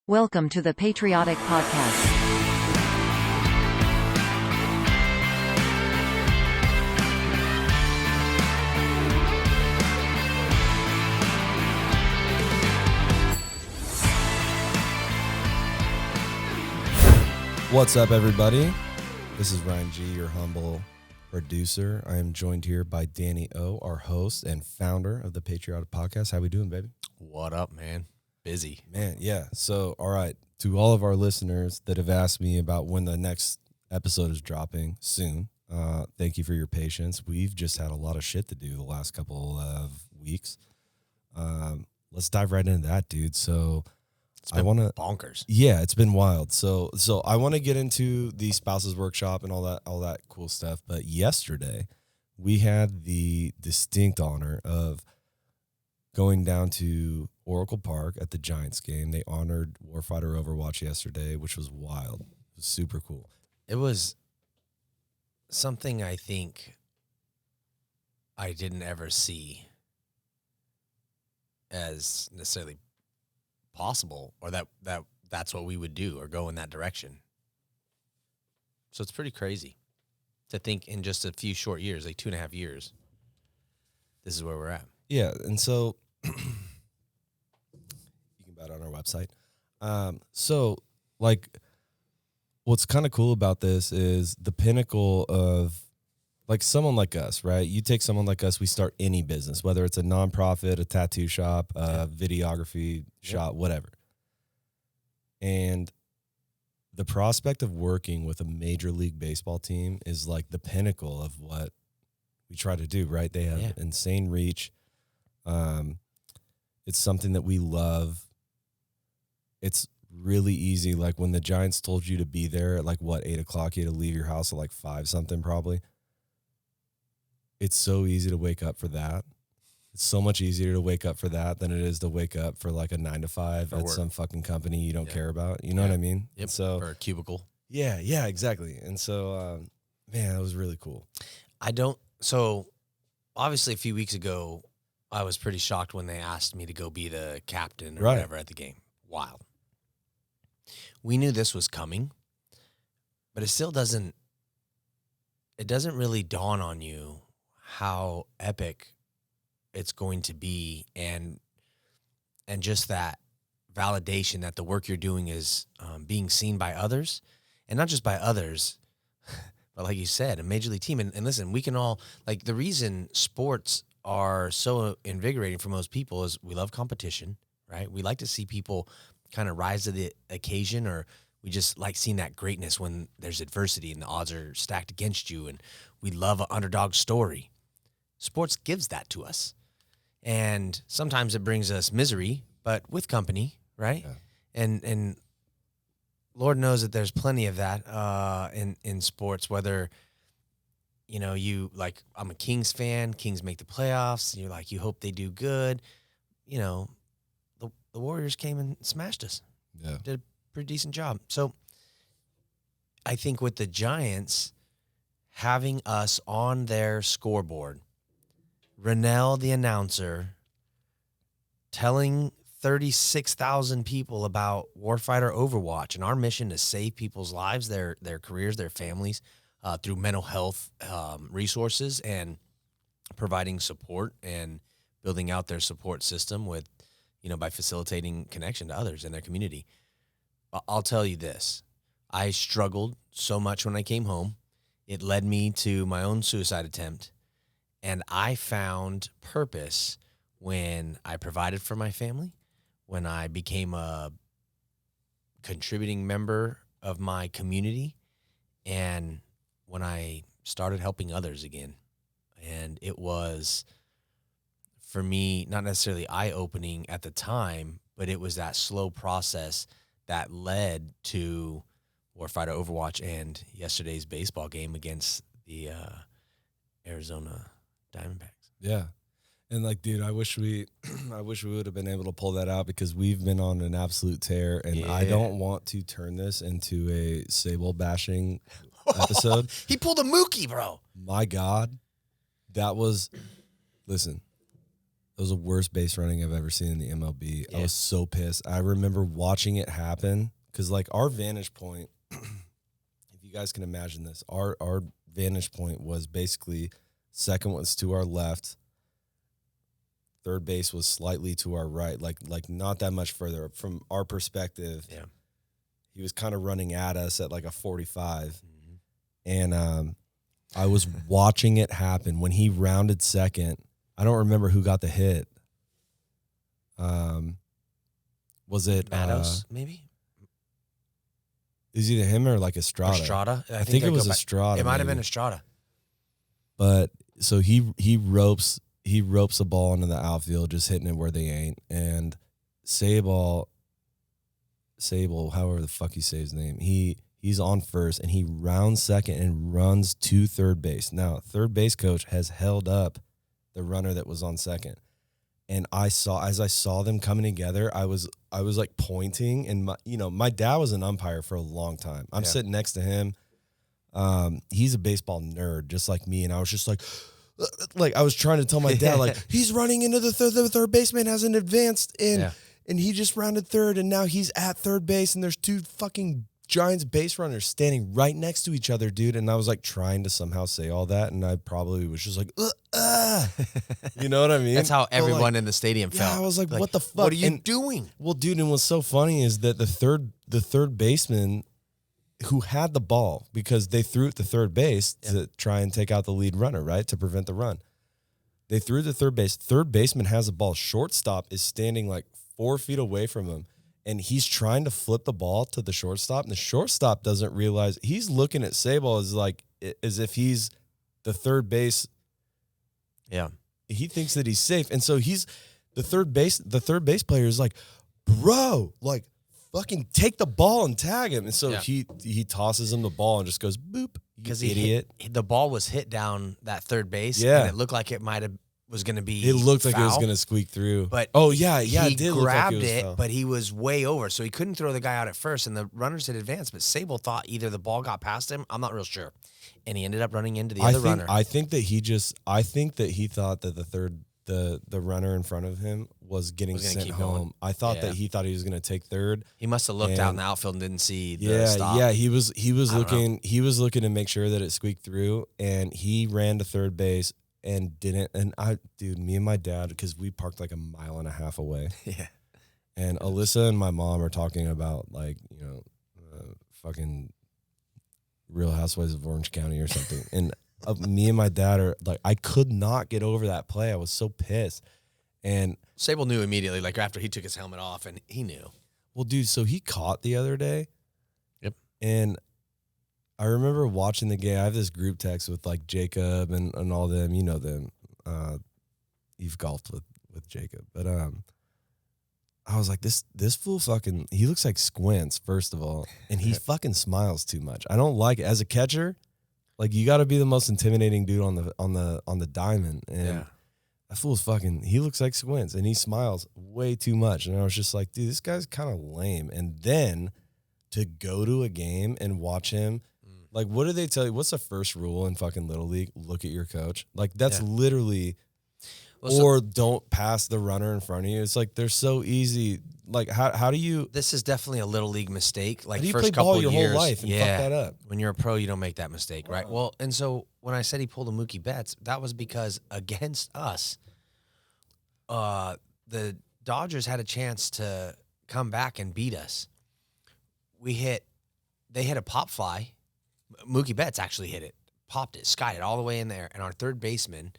Welcome to the Patriotic Podcast. What's up, everybody? This is Ryan G., your humble producer. I am joined here by Danny O., our host and founder of the Patriotic Podcast. How we doing, baby? What up, man? Busy. Man, yeah. So, all right, to all of our listeners that have asked me about when the next episode is dropping soon, thank you for your patience. We've just had a lot of shit to do the last couple of weeks. Let's dive right into that, dude. So, I want to bonkers. Yeah, it's been wild. So I want to get into the spouses workshop and all that cool stuff. But yesterday, we had the distinct honor of going down to Oracle Park at the Giants game. They honored Warfighter Overwatch yesterday, which was wild. It was super cool. It was something I think I didn't ever see as necessarily possible, or that's what we would do or go in that direction. So it's pretty crazy to think in just a few short years, like 2.5 years, this is where we're at. Yeah, and so you can buy it on our website. So like what's kind of cool about this is the pinnacle of like someone like us, right? You take someone like us, we start any business, whether it's a nonprofit, a tattoo shop, a videography shop, whatever. And the prospect of working with a Major League Baseball team is like the pinnacle of what we try to do, right? They have insane reach. It's something that we love. It's really easy. Like when the Giants told you to be there at like 8 o'clock, you had to leave your house at like 5 something probably. It's so easy to wake up for that. It's so much easier to wake up for that than it is to wake up for like a 9 to 5 at some fucking company you don't care about. You know what I mean? Yep. So, or a cubicle. Yeah, exactly. And so, man, it was really cool. So obviously a few weeks ago, I was pretty shocked when they asked me to go be the captain or whatever at the game. Wild. We knew this was coming, but it still doesn't really dawn on you how epic it's going to be, and just that validation that the work you're doing is being seen by others, and not just by others, but like you said, a major league team. And listen, we can all, like, the reason sports are so invigorating for most people is we love competition, right? We like to see people kind of rise to the occasion, or we just like seeing that greatness when there's adversity and the odds are stacked against you, and we love an underdog story. Sports gives that to us. And sometimes it brings us misery, but with company, right? Yeah. And Lord knows that there's plenty of that in sports, whether, you know, you like, I'm a Kings fan, Kings make the playoffs, you're like, you hope they do good. You know, the Warriors came and smashed us. Yeah. Did a pretty decent job. So I think with the Giants having us on their scoreboard, Rennell, the announcer, telling 36,000 people about Warfighter Overwatch and our mission to save people's lives, their careers, their families, through mental health resources, and providing support and building out their support system with, you know, by facilitating connection to others in their community. I'll tell you this. I struggled so much when I came home. It led me to my own suicide attempt. And I found purpose when I provided for my family, when I became a contributing member of my community, and when I started helping others again. And it was, for me, not necessarily eye-opening at the time, but it was that slow process that led to Warfighter Overwatch and yesterday's baseball game against the Arizona Diamondbacks. Yeah. And like, dude, I wish we would have been able to pull that out, because we've been on an absolute tear, and I don't want to turn this into a Sable bashing episode. He pulled a Mookie, bro. My God. That was, listen, It was the worst base running I've ever seen in the MLB. Yeah. I was so pissed. I remember watching it happen because, like, our vantage point, if you guys can imagine this, our vantage point was basically second was to our left, third base was slightly to our right, like not that much further. From our perspective, Yeah. he was kind of running at us at like a 45. And I was watching it happen when he rounded second. I don't remember who got the hit. Was it Matos, maybe? Is either him or like Estrada? Estrada? I think it was Estrada. It might have been maybe. Estrada. But so he ropes the ball into the outfield, just hitting it where they ain't. And Sable, however the fuck you say his name, he's on first and he rounds second and runs to third base. Now, third base coach has held up the runner that was on second. And as I saw them coming together, I was like pointing, and my dad was an umpire for a long time. I'm sitting next to him. He's a baseball nerd just like me, and I was just like I was trying to tell my dad, like, he's running into the third baseman hasn't advanced and he just rounded third, and now he's at third base, and there's two fucking Giants base runners standing right next to each other, dude. And I was like trying to somehow say all that, and I probably was just like, you know what I mean? That's how everyone in the stadium felt. Yeah, I was like, what the fuck? What are you doing? Well, dude, and what's so funny is that the third baseman who had the ball, because they threw it to third base to try and take out the lead runner, right, to prevent the run. They threw to third base. Third baseman has the ball. Shortstop is standing like 4 feet away from him. And he's trying to flip the ball to the shortstop, and the shortstop doesn't realize he's looking at Sable as if he's the third base. Yeah, he thinks that he's safe, and so he's the third base player is like, bro, like fucking take the ball and tag him, and so he tosses him the ball and just goes boop. Because idiot, the ball was hit down that third base, yeah, and it looked like it was going to be. It looked foul, like it was going to squeak through. But he it did grabbed look like it, but he was way over, so he couldn't throw the guy out at first, and the runners had advanced. But Sable thought either the ball got past him, I'm not real sure, and he ended up running into the other runner. I think that he thought that the runner in front of him was getting sent home. Going. I thought that he thought he was going to take third. He must have looked out in the outfield and didn't see the stop. Yeah, he was looking to make sure that it squeaked through, and he ran to third base and didn't. And me and my dad, because we parked like a mile and a half away. Yeah. And Alyssa and my mom are talking about fucking Real Housewives of Orange County or something. And me and my dad are like, I could not get over that play. I was so pissed. And Sable knew immediately, like after he took his helmet off, and he knew. Well, dude, so he caught the other day. Yep. And I remember watching the game. I have this group text with like Jacob and all them. You know them. You've golfed with Jacob. But I was like, this fool fucking, he looks like Squints, first of all. And he fucking smiles too much. I don't like it. As a catcher, like, you got to be the most intimidating dude on the diamond. And that fool's fucking, he looks like Squints, and he smiles way too much. And I was just like, dude, this guy's kind of lame. And then to go to a game and watch him, like, what do they tell you? What's the first rule in fucking Little League? Look at your coach. Like, that's literally, or don't pass the runner in front of you. It's like, they're so easy. Like, how do you? This is definitely a Little League mistake. Like, how do you first play couple ball your years, whole life and fuck that up? When you're a pro, you don't make that mistake, right? Well, and so when I said he pulled a Mookie Betts, that was because against us, the Dodgers had a chance to come back and beat us. They hit a pop fly. Mookie Betts actually hit it, popped it, skied it all the way in there. And our third baseman,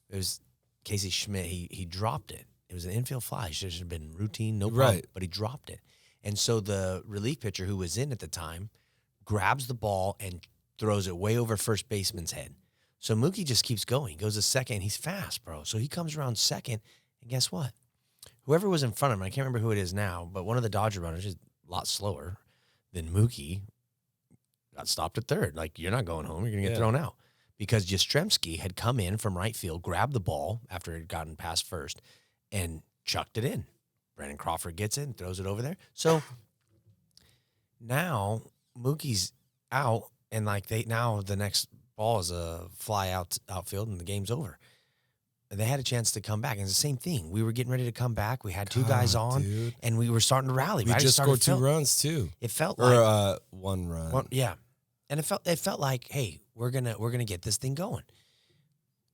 it was Casey Schmidt, he dropped it. It was an infield fly. It should have been routine, no problem, but he dropped it. And so the relief pitcher who was in at the time grabs the ball and throws it way over first baseman's head. So Mookie just keeps going. He goes to second. He's fast, bro. So he comes around second, and guess what? Whoever was in front of him, I can't remember who it is now, but one of the Dodger runners is a lot slower than Mookie, got stopped at third. Like, you're not going home. You're going to get thrown out. Because Yastrzemski had come in from right field, grabbed the ball after it had gotten past first, and chucked it in. Brandon Crawford gets in, throws it over there. So now Mookie's out, and like now the next ball is a fly outfield, and the game's over. they had a chance to come back. And it's the same thing. We were getting ready to come back. We had two guys God, on, dude. and we were starting to rally. We right? just scored 2 runs too. It felt Or like one run. yeah, and it felt like, hey, we're gonna get this thing going.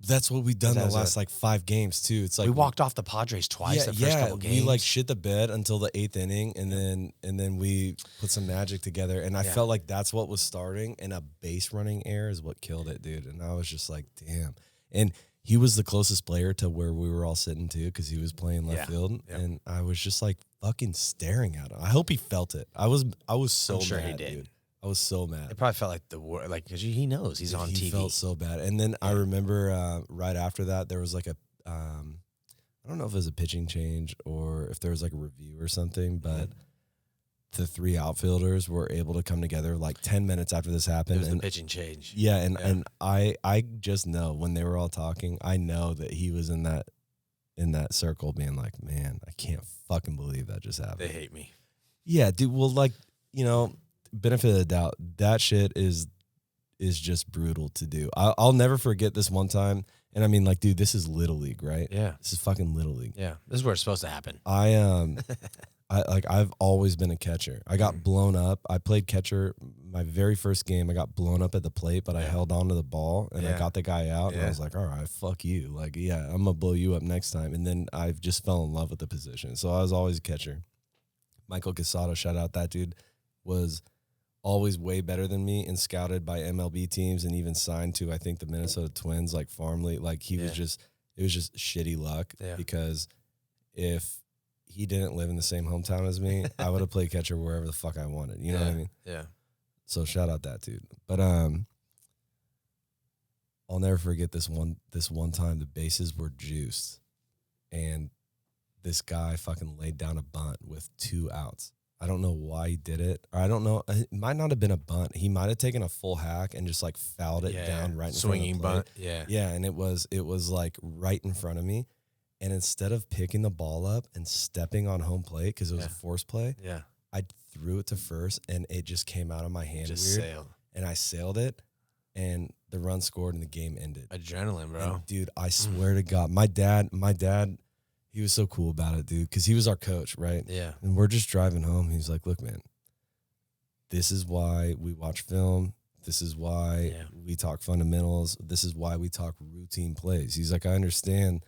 That's what we've done the last like 5 games too. It's like we walked off the Padres twice the first couple games. We like shit the bed until the 8th inning, and then we put some magic together. And I felt like that's what was starting, and a base running error is what killed it, dude. And I was just like, damn. And he was the closest player to where we were all sitting too, because he was playing left field, and I was just like fucking staring at him. I hope he felt it. I was so sure mad, he did. dude. I was so mad. It probably felt like because he knows he's on TV. He felt so bad. And then I remember right after that, there was like a, I don't know if it was a pitching change or if there was like a review or something, but the 3 outfielders were able to come together like 10 minutes after this happened. It was the pitching change. Yeah, and I just know when they were all talking, I know that he was in that circle being like, man, I can't fucking believe that just happened. They hate me. Yeah, dude. Well, like, benefit of the doubt, that shit is just brutal to do. I'll never forget this one time, and I mean, like, dude, this is Little League, right? Yeah, this is fucking Little League. Yeah, this is where it's supposed to happen. I've always been a catcher. I got blown up. I played catcher my very first game. I got blown up at the plate, but I held on to the ball and I got the guy out. And I was like, all right, fuck you. Like, yeah, I'm gonna blow you up next time. And then I just fell in love with the position, so I was always a catcher. Michael Casado, shout out, that dude was always way better than me and scouted by MLB teams and even signed to, I think, the Minnesota Twins, like farm league. Like it was just shitty luck because if he didn't live in the same hometown as me, I would have played catcher wherever the fuck I wanted. You know what I mean? Yeah. So shout out that dude. But I'll never forget this one time the bases were juiced and this guy fucking laid down a bunt with 2 outs. I don't know why he did it. Or I don't know. It might not have been a bunt. He might have taken a full hack and just like fouled it down right in swinging front of the plate. bunt. Yeah. And it was like right in front of me. And instead of picking the ball up and stepping on home plate, because it was a force play, I threw it to first and it just came out of my hand just weird. Sailed. And I sailed it and the run scored and the game ended. Adrenaline, bro. And dude, I swear to God, my dad, he was so cool about it, dude, because he was our coach, right? Yeah. And we're just driving home. He's like, look, man, this is why we watch film. This is why we talk fundamentals. This is why we talk routine plays. He's like, I understand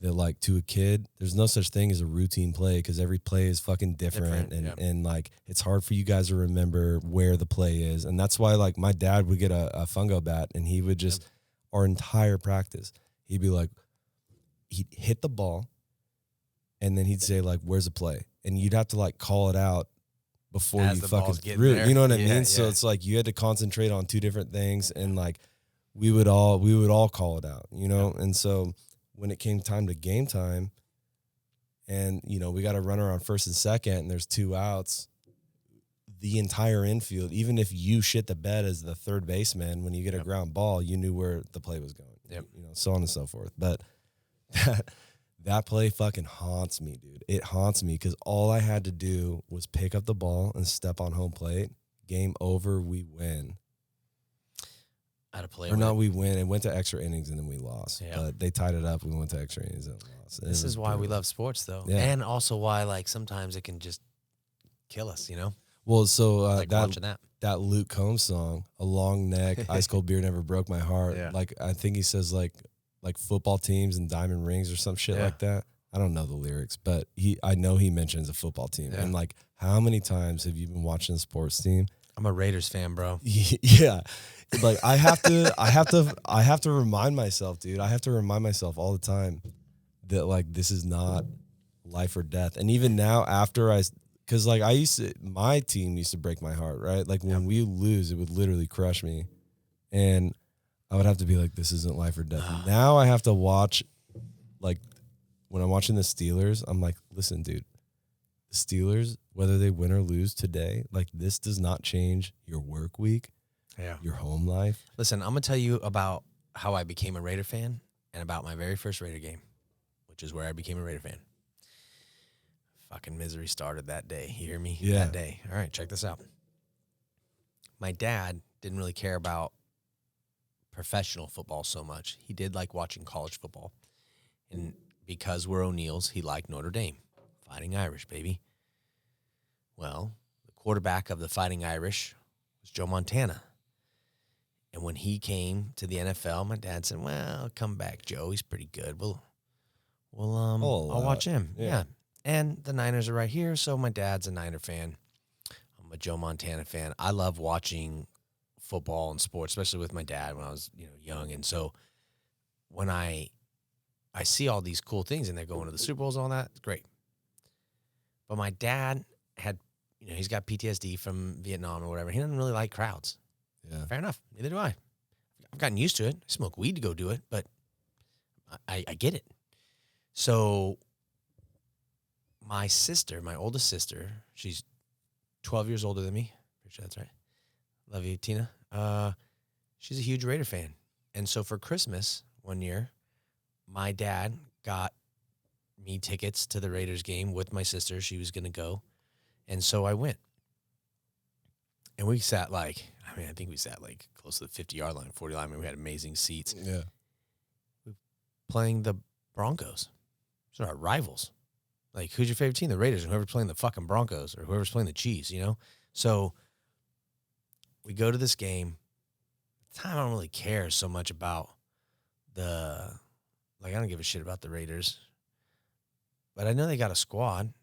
that, like, to a kid, there's no such thing as a routine play because every play is fucking different. And like, it's hard for you guys to remember where the play is. And that's why, like, my dad would get a fungo bat and he would just, our entire practice, he'd be like, he'd hit the ball. And then he'd say, like, where's the play? And you'd have to, like, call it out before as you fucking threw it. You know what I mean? So it's like you had to concentrate on 2 different things. And, like, we would all call it out, you know? And so when it came time to game time and, we got a runner on first and second and there's 2 outs, the entire infield, even if you shit the bed as the third baseman, when you get a ground ball, you knew where the play was going, so on and so forth. But that play fucking haunts me, dude. It haunts me because all I had to do was pick up the ball and step on home plate. Game over, we win. I had to play. Or not, we win. It went to extra innings and then we lost. Yeah. But they tied it up. We went to extra innings and lost. This is why we love sports, though. Yeah. And also why, like, sometimes it can just kill us, Well, so like watching that Luke Combs song, A Long Neck, Ice Cold Beer Never Broke My Heart. Yeah. Like, I think he says, like football teams and diamond rings or some shit like that. I don't know the lyrics, but I know he mentions a football team. And, like, how many times have you been watching a sports team? I'm a Raiders fan, bro. Yeah. Like, I have to remind myself, dude. I have to remind myself all the time that, like, this is not life or death. And even now after because, like, my team used to break my heart, right? Like, when we lose, it would literally crush me. And I would have to be like, this isn't life or death. Now I have to watch, like, when I'm watching the Steelers, I'm like, listen, dude, the Steelers, whether they win or lose today, like, this does not change your work week, your home life. Listen, I'm going to tell you about how I became a Raider fan and about my very first Raider game, which is where I became a Raider fan. Fucking misery started that day. You hear me? Yeah. That day. All right, check this out. My dad didn't really care about professional football so much. He did like watching college football. And because we're O'Neills, he liked Notre Dame. Fighting Irish, baby. Well, the quarterback of the Fighting Irish was Joe Montana. And when he came to the NFL, my dad said, well, come back, Joe. He's pretty good. I'll watch him. Yeah. And the Niners are right here, so my dad's a Niner fan. I'm a Joe Montana fan. I love watching football and sports, especially with my dad when I was, young. And so when I see all these cool things and they're going to the Super Bowls and all that, it's great. But my dad had, he's got PTSD from Vietnam or whatever. He doesn't really like crowds. Yeah. Fair enough. Neither do I. I've gotten used to it. I smoke weed to go do it, but I get it. So my sister, my oldest sister, she's 12 years older than me. Pretty sure that's right. Love you, Tina. She's a huge Raider fan. And so for Christmas one year, my dad got me tickets to the Raiders game with my sister. She was going to go. And so I went. And we sat I think we sat close to the 50-yard line, 40 line. We had amazing seats. Yeah. Playing the Broncos. Those are our rivals. Who's your favorite team? The Raiders, and whoever's playing the fucking Broncos or whoever's playing the Chiefs, So we go to this game. At the time, I don't really care so much about I don't give a shit about the Raiders. But I know they got a squad.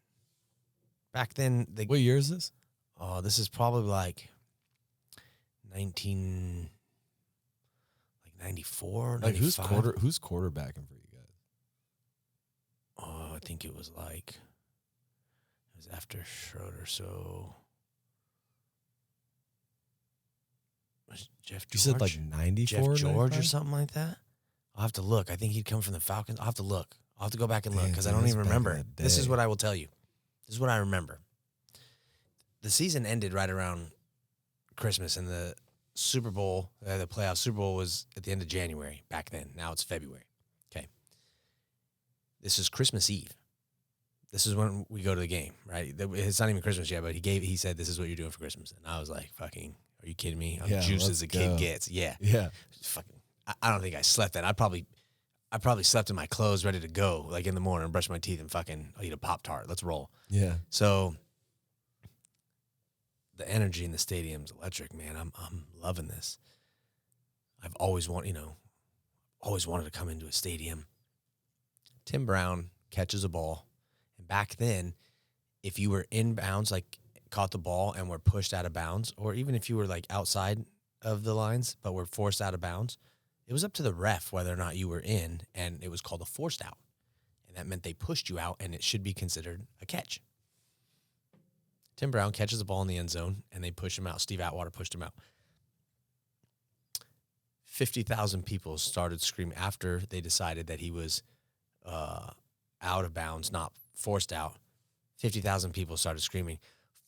Back then, what year is this? Oh, this is probably 94, 95. Who's quarterbacking for you guys? Oh, I think it was after Schroeder, so was Jeff George? You said 94? Jeff George 95? or something like that? I'll have to look. I think he'd come from the Falcons. I'll have to look. I'll have to go back and look because I don't even remember. This is what I will tell you. This is what I remember. The season ended right around Christmas, and the Super Bowl, the playoff Super Bowl was at the end of January back then. Now it's February. Okay. This is Christmas Eve. This is when we go to the game, right? It's not even Christmas yet, but he said, this is what you're doing for Christmas. And I was like, fucking, are you kidding me? I'm juiced as a kid gets. Yeah. Yeah. Fucking, I don't think I slept that. I probably slept in my clothes ready to go, in the morning, brush my teeth, and fucking, I'll eat a Pop-Tart. Let's roll. Yeah. So the energy in the stadium's electric, man. I'm loving this. I've always wanted to come into a stadium. Tim Brown catches a ball. And back then, if you were inbounds, caught the ball and were pushed out of bounds, or even if you were outside of the lines but were forced out of bounds, it was up to the ref whether or not you were in, and it was called a forced out. And that meant they pushed you out, and it should be considered a catch. Tim Brown catches the ball in the end zone, and they push him out. Steve Atwater pushed him out. 50,000 people started screaming after they decided that he was out of bounds, not forced out. 50,000 people started screaming,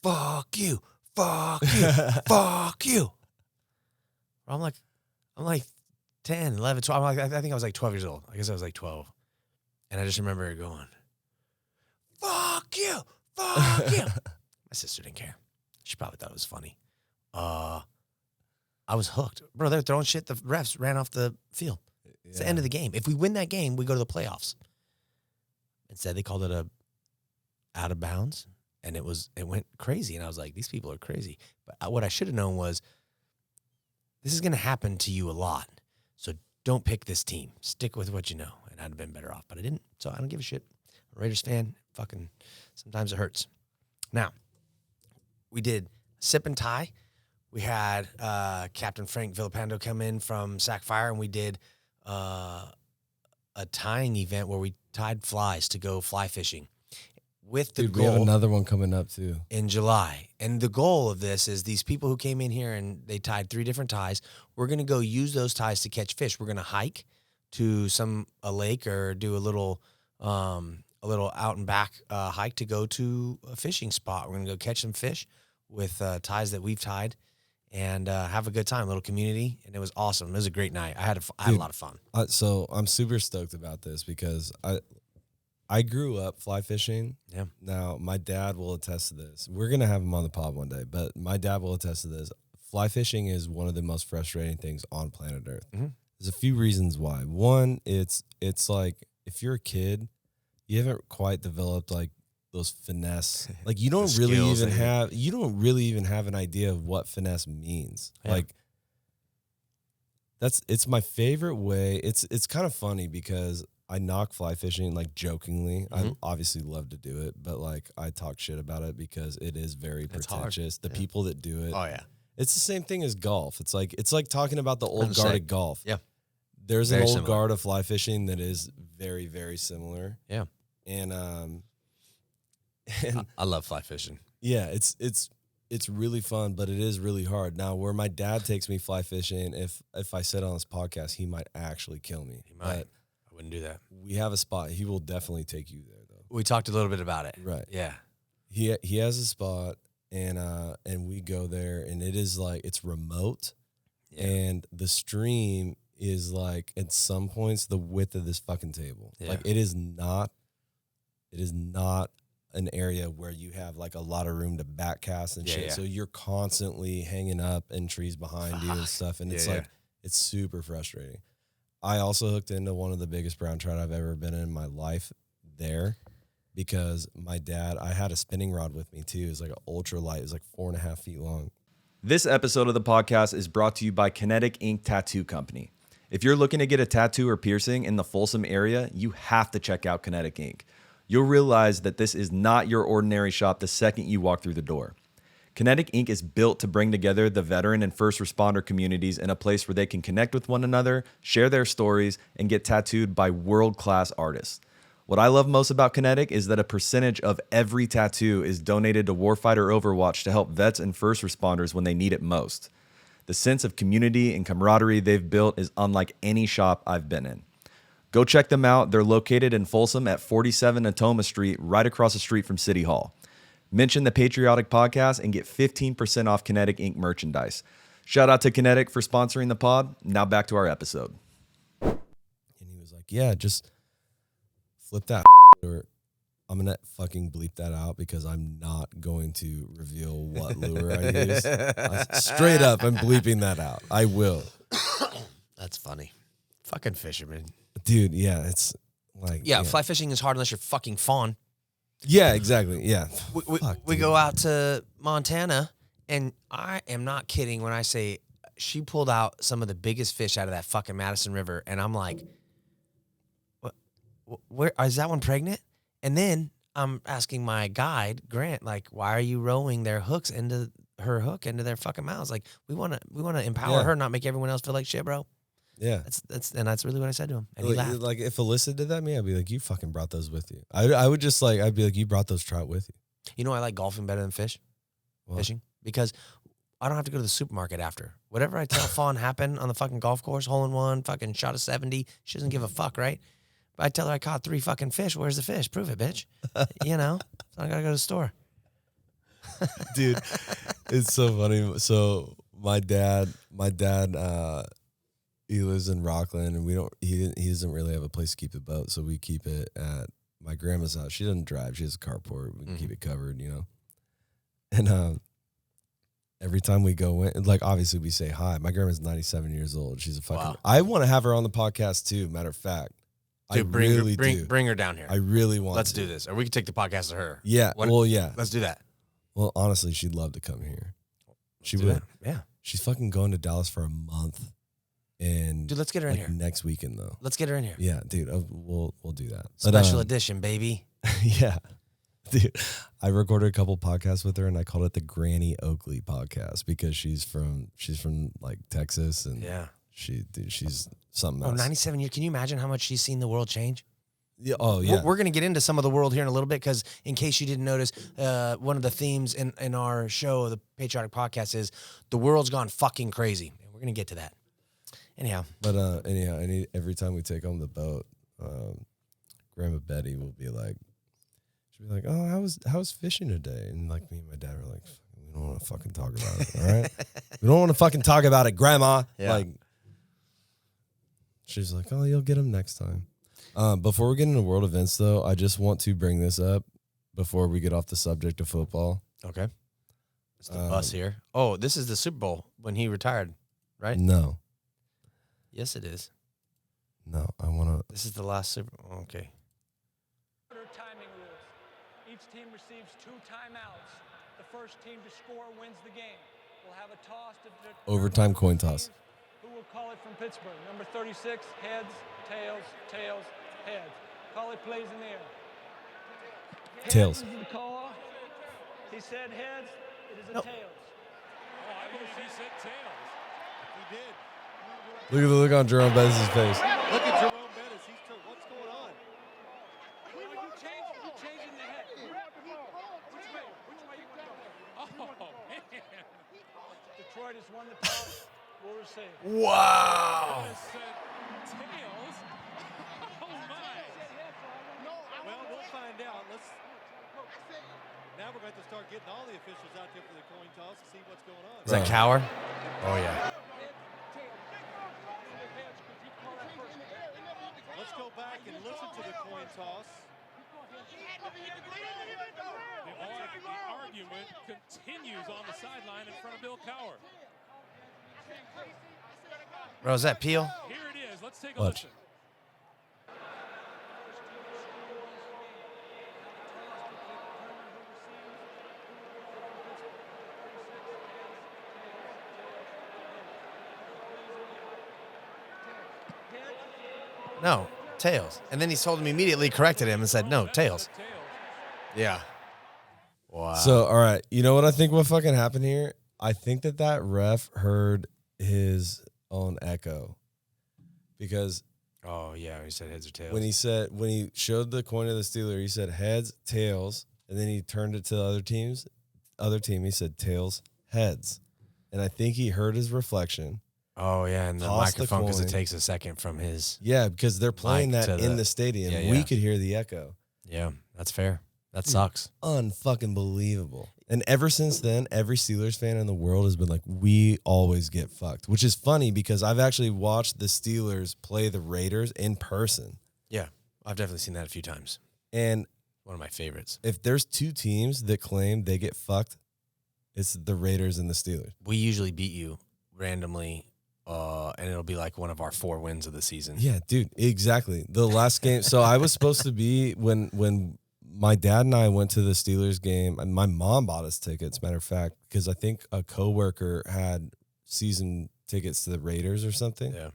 fuck you, fuck you, fuck you. I'm like 10, 11, 12. I think I was 12 years old. I guess I was 12. And I just remember going, fuck you, fuck you. My sister didn't care. She probably thought it was funny. I was hooked. Bro, they're throwing shit. The refs ran off the field. It's the end of the game. If we win that game, we go to the playoffs. Instead, they called it a out of bounds, and it went crazy. And I was like, these people are crazy. But what I should have known was this is going to happen to you a lot. So don't pick this team. Stick with what you know. And I'd have been better off. But I didn't, so I don't give a shit. I'm a Raiders fan. Fucking sometimes it hurts. Now, we did sip and tie. We had Captain Frank Villapando come in from Sackfire, and we did a tying event where we tied flies to go fly fishing. With the goal, we have another one coming up too in July. And the goal of this is these people who came in here and they tied 3 different ties. We're going to go use those ties to catch fish. We're going to hike to a lake or do a little out and back hike to go to a fishing spot. We're going to go catch some fish with ties that we've tied and have a good time, a little community. And it was awesome. It was a great night. I had a lot of fun. So I'm super stoked about this because I grew up fly fishing. Yeah. Now, my dad will attest to this. We're going to have him on the pod one day, but my dad will attest to this. Fly fishing is one of the most frustrating things on planet Earth. Mm-hmm. There's a few reasons why. One, it's like if you're a kid, you haven't quite developed like those finesse. Like you don't really even have an idea of what finesse means. Yeah. Like it's my favorite way. It's kind of funny because I knock fly fishing like jokingly. I obviously love to do it, but like I talk shit about it because it is very pretentious. The people that do it. Oh yeah. It's the same thing as golf. It's like talking about the old guard of golf. Yeah. There's Very an old similar. guard of fly fishing that is very, very similar. Yeah. And I love fly fishing. yeah, it's really fun, but it is really hard. Now, where my dad takes me fly fishing, if I said on this podcast, he might actually kill me. He might. I wouldn't do that. We have a spot. He will definitely take you there, though. We talked a little bit about it. Right. Yeah. He has a spot, and we go there, and it is like it's remote, and the stream is like at some points the width of this fucking table. Yeah. Like it is not an area where you have like a lot of room to backcast and shit. Yeah. So you're constantly hanging up in trees behind you and stuff. And it's like, it's super frustrating. I also hooked into one of the biggest brown trout I've ever been in my life there because my dad, I had a spinning rod with me too. It was like an ultra light. It was like 4.5 feet long. This episode of the podcast is brought to you by Kinetic Ink Tattoo Company. If you're looking to get a tattoo or piercing in the Folsom area, you have to check out Kinetic Ink. You'll realize that this is not your ordinary shop the second you walk through the door. Kinetic Ink is built to bring together the veteran and first responder communities in a place where they can connect with one another, share their stories, and get tattooed by world-class artists. What I love most about Kinetic is that a percentage of every tattoo is donated to Warfighter Overwatch to help vets and first responders when they need it most. The sense of community and camaraderie they've built is unlike any shop I've been in. Go check them out. They're located in Folsom at 47 Natoma Street, right across the street from City Hall. Mention the Patriotic Podcast and get 15% off Kinetic Ink merchandise. Shout out to Kinetic for sponsoring the pod. Now back to our episode. And he was like, yeah, just flip that or I'm going to fucking bleep that out because I'm not going to reveal what lure I use. Straight up, I'm bleeping that out. I will. That's funny. Fucking fisherman. Dude, yeah, it's like... Yeah, fly fishing is hard unless you're fucking fawn. Yeah, exactly, yeah. We go out to Montana, and I am not kidding when I say she pulled out some of the biggest fish out of that fucking Madison River, and I'm like, what? Where is that one pregnant? And then I'm asking my guide Grant, like, why are you rowing their hooks into her hook into their fucking mouths? Like, we want to empower her, not make everyone else feel like shit, bro. Yeah, that's really what I said to him, and he laughed. Like if Alyssa did that to me, I'd be like, you fucking brought those with you. I would just like, I'd be like, you brought those trout with you. You know, I like golfing better than fishing because I don't have to go to the supermarket after. Whatever I tell Fawn happened on the fucking golf course, hole in one, fucking shot a 70. She doesn't give a fuck, right? But I tell her I caught 3 fucking fish. Where's the fish? Prove it, bitch. You know, so I gotta go to the store. Dude, it's so funny. So my dad, he lives in Rockland, and he doesn't really have a place to keep the boat, so we keep it at my grandma's house. She doesn't drive; she has a carport. We can keep it covered, you know. And every time we go in, like obviously we say hi. My grandma's 97 years old. She's a fucking. Wow. I want to have her on the podcast too. Matter of fact, dude, bring her down here. I really want. Let's do this, or we can take the podcast to her. Yeah. Yeah. Let's do that. Well, honestly, she'd love to come here. She would. That. Yeah. She's fucking going to Dallas for a month. And dude, let's get her in here next weekend though. Let's get her in here. Yeah, dude, we'll do that. Special edition, baby. Yeah, dude. I recorded a couple podcasts with her, and I called it the Granny Oakley podcast because she's from like Texas, and she's something else. 97 years. Can you imagine how much she's seen the world change? Yeah. Oh yeah. We're gonna get into some of the world here in a little bit because in case you didn't notice, one of the themes in our show, the Patriotic Podcast, is the world's gone fucking crazy. We're gonna get to that. Anyhow, every time we take home the boat, Grandma Betty will be like, she'll be like, "Oh, how was fishing today?" And like me and my dad were like, "We don't want to fucking talk about it, all right? We don't want to fucking talk about it, Grandma." Yeah. Like, she's like, "Oh, you'll get them next time." Before we get into world events, though, I just want to bring this up before we get off the subject of football. Okay, it's the bus here. Oh, this is the Super Bowl when he retired, right? No. Yes, it is. No, I want This is the last Super. Okay. Timing rules. Each team receives 2 timeouts. The first team to score wins the game. We'll have a toss to Overtime coin toss. Who will call it from Pittsburgh? Number 36, heads, tails, tails, heads. Call it plays in the air. Tails. Heads is the call. He said heads. It is a tails. Oh, I believe he said tails. He did. Look at the look on Jerome Bettis' face. Look at Jerome Bettis. What's going on? You changing the head. Which way? Which way you want to go? Oh, man. Detroit has won the toss. We'll receive. Wow. Bettis said tails. Oh, my. Well, we'll find out. Now we're going to start getting all the officials out there for the coin toss to see what's going on. Is that Cower? Oh, yeah. Let's go back and listen to the coin toss. The argument continues on the sideline in front of Bill Cower. Bro, is that Peel? Here it is. Let's take a Watch. listen. No, tails. And then he told him immediately, corrected him and said, no, tails. Yeah. Wow. So, all right. You know what I think what fucking happened here? I think that ref heard his own echo. Because Oh, yeah, he said heads or tails. when he showed the coin to the Steeler, he said heads, tails, and then he turned it to the other team, he said tails, heads. And I think he heard his reflection. Oh, yeah, and the Toss the microphone, because it coin. takes a second from his. Yeah, because they're playing Mic that to in the- the stadium. Yeah, We yeah. could hear the echo. Yeah, that's fair. That sucks. Unfucking believable. And ever since then, every Steelers fan in the world has been like, we always get fucked, which is funny because I've actually watched the Steelers play the Raiders in person. Yeah, I've definitely seen that a few times. And One of my favorites. if there's 2 teams that claim they get fucked, it's the Raiders and the Steelers. We usually beat you randomly, and it'll be like one of our 4 wins of the season. Yeah, dude, exactly. The last game. So I was supposed to be when my dad and I went to the Steelers game, and my mom bought us tickets, matter of fact, because I think a coworker had season tickets to the Raiders or something. Yeah.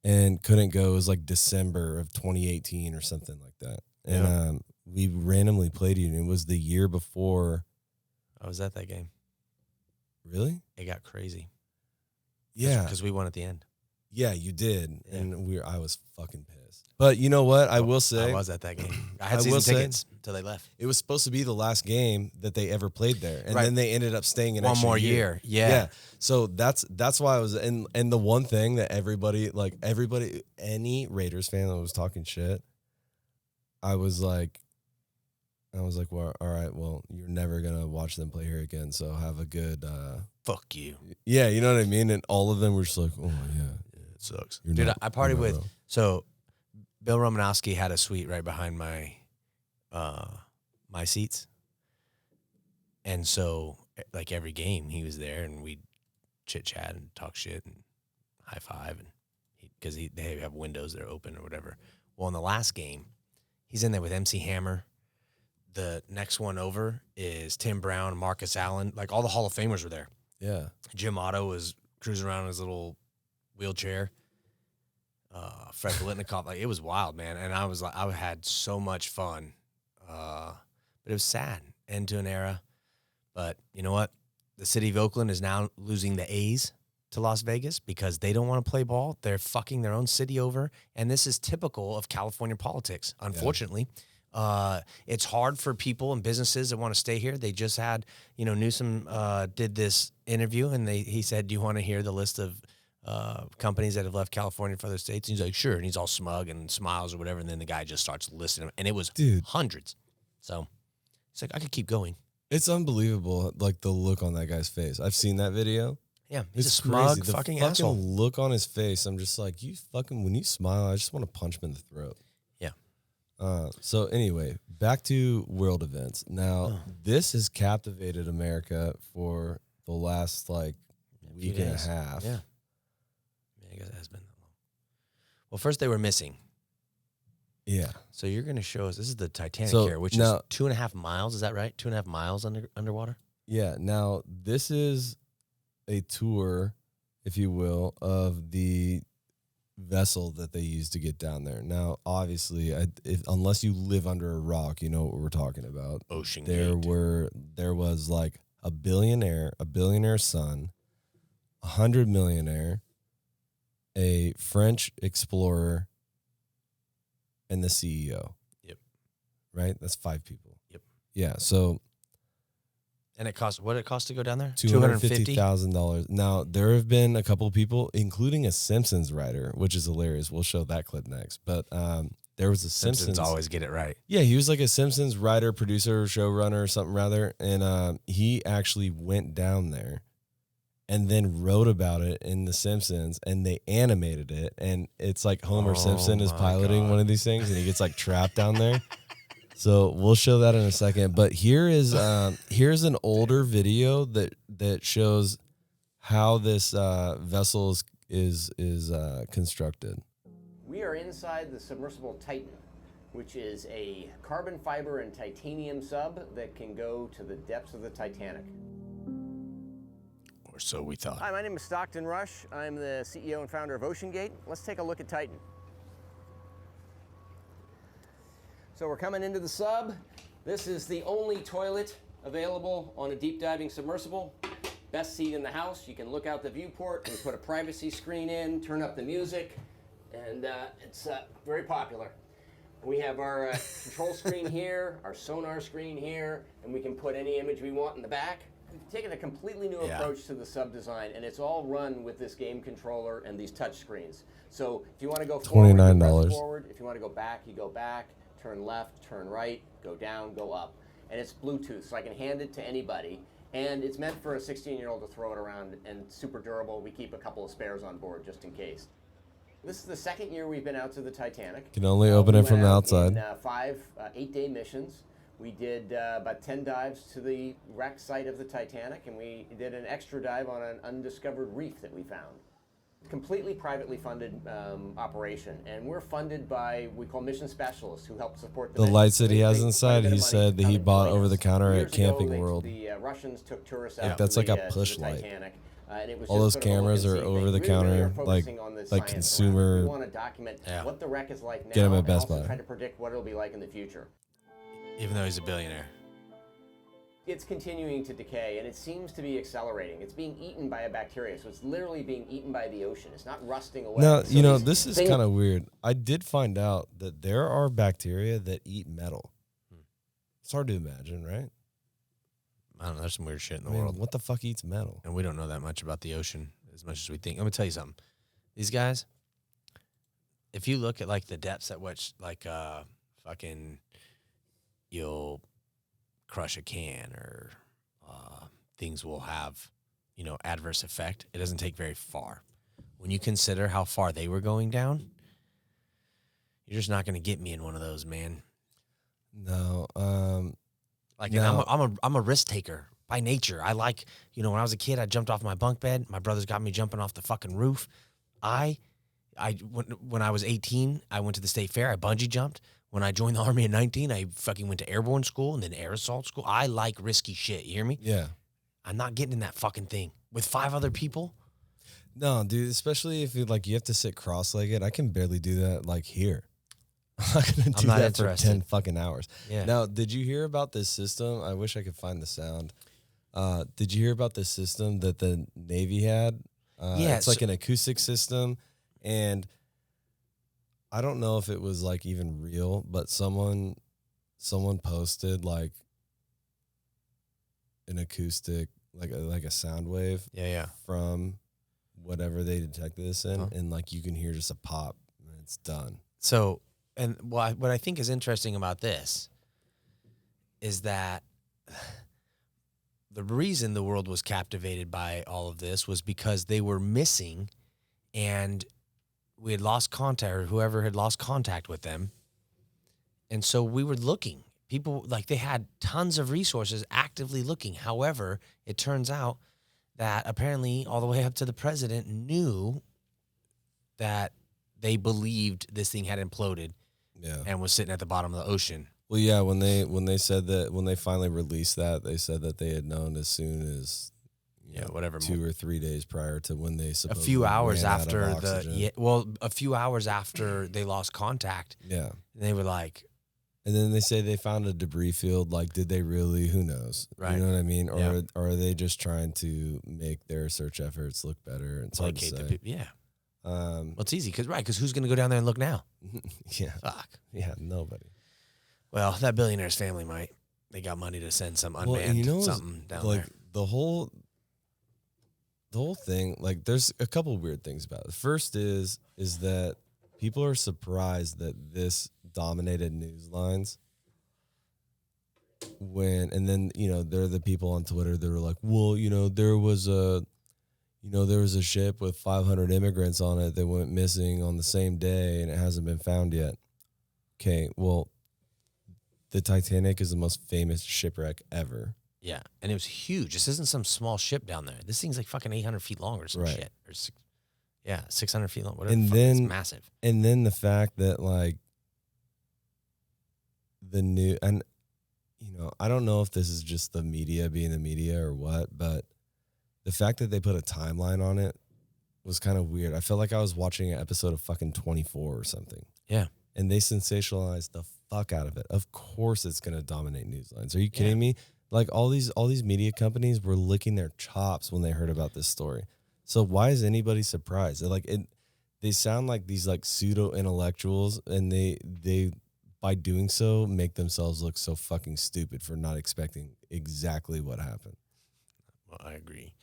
And couldn't go. It was like December of 2018 or something like that. And we randomly played you, and it was the year before. I was at that game. Really? It got crazy. Yeah. Because we won at the end. Yeah, you did. Yeah. And I was fucking pissed. But you know what? I will say. I was at that game. I had I season will say- tickets until they left. It was supposed to be the last game that they ever played there, and Right. then they ended up staying an One extra more year. Yeah. So that's why I was and the one thing that everybody any Raiders fan that was talking shit, I was like, well, all right, well, you're never gonna watch them play here again, so have a good Fuck you. yeah, you know what I mean. And all of them were just like, oh yeah, It sucks. you're Dude, not- I partied you're not with, wrong. so Bill Romanowski had a suite right behind my seats. And so, like, every game he was there, and we'd chit-chat and talk shit and high-five, and because they have windows that are open or whatever. Well, in the last game, he's in there with MC Hammer. The next one over is Tim Brown, Marcus Allen. Like, all the Hall of Famers were there. Yeah, Jim Otto was cruising around in his little wheelchair. Fred Biletnikoff, like, it was wild, man. And I was like, I had so much fun. But it was sad, end to an era. But you know what? The city of Oakland is now losing the A's to Las Vegas because they don't want to play ball. They're fucking their own city over. And this is typical of California politics, unfortunately. It's hard for people and businesses that want to stay here. They just had, Newsom did this interview, and he said, do you want to hear the list of companies that have left California for other states? And he's like, sure. And he's all smug and smiles or whatever. And then the guy just starts listing them. And it was hundreds. So it's like, I could keep going. it's unbelievable, like the look on that guy's face. I've seen that video. Yeah, he's It's a smug crazy. The fucking asshole. look on his face. I'm just like, when you smile, I just want to punch him in the throat. Yeah. So anyway, back to world events. Now, this has captivated America for the last few week and a days. half. Yeah. I guess it has been that long. Well, first they were missing. Yeah. So you're going to show us, this is the Titanic So here, which now- is 2.5 miles. Is that right? 2.5 miles underwater? Yeah. Now, this is a tour, if you will, of the vessel that they used to get down there. Now, obviously, unless you live under a rock, you know what we're talking about. OceanGate. There was like a billionaire's son, 100 millionaire, a French explorer, and the CEO. Yep. Right? That's 5 people. Yep. Yeah. So And what did it cost to go down there? $250,000. Now, there have been a couple of people, including a Simpsons writer, which is hilarious. We'll show that clip next. But there was a Simpsons. always get it right. Yeah, he was like a Simpsons writer, producer, showrunner, or something rather. And he actually went down there and then wrote about it in The Simpsons, and they animated it. And it's like Homer Simpson is my piloting God. one of these things, and he gets like trapped down there. So we'll show that in a second. But here's an older video that shows how this vessel is constructed. We are inside the submersible Titan, which is a carbon fiber and titanium sub that can go to the depths of the Titanic. Or so we thought. Hi, my name is Stockton Rush. I'm the CEO and founder of OceanGate. Let's take a look at Titan. So we're coming into the sub. This is the only toilet available on a deep diving submersible. Best seat in the house. You can look out the viewport. We put a privacy screen in, turn up the music, and it's very popular. We have our control screen here, our sonar screen here, and we can put any image we want in the back. We've taken a completely new approach to the sub design, and it's all run with this game controller and these touch screens. So if you want to go forward, you press forward. If you want to go back, you go back. Turn left, turn right, go down, go up. And it's Bluetooth, so I can hand it to anybody. And it's meant for a 16-year-old to throw it around, and super durable. We keep a couple of spares on board just in case. This is the second year we've been out to the Titanic. Can only open it from the outside. In 5 8-day missions. We did about 10 dives to the wreck site of the Titanic, and we did an extra dive on an undiscovered reef that we found. Completely privately funded operation, and we're funded by, we call mission specialists who help support the lights that he has inside. He said that he bought over the counter at Camping World. The Russians took tourists out that's to like the, a push to the light. Titanic, and it was All just those sort of a look cameras and are see over thing. the We really counter, are focusing on the like science consumer. around it. We want to document what the wreck is like now, Get 'em at and Best also Buy. try to predict what it'll be like in the future. Even though he's a billionaire. It's continuing to decay, and it seems to be accelerating. It's being eaten by a bacteria, so it's literally being eaten by the ocean. It's not rusting away. Now, So you know, these this is things- kind of weird. I did find out that there are bacteria that eat metal. It's hard to imagine, right? I don't know. There's some weird shit in the I mean, world. what the fuck eats metal? And we don't know that much about the ocean as much as we think. Let me tell you something. These guys, if you look at like the depths at which like fucking you'll crush a can or things will have, you know, adverse effect, it doesn't take very far. When you consider how far they were going down, you're just not going to get me in one of those, man. No. Like, No. and I'm a risk taker by nature. I like, you know, when I was a kid, I jumped off my bunk bed. My brothers got me jumping off the fucking roof. When I was 18, I went to the state fair. I bungee jumped. When I joined the Army at 19, I fucking went to airborne school and then air assault school. I like risky shit. You hear me? Yeah. I'm not getting in that fucking thing with 5 other people. No, dude, especially if you have to sit cross-legged. I can barely do that like here. I'm not going to do not that interested. for 10 fucking hours. Yeah. Now, did you hear about this system? I wish I could find the sound. Did you hear about this system that the Navy had? Yeah, It's like an acoustic system, and I don't know if it was like even real, but someone posted like an acoustic, like a sound wave Yeah. from whatever they detected this in, Huh. and like you can hear just a pop, and it's done. So, and what I think is interesting about this is that the reason the world was captivated by all of this was because they were missing, and we had lost contact, or whoever had lost contact with them. And so we were looking. People, like, they had tons of resources actively looking. However, it turns out that apparently all the way up to the president knew that they believed this thing had imploded. Yeah. and was sitting at the bottom of the ocean. Well, yeah, when they said that, when they finally released that, they said that they had known as soon as whatever 2 or 3 days prior to when they a supposedly few hours ran out of after oxygen. a few hours after they lost contact. Yeah. They were like, And then they say they found a debris field. Like, did they really? Who knows? Right. You know what I mean? Or Yeah. or are they just trying to make their search efforts look better? It's hard to placate the say. people. Yeah. Um, Well, it's easy because who's going to go down there and look now? yeah, Fuck. yeah, nobody. Well, that billionaire's family might. They got money to send some unmanned Well, you know, something down like there. the whole thing. Like, there's a couple of weird things about it. First is that people are surprised that this dominated news lines. And then they're the people on Twitter that are like, well, there was a ship with 500 immigrants on it that went missing on the same day and it hasn't been found yet. Okay, well, the Titanic is the most famous shipwreck ever. Yeah, and it was huge. This isn't some small ship down there. This thing's like fucking 800 feet long or some Right. shit. Or 600 feet long. Whatever. And It's then- massive. And then the fact that like I don't know if this is just the media being the media or what, but the fact that they put a timeline on it was kind of weird. I felt like I was watching an episode of fucking 24 or something. Yeah. And they sensationalized the fuck out of it. Of course it's going to dominate news lines. Are you kidding me? Like all these media companies were licking their chops when they heard about this story. So why is anybody surprised? They sound like these like pseudo intellectuals, and they by doing so make themselves look so fucking stupid for not expecting exactly what happened. Well, I agree.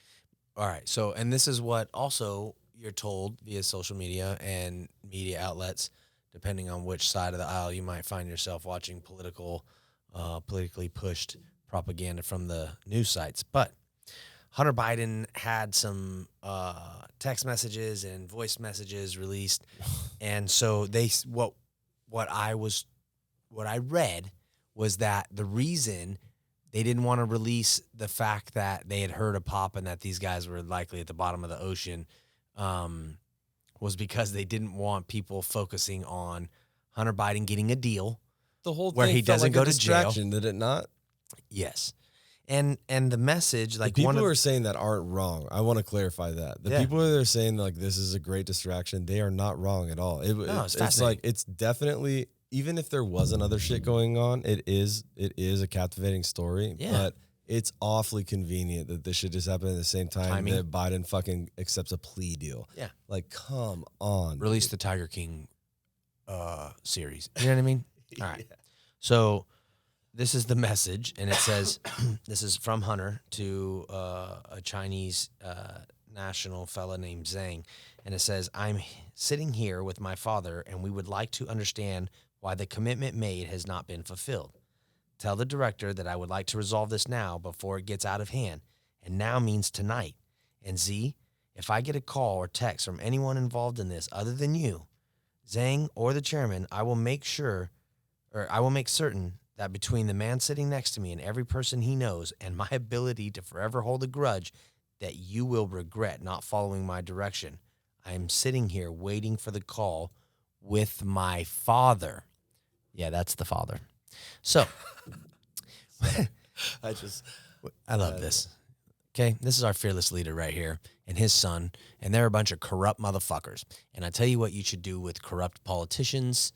All right. So, and this is what also you're told via social media and media outlets, depending on which side of the aisle you might find yourself watching politically pushed propaganda from the news sites. But Hunter Biden had some text messages and voice messages released, and so what I read was that the reason they didn't want to release the fact that they had heard a pop and that these guys were likely at the bottom of the ocean was because they didn't want people focusing on Hunter Biden getting a deal. The whole thing Where he felt doesn't like go a to jail. distraction, did it not? Yes. And the message, like the people one who of are saying that aren't wrong. I want to clarify that. The Yeah. people who are saying like this is a great distraction, they are not wrong at all. it's It's fascinating. like it's definitely, even if there wasn't other shit going on, it is a captivating story. Yeah. But it's awfully convenient that this should just happen at the same time Timing. that Biden fucking accepts a plea deal. Yeah. Like, come on. release the Tiger King series. You know what I mean? All right. So this is the message, and it says, this is from Hunter to a Chinese national fella named Zhang, and it says, I'm sitting here with my father, and we would like to understand why the commitment made has not been fulfilled. Tell the director that I would like to resolve this now before it gets out of hand, and now means tonight. And Z, if I get a call or text from anyone involved in this other than you, Zhang or the chairman, I will make certain that between the man sitting next to me and every person he knows and my ability to forever hold a grudge, that you will regret not following my direction. I am sitting here waiting for the call with my father. Yeah, that's the father. So I love this. Okay, this is our fearless leader right here and his son, and they're a bunch of corrupt motherfuckers. And I tell you what you should do with corrupt politicians,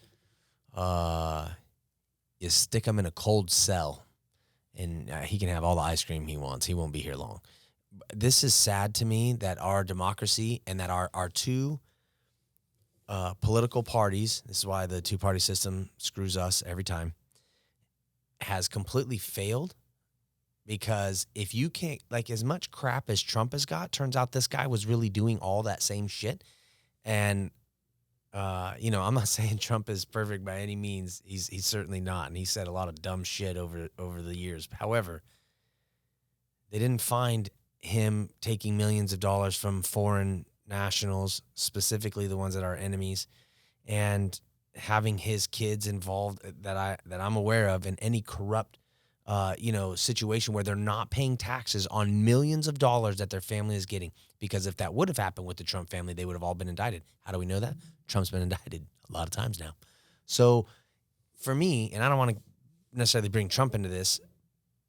is stick them in a cold cell, and he can have all the ice cream he wants. He won't be here long. This is sad to me that our democracy and that our two political parties, this is why the two-party system screws us every time, has completely failed. Because if you can't, like, as much crap as Trump has got, turns out this guy was really doing all that same shit. And, I'm not saying Trump is perfect by any means. He's certainly not. And he said a lot of dumb shit over the years. However, they didn't find him taking millions of dollars from foreign nationals, specifically the ones that are enemies, and having his kids involved that I'm aware of in any corrupt situation where they're not paying taxes on millions of dollars that their family is getting. Because if that would have happened with the Trump family, they would have all been indicted. How do we know that? Trump's been indicted a lot of times now. So for me, and I don't want to necessarily bring Trump into this,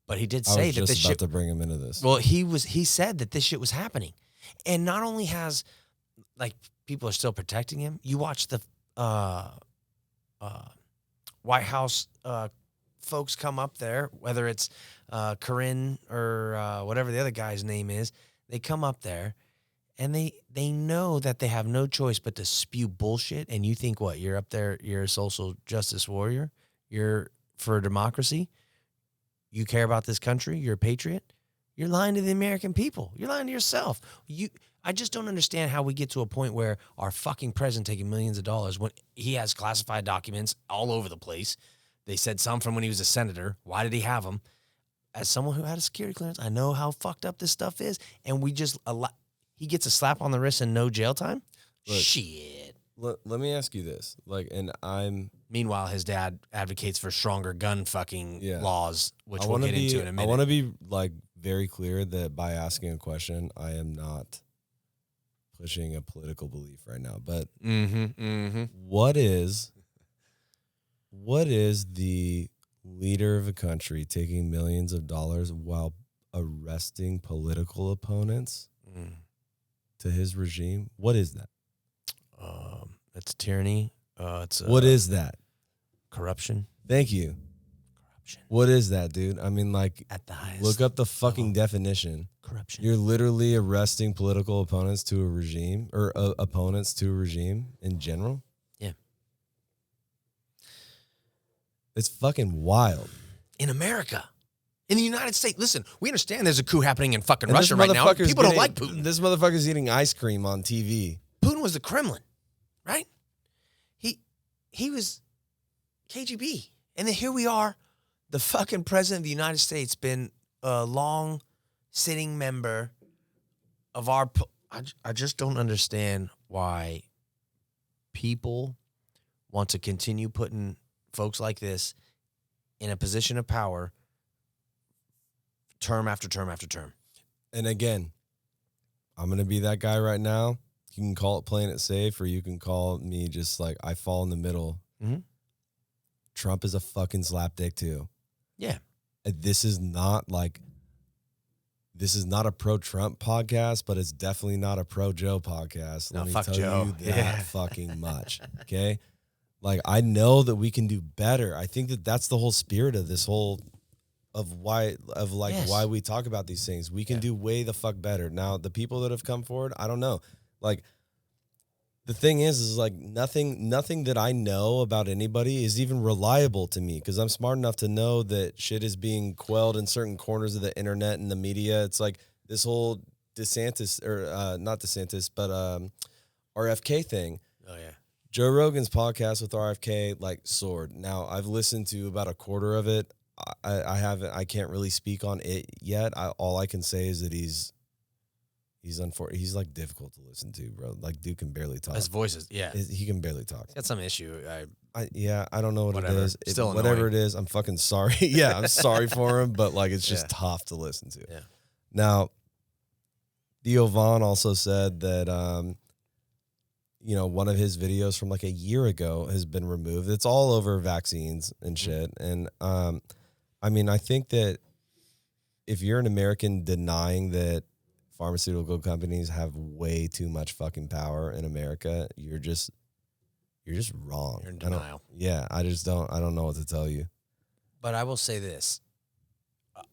but he did I say was that just this about shit. to bring him into this. Well, he said that this shit was happening, and not only has like people are still protecting him. You watch the White House folks come up there, whether it's Corinne or whatever the other guy's name is. They come up there, and they know that they have no choice but to spew bullshit. And you think what? You're up there. You're a social justice warrior. You're for democracy. You care about this country. You're a patriot. You're lying to the American people. You're lying to yourself. I just don't understand how we get to a point where our fucking president taking millions of dollars when he has classified documents all over the place. They said some from when he was a senator. Why did he have them? As someone who had a security clearance, I know how fucked up this stuff is. And he gets a slap on the wrist and no jail time? Look, Shit. Let me ask you this. Meanwhile, his dad advocates for stronger gun fucking laws, which we'll get into in a minute. I want to be very clear that by asking a question, I am not pushing a political belief right now. But what is the leader of a country taking millions of dollars while arresting political opponents to his regime? What is that? It's tyranny. What is that? Corruption. Thank you. Corruption. What is that, dude? I mean, at the highest. look up the fucking definition. Corruption. You're literally arresting political opponents to a regime or opponents to a regime in general. Yeah. It's fucking wild. In America. In the United States. Listen, we understand there's a coup happening in fucking And Russia right now. People don't like Putin. This motherfucker's eating ice cream on TV. Putin was the Kremlin, right? He was KGB. And then here we are, the fucking president of the United States, been a long-sitting member of our... I just don't understand why people want to continue putting folks like this in a position of power term after term after term. And again, I'm going to be that guy right now. You can call it playing it safe, or you can call me just I fall in the middle. Mm-hmm. Trump is a fucking slapdick too. Yeah. This is not a pro-Trump podcast, but it's definitely not a pro-Joe podcast. No, Let me fuck tell Joe. you that fucking much. Okay? I know that we can do better. I think that that's the whole spirit of this whole why we talk about these things. We can do way the fuck better. Now, the people that have come forward, I don't know. The thing is nothing that I know about anybody is even reliable to me, because I'm smart enough to know that shit is being quelled in certain corners of the internet and the media. It's this whole DeSantis, or not DeSantis, but RFK thing. Oh, yeah. Joe Rogan's podcast with RFK soared. Now, I've listened to about a quarter of it. I can't really speak on it yet. All I can say is that he's difficult to listen to, bro. Dude can barely talk. His voices, yeah. He can barely talk. He's got some issue. I don't know what Whatever. it is. Still whatever annoying. it is, I'm fucking sorry. Yeah, I'm sorry for him, but it's just tough to listen to. Yeah. Now, Theo Vaughn also said that one of his videos from a year ago has been removed. It's all over vaccines and shit. And I think that if you're an American denying that pharmaceutical companies have way too much fucking power in America, you're just wrong. You're in denial. I don't know what to tell you. But I will say this.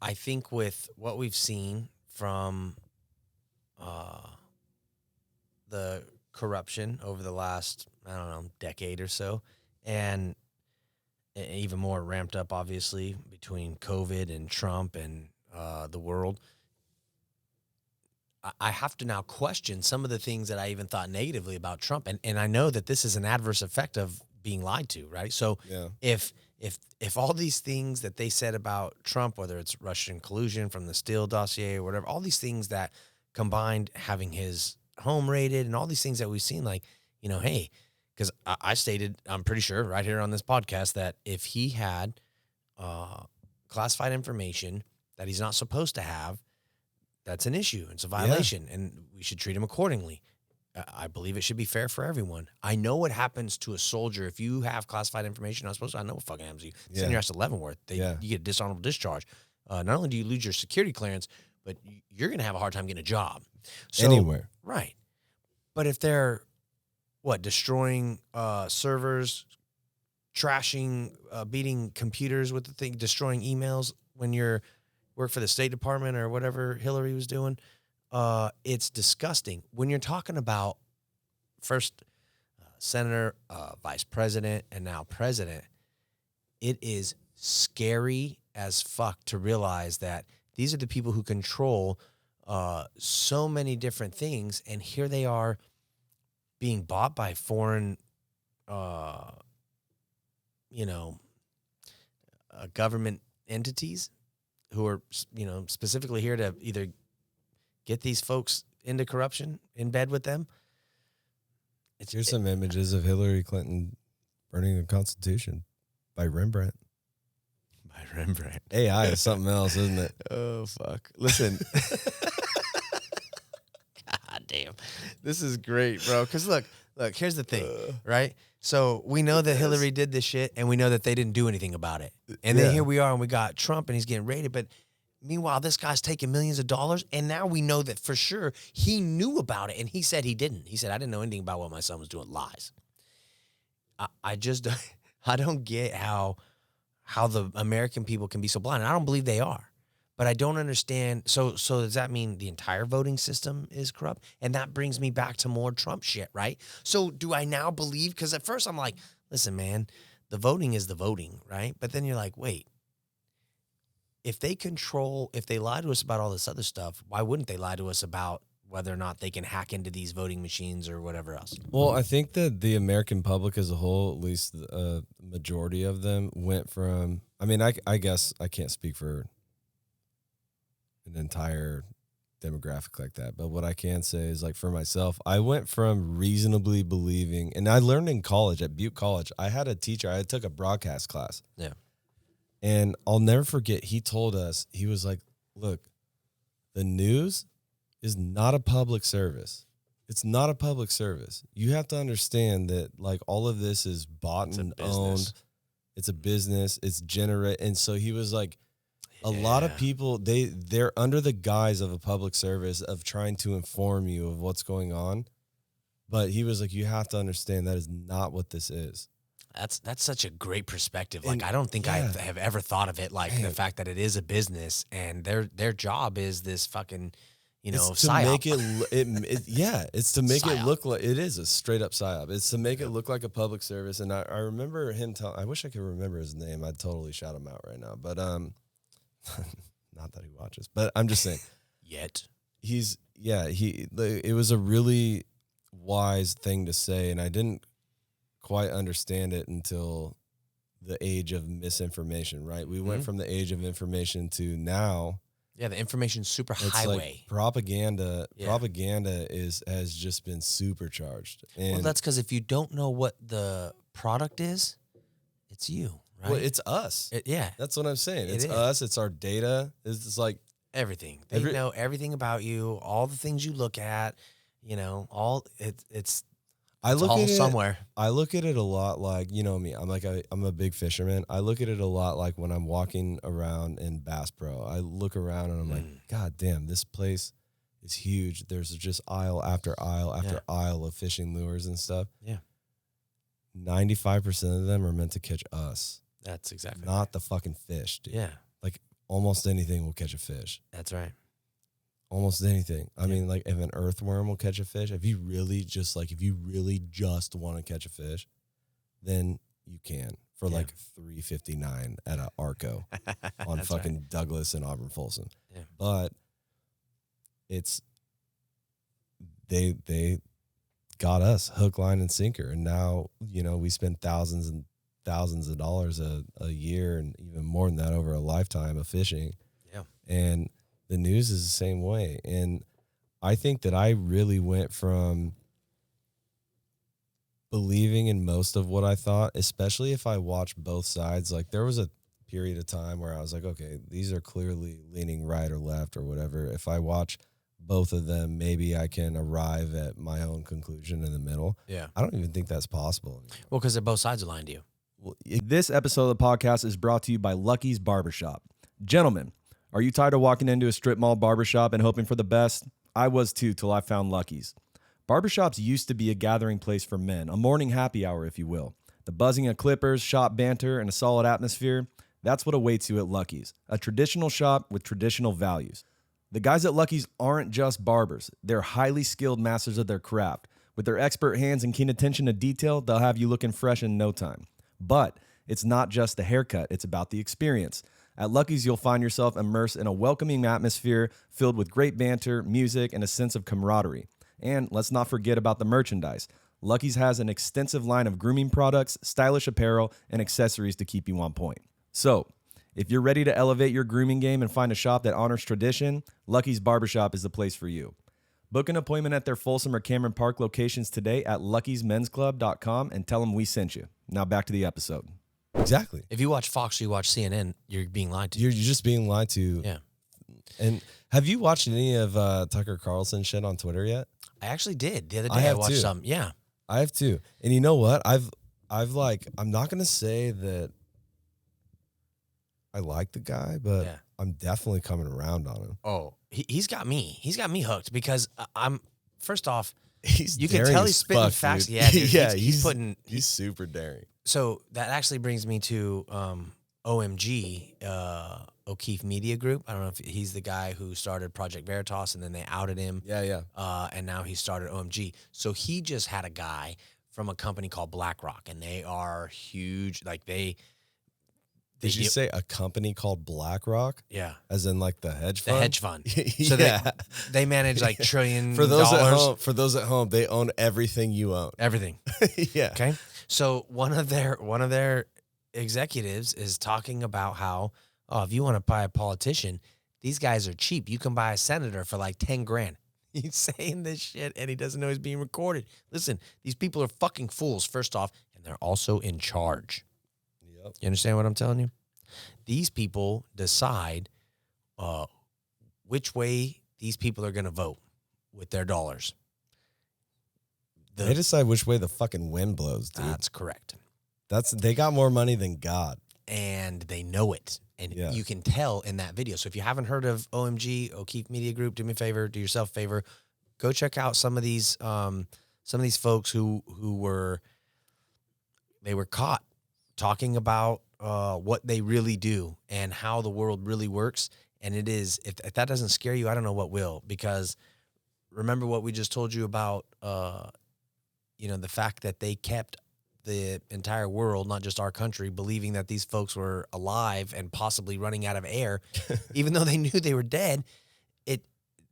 I think with what we've seen from the corruption over the last, decade or so, and even more ramped up, obviously, between COVID and Trump and the world, I have to now question some of the things that I even thought negatively about Trump. And I know that this is an adverse effect of being lied to, right? So if all these things that they said about Trump, whether it's Russian collusion from the Steele dossier or whatever, all these things that combined, having his home raided and all these things that we've seen, hey, because I stated, I'm pretty sure right here on this podcast, that if he had classified information that he's not supposed to have, that's an issue. It's a violation, and we should treat him accordingly. I believe it should be fair for everyone. I know what happens to a soldier if you have classified information. I know what fucking happens to you. Send your ass to Leavenworth. You get a dishonorable discharge. Not only do you lose your security clearance, but you're going to have a hard time getting a job. So, Anywhere. Right. But if they're, destroying servers, trashing, beating computers with the thing, destroying emails when you're work for the State Department or whatever Hillary was doing, it's disgusting. When you're talking about first senator, vice president, and now president, it is scary as fuck to realize that these are the people who control so many different things, and here they are being bought by foreign, government entities who are, specifically here to either get these folks into corruption, in bed with them. Here's some images of Hillary Clinton burning the Constitution by Rembrandt. By Rembrandt. AI is something else, isn't it? Oh, fuck. Listen. God damn. This is great, bro. Because look, here's the thing, right? So we know that Hillary did this shit, and we know that they didn't do anything about it. And then here we are, and we got Trump, and he's getting raided. But meanwhile, this guy's taking millions of dollars, and now we know that for sure he knew about it, and he said he didn't. He said, I didn't know anything about what my son was doing. Lies. I just I don't get how the American people can be so blind. And I don't believe they are. But I don't understand. So does that mean the entire voting system is corrupt? And that brings me back to more Trump shit, right? So do I now believe? Because at first I'm like, listen, man, the voting is the voting, right? But then you're like, wait, if they lie to us about all this other stuff, why wouldn't they lie to us about whether or not they can hack into these voting machines or whatever else? Well, I think that the American public as a whole, at least the majority of them, went from, I guess I can't speak for an entire demographic like that, but what I can say is, like, for myself, I went from reasonably believing, and I learned in college, at Butte College, I had a teacher, I took a broadcast class. Yeah. And I'll never forget, he told us, he was like, look, the news is not a public service. It's not a public service. You have to understand that, like, all of this is bought and owned. It's a business. It's and so he was like, a lot of people, they're under the guise of a public service of trying to inform you of what's going on. But he was like, you have to understand that is not what this is. That's such a great perspective. Like, I don't think I have ever thought of it like the fact that it is a business and their job is this fucking, it's to psyop. make it's to make Psyop. it look like it is a straight up psyop. It's to make it look like a public service. And I remember him I wish I could remember his name. I'd totally shout him out right now. But not that he watches, but I'm just saying. Yet. It was a really wise thing to say, and I didn't quite understand it until the age of misinformation, right? We went from the age of information to now. Yeah, the information superhighway. Like propaganda. Yeah. Propaganda has just been supercharged. And well, that's because if you don't know what the product is, it's you. Right? Well, it's us. That's what I'm saying. It's us. It's our data. It's like everything. They know everything about you, all the things you look at. It's all somewhere. I look at it a lot like, me. I'm a big fisherman. I look at it a lot like when I'm walking around in Bass Pro. I look around and I'm like, God damn, this place is huge. There's just aisle after aisle after aisle of fishing lures and stuff. Yeah. 95% of them are meant to catch us. That's exactly not the fucking fish, dude. Yeah. Like, almost anything will catch a fish. That's right. Almost anything. I mean, like, if an earthworm will catch a fish, if you really just want to catch a fish, then you can for like $3.59 at a Arco on fucking Douglas and Auburn Folsom. Yeah. But they got us hook, line, and sinker, and now we spend thousands and thousands of dollars a year, and even more than that over a lifetime of fishing. Yeah. And the news is the same way. And I think that I really went from believing in most of what I thought, especially if I watched both sides. Like, there was a period of time where I was like, okay, these are clearly leaning right or left or whatever. If I watch both of them, maybe I can arrive at my own conclusion in the middle. Yeah. I don't even think that's possible anymore. Well, because they're both sides aligned to you. Well, This episode of the podcast is brought to you by Lucky's Barbershop. Gentlemen, are you tired of walking into a strip mall barbershop and hoping for the best? I was too, till I found Lucky's. Barbershops used to be a gathering place for men, a morning happy hour, if you will. The buzzing of clippers, shop banter, and a solid atmosphere, that's what awaits you at Lucky's, a traditional shop with traditional values. The guys at Lucky's aren't just barbers. They're highly skilled masters of their craft. With their expert hands and keen attention to detail, they'll have you looking fresh in no time. But it's not just the haircut, it's about the experience. At Lucky's, you'll find yourself immersed in a welcoming atmosphere filled with great banter, music, and a sense of camaraderie. And let's not forget about the merchandise. Lucky's has an extensive line of grooming products, stylish apparel, and accessories to keep you on point. So, if you're ready to elevate your grooming game and find a shop that honors tradition, Lucky's Barbershop is the place for you. Book an appointment at their Folsom or Cameron Park locations today at luckysmensclub.com and tell them we sent you. Now back to the episode. exactly. If you watch Fox or you watch CNN, you're being lied to. You're just being lied to. Yeah. And have you watched any of Tucker Carlson shit on Twitter yet? I actually did. The other day I I have watched too. some. Yeah. I have too. And you know what? I'm not going to say that I like the guy, but Yeah. I'm definitely coming around on him. Oh, he's got me. He's got me hooked because I'm, first off, He's you can daring tell as he's spitting fuck, facts. dude. Yeah, dude, yeah, he's putting. He's super daring. So that actually brings me to OMG, O'Keefe Media Group. I don't know if he's the guy who started Project Veritas and then they outed him. Yeah. And now he started OMG. So he just had a guy from a company called BlackRock, and they are huge. Like they Did you say a company called BlackRock? Yeah. As in like the hedge The fund? hedge fund. So yeah. they manage like $trillion. For those at home, they own everything you own. Everything. yeah. Okay. So one of their executives is talking about how, if you want to buy a politician, these guys are cheap. You can buy a senator for like 10 grand. He's saying this shit and he doesn't know he's being recorded. Listen, these people are fucking fools, first off, and they're also in charge. Yep. You understand what I'm telling you? These people decide which way these people are going to vote with their dollars. They decide which way the fucking wind blows, dude. That's correct. They got more money than God. And they know it. And Yeah. you can tell in that video. So if you haven't heard of OMG, O'Keefe Media Group, do me a favor, do yourself a favor. Go check out some of these folks who were caught talking about what they really do and how the world really works. And it is, if that doesn't scare you, I don't know what will. Because remember what we just told you about, the fact that they kept the entire world, not just our country, believing that these folks were alive and possibly running out of air, even though they knew they were dead.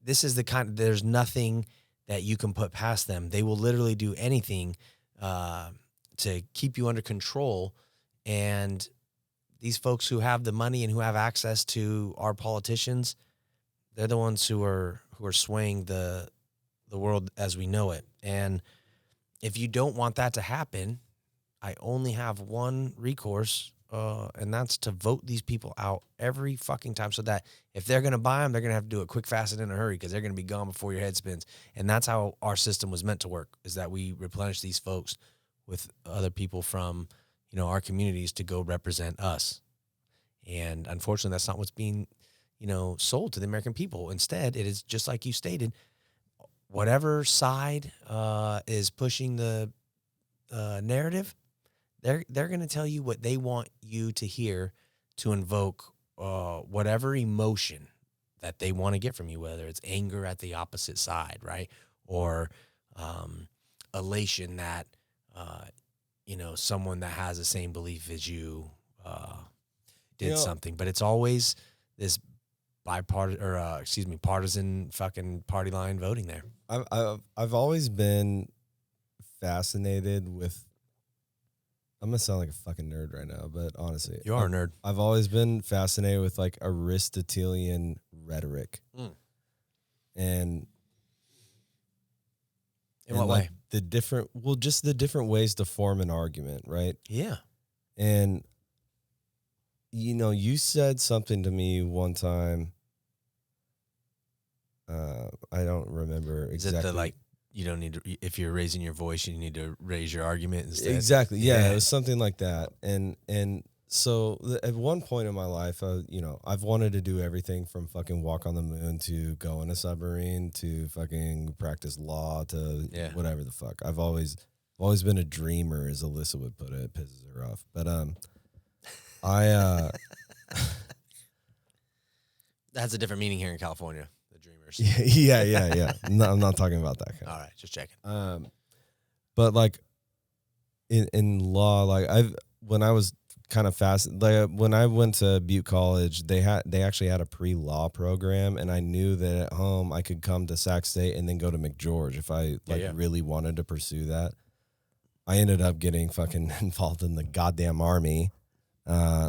This is the kind. There's nothing that you can put past them. They will literally do anything to keep you under control. And these folks who have the money and who have access to our politicians, they're the ones who are swaying the world as we know it. And if you don't want that to happen, I only have one recourse, and that's to vote these people out every fucking time so that if they're going to buy them, they're going to have to do it quick, fast, and in a hurry because they're going to be gone before your head spins. And that's how our system was meant to work, is that we replenish these folks with other people from, our communities to go represent us. And unfortunately, that's not what's being, sold to the American people. Instead, it is just like you stated, whatever side is pushing the narrative, they're going to tell you what they want you to hear to invoke whatever emotion that they want to get from you, whether it's anger at the opposite side, right? Or elation that, someone that has the same belief as you did something. But it's always this partisan fucking party line voting there. I've always been fascinated with. I'm gonna sound like a fucking nerd right now, but honestly, You are a nerd. I've always been fascinated with like Aristotelian rhetoric, and In what like way? the different ways to form an argument, right? Yeah. And you said something to me one time. I don't remember exactly. Is it the like you don't need to? If you're raising your voice, you need to raise your argument instead. Exactly. Yeah, it was something like that. And so at one point in my life, I've wanted to do everything from fucking walk on the moon to go in a submarine to fucking practice law to whatever the fuck. I've always been a dreamer, as Alyssa would put it. It pisses her off. But that's a different meaning here in California. The dreamers. Yeah. No, I'm not talking about that kind. All right, just checking. But like in law, like when I was kind of fast, like when I went to Butte College, they actually had a pre-law program, and I knew that at home I could come to Sac State and then go to McGeorge if I really wanted to pursue that. I ended up getting fucking involved in the goddamn army,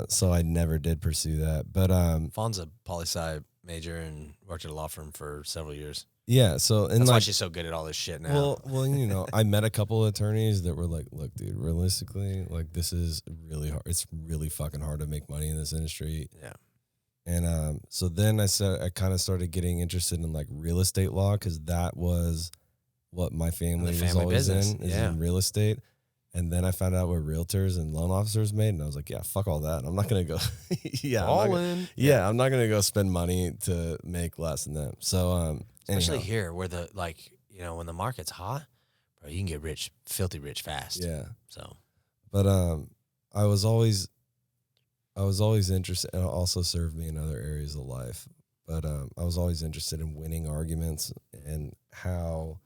so I never did pursue that. But Fawn's a poli-sci major and worked at a law firm for several years. Yeah, so and that's like, why she's so good at all this shit now. Well, I met a couple of attorneys that were like, "Look, dude, realistically, like this is really hard. It's really fucking hard to make money in this industry." Yeah. And so then I kind of started getting interested in like real estate law because that was what my family was always in, in real estate. And then I found out what realtors and loan officers made, and I was like, "Yeah, fuck all that. I'm not gonna go." I'm not gonna go spend money to make less than them. So, especially here, where when the market's hot, bro, you can get rich, filthy rich fast. Yeah. So, but I was always interested, and it also served me in other areas of life. But I was always interested in winning arguments and how.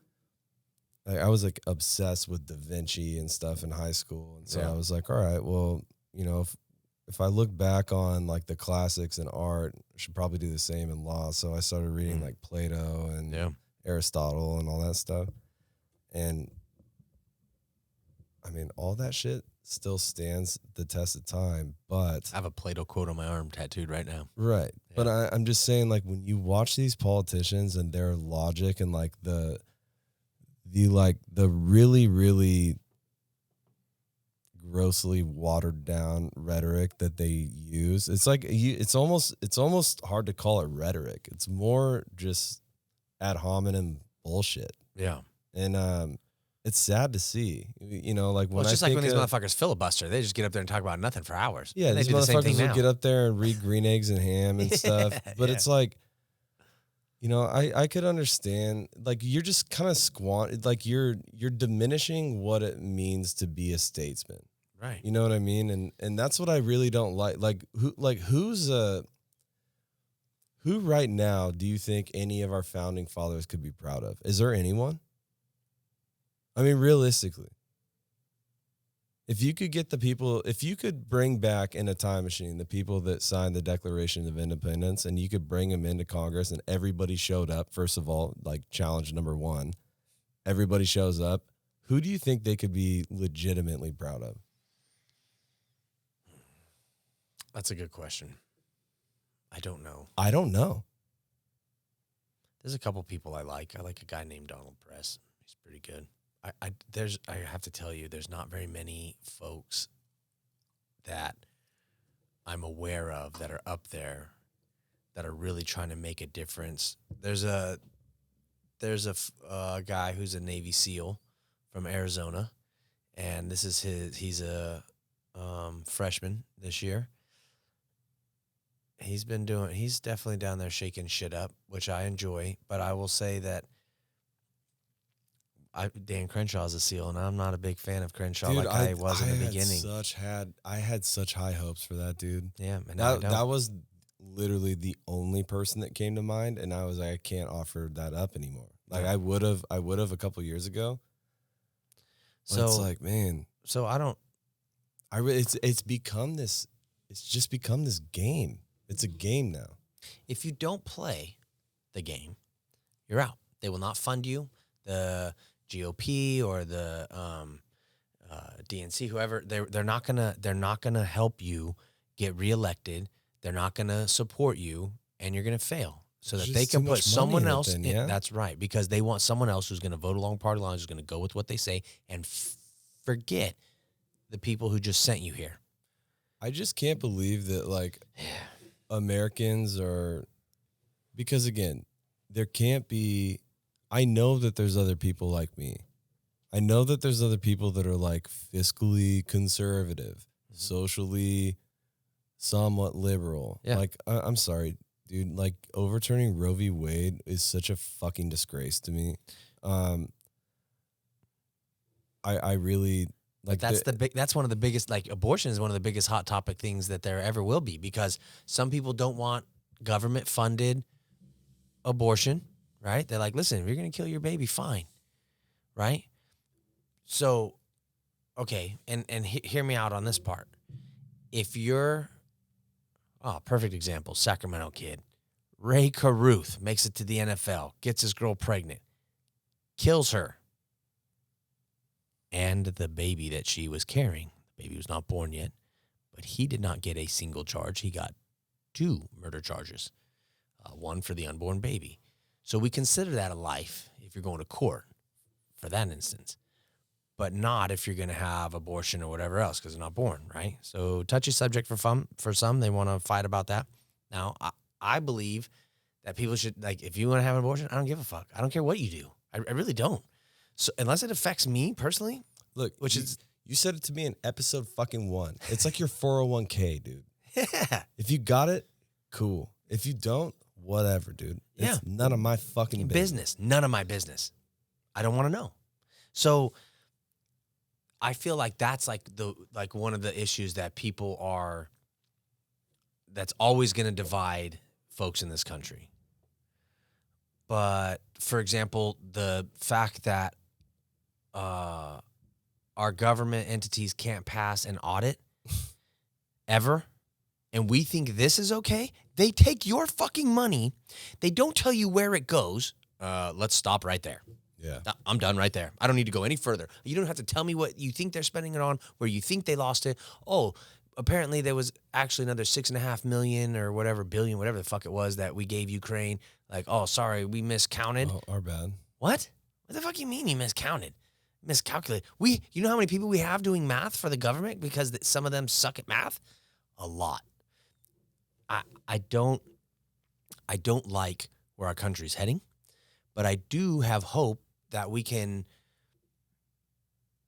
I was like obsessed with Da Vinci and stuff in high school. And so I was like, all right, well, if I look back on like the classics in art, I should probably do the same in law. So I started reading like Plato and Aristotle and all that stuff. And I mean, all that shit still stands the test of time, but I have a Plato quote on my arm tattooed right now. Right. Yeah. But I'm just saying, like, when you watch these politicians and their logic and like the really, really grossly watered down rhetoric that they use, it's like it's almost hard to call it rhetoric. It's more just ad hominem bullshit. Yeah. And it's sad to see, like when it's just I like think when these motherfuckers filibuster, they just get up there and talk about nothing for hours. Yeah, these motherfuckers will get up there and read Green Eggs and Ham and stuff. But it's like, I could understand, like, you're just kind of like you're diminishing what it means to be a statesman. Right. You know what I mean? And that's what I really don't like. Who right now do you think any of our founding fathers could be proud of? Is there anyone? I mean, realistically, if you could bring back in a time machine the people that signed the Declaration of Independence, and you could bring them into Congress and everybody showed up, first of all, like challenge number one, everybody shows up, who do you think they could be legitimately proud of? That's a good question. I don't know. There's a couple people I like. I like a guy named Donald Press. He's pretty good. I have to tell you, there's not very many folks that I'm aware of that are up there that are really trying to make a difference. There's a guy who's a Navy SEAL from Arizona, and he's a freshman this year. He's definitely down there shaking shit up, which I enjoy, but I will say that Dan Crenshaw's a SEAL, and I'm not a big fan of Crenshaw. Dude, I was in the beginning. I had such high hopes for that dude. Yeah, and that was literally the only person that came to mind, and I was like, I can't offer that up anymore. Like I would have a couple years ago. So it's like, man. So I don't. It's become this. It's just become this game. It's a game now. If you don't play the game, you're out. They will not fund you. The GOP or the DNC, whoever, they're not gonna help you get reelected. They're not gonna support you, and you're gonna fail. So that they can put someone else in. That's right, because they want someone else who's gonna vote along party lines, who's gonna go with what they say, and forget the people who just sent you here. I just can't believe that, like, Americans are, because again, there can't be. I know that there's other people like me. I know that there's other people that are like fiscally conservative, socially somewhat liberal. Yeah. Like, I'm sorry, dude. Like, overturning Roe v. Wade is such a fucking disgrace to me. I really like. That's one of the biggest. Like, abortion is one of the biggest hot topic things that there ever will be, because some people don't want government funded abortion. Right? They're like, listen, if you're gonna kill your baby, fine. Right? So, okay, and hear me out on this part. If you're, perfect example, Sacramento kid, Ray Caruth makes it to the NFL, gets his girl pregnant, kills her, and the baby that she was carrying. The baby was not born yet, but he did not get a single charge. He got 2 murder charges, one for the unborn baby. So we consider that a life if you're going to court for that instance, but not if you're going to have abortion or whatever else because they're not born, right? So touchy subject for some. They want to fight about that. Now, I believe that people should, like, if you want to have an abortion, I don't give a fuck. I don't care what you do. I really don't. So unless it affects me personally, look, you said it to me in episode fucking 1. It's like your 401k, dude. Yeah. If you got it, cool. If you don't, whatever, dude. It's none of my fucking business. None of my business. I don't want to know. So I feel like that's like one of the issues that that's always going to divide folks in this country. But for example, the fact that our government entities can't pass an audit ever, and we think this is okay. They take your fucking money. They don't tell you where it goes. Let's stop right there. Yeah. I'm done right there. I don't need to go any further. You don't have to tell me what you think they're spending it on, where you think they lost it. Oh, apparently there was actually another 6.5 million or whatever, billion, whatever the fuck it was that we gave Ukraine. Like, oh, sorry, we miscounted. Oh, our bad. What? What the fuck you mean you miscounted? Miscalculated. You know how many people we have doing math for the government because some of them suck at math? A lot. I don't like where our country's heading, but I do have hope that we can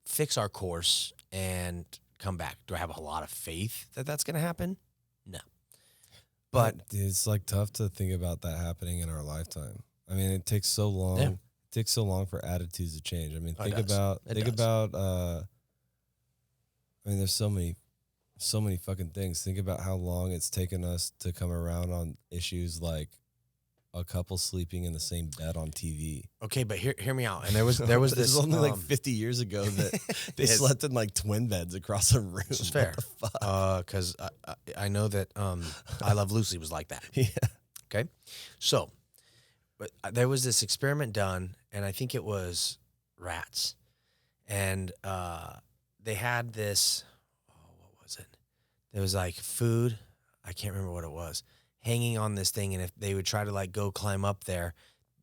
fix our course and come back. Do I have a lot of faith that that's going to happen? No. But it's like tough to think about that happening in our lifetime. I mean, it takes so long. Yeah. It takes so long for attitudes to change. I mean, think It does. about I mean, there's so many fucking things. Think about how long it's taken us to come around on issues like a couple sleeping in the same bed on TV. okay, but hear me out. And there was This this is only like 50 years ago that they slept in like twin beds across a room. This is fair. What the fuck? Because I know that I Love Lucy was like that. Yeah. Okay, so but there was this experiment done, and I think it was rats, and they had this. Oh, what was it? There was like food. I can't remember what it was, hanging on this thing, and if they would try to like go climb up there,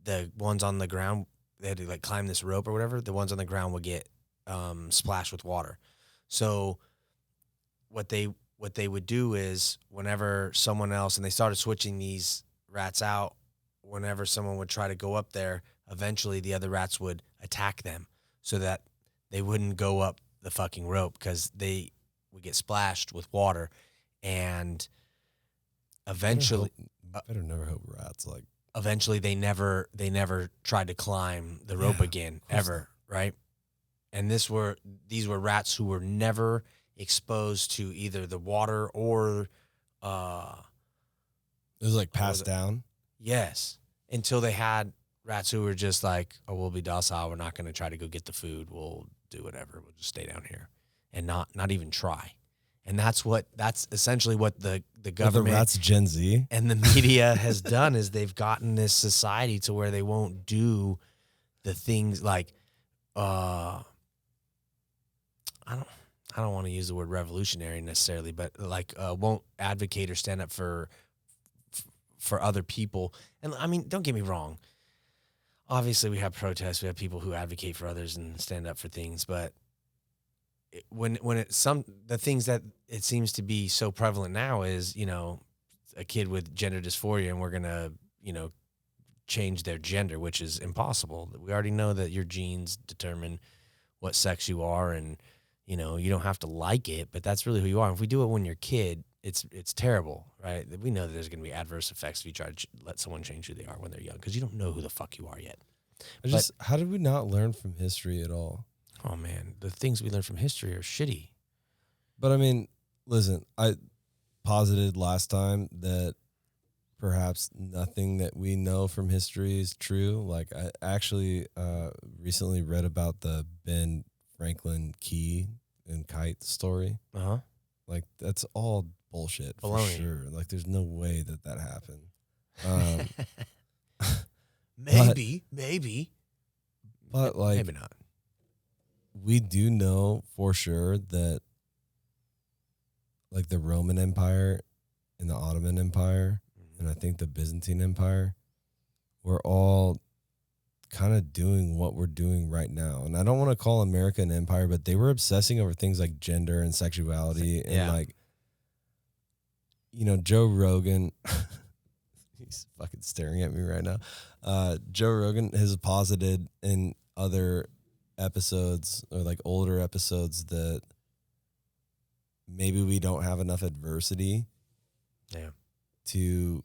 the ones on the ground, they had to like climb this rope or whatever. The ones on the ground would get splashed with water. So what they would do is whenever someone else, and they started switching these rats out, whenever someone would try to go up there, eventually the other rats would attack them so that they wouldn't go up the fucking rope because they would get splashed with water, and eventually Better never hope rats like. eventually they never tried to climb the rope again ever, right? And these were rats who were never exposed to either the water or It was like passed down. yes, until they had rats who were just like, oh, we'll be docile, we're not going to try to go get the food, we'll do whatever, we'll just stay down here and not even try. And that's essentially what the government, the rats Gen Z and the media has done, is they've gotten this society to where they won't do the things like I don't want to use the word revolutionary necessarily, but like won't advocate or stand up for other people. And I mean, don't get me wrong. Obviously, we have protests, we have people who advocate for others and stand up for things, but the things that it seems to be so prevalent now is, a kid with gender dysphoria, and we're gonna, change their gender, which is impossible. We already know that your genes determine what sex you are, and you know, you don't have to like it, but that's really who you are. If we do it when you're a kid, it's terrible, right? We know that there's going to be adverse effects if you try to let someone change who they are when they're young, because you don't know who the fuck you are yet. How did we not learn from history at all? Oh man, the things we learn from history are shitty. But I mean, listen, I posited last time that perhaps nothing that we know from history is true. Like, I actually recently read about the Ben Franklin key and kite story. Uh-huh. Like, that's all bullshit for Baloney. sure. Like, there's no way that happened. Maybe. But like, maybe not. we do know for sure that like the Roman Empire and the Ottoman Empire and I think the Byzantine Empire were all kind of doing what we're doing right now. And I don't want to call America an empire, but they were obsessing over things like gender and sexuality and like, you know, Joe Rogan, he's fucking staring at me right now. Joe Rogan has posited in other episodes or like older episodes that maybe we don't have enough adversity to,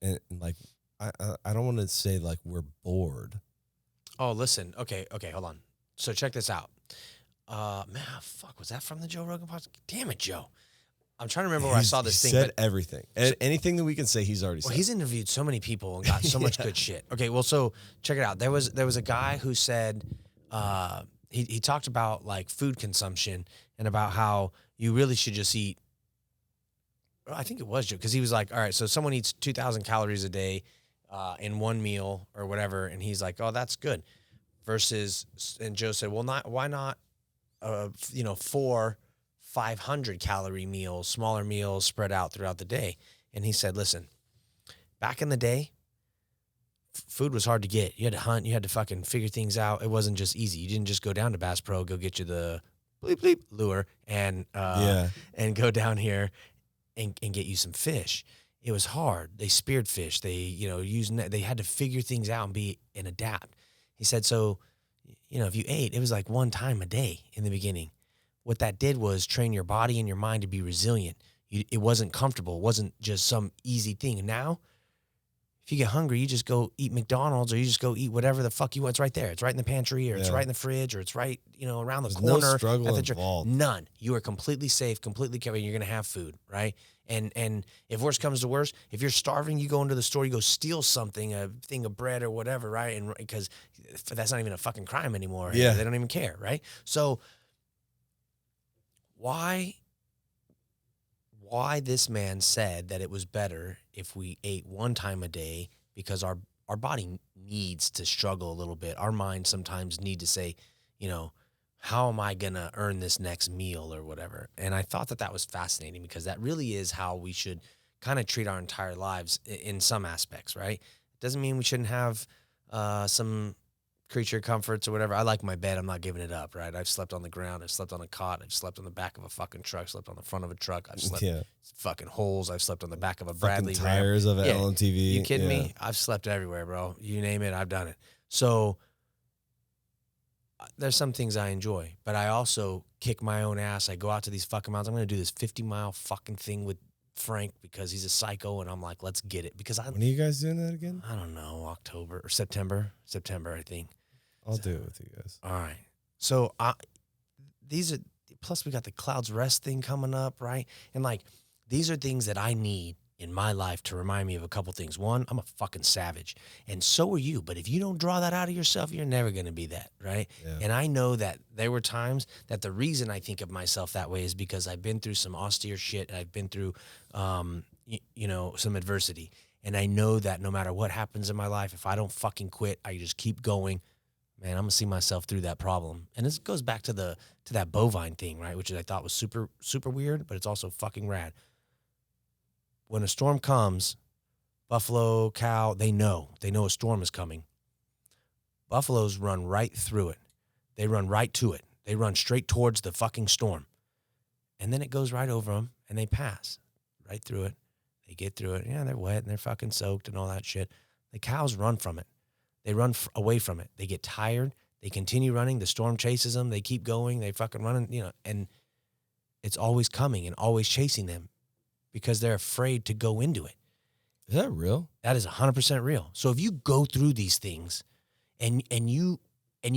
and like, I don't want to say like we're bored. Oh, listen. Okay, hold on. So check this out. Man, fuck, was that from the Joe Rogan podcast? Damn it, Joe. I'm trying to remember where I saw this thing. He said everything. Anything that we can say, he's already said. Well, he's interviewed so many people and got so much good shit. Okay, well, so check it out. There was a guy who said he talked about like food consumption and about how you really should just eat. I think it was Joe, because he was like, all right, so someone eats 2,000 calories a day in one meal or whatever, and he's like, oh, that's good. Versus, and Joe said, well, why not, 4 500 calorie meals, smaller meals spread out throughout the day. And he said, listen, back in the day, food was hard to get. You had to hunt. You had to fucking figure things out. It wasn't just easy. You didn't just go down to Bass Pro, go get you the bleep bleep lure and go down here and get you some fish. It was hard. They speared fish. They, they had to figure things out and adapt. He said, so, if you ate, it was like one time a day in the beginning. What that did was train your body and your mind to be resilient. It wasn't comfortable. It wasn't just some easy thing. And now, if you get hungry, you just go eat McDonald's or you just go eat whatever the fuck you want. It's right there. It's right in the pantry or it's right in the fridge or it's right, around the corner. No struggle involved. None. You are completely safe, completely covered. You're going to have food, right? And if worse comes to worse, if you're starving, you go into the store, you go steal something, a thing of bread or whatever, right? And because that's not even a fucking crime anymore. Yeah. They don't even care, right? So why this man said that it was better if we ate one time a day, because our body needs to struggle a little bit. Our minds sometimes need to say, how am I going to earn this next meal or whatever? And I thought that was fascinating, because that really is how we should kind of treat our entire lives in some aspects, right? It doesn't mean we shouldn't have some creature comforts or whatever. I like my bed. I'm not giving it up, right? I've slept on the ground. I've slept on a cot. I've slept on the back of a fucking truck. Slept on the front of a truck. I've slept fucking holes. I've slept on the back of a Bradley fucking tires of an LMTV. You kidding me? I've slept everywhere, bro. You name it, I've done it. So there's some things I enjoy, but I also kick my own ass. I go out to these fucking mountains. I'm going to do this 50-mile fucking thing with Frank because he's a psycho, and I'm like, let's get it. Because when are you guys doing that again? I don't know, October or September, I think. I'll do it with you guys. All right. So these are, plus we got the Clouds Rest thing coming up, right? And like, these are things that I need in my life to remind me of a couple things. One, I'm a fucking savage, and so are you. But if you don't draw that out of yourself, you're never going to be that, right? Yeah. And I know that there were times that the reason I think of myself that way is because I've been through some austere shit. I've been through, some adversity. And I know that no matter what happens in my life, if I don't fucking quit, I just keep going, man, I'm going to see myself through that problem. And this goes back to that bovine thing, right? Which I thought was super, super weird, but it's also fucking rad. When a storm comes, buffalo, cow, they know a storm is coming. Buffaloes run right through it. They run right to it. They run straight towards the fucking storm. And then it goes right over them, and they pass right through it. They get through it. Yeah, they're wet, and they're fucking soaked and all that shit. The cows run from it. They run away from it. They get tired. They continue running. The storm chases them. They keep going. They fucking running, and it's always coming and always chasing them because they're afraid to go into it. Is that real? That is 100% real. So if you go through these things and you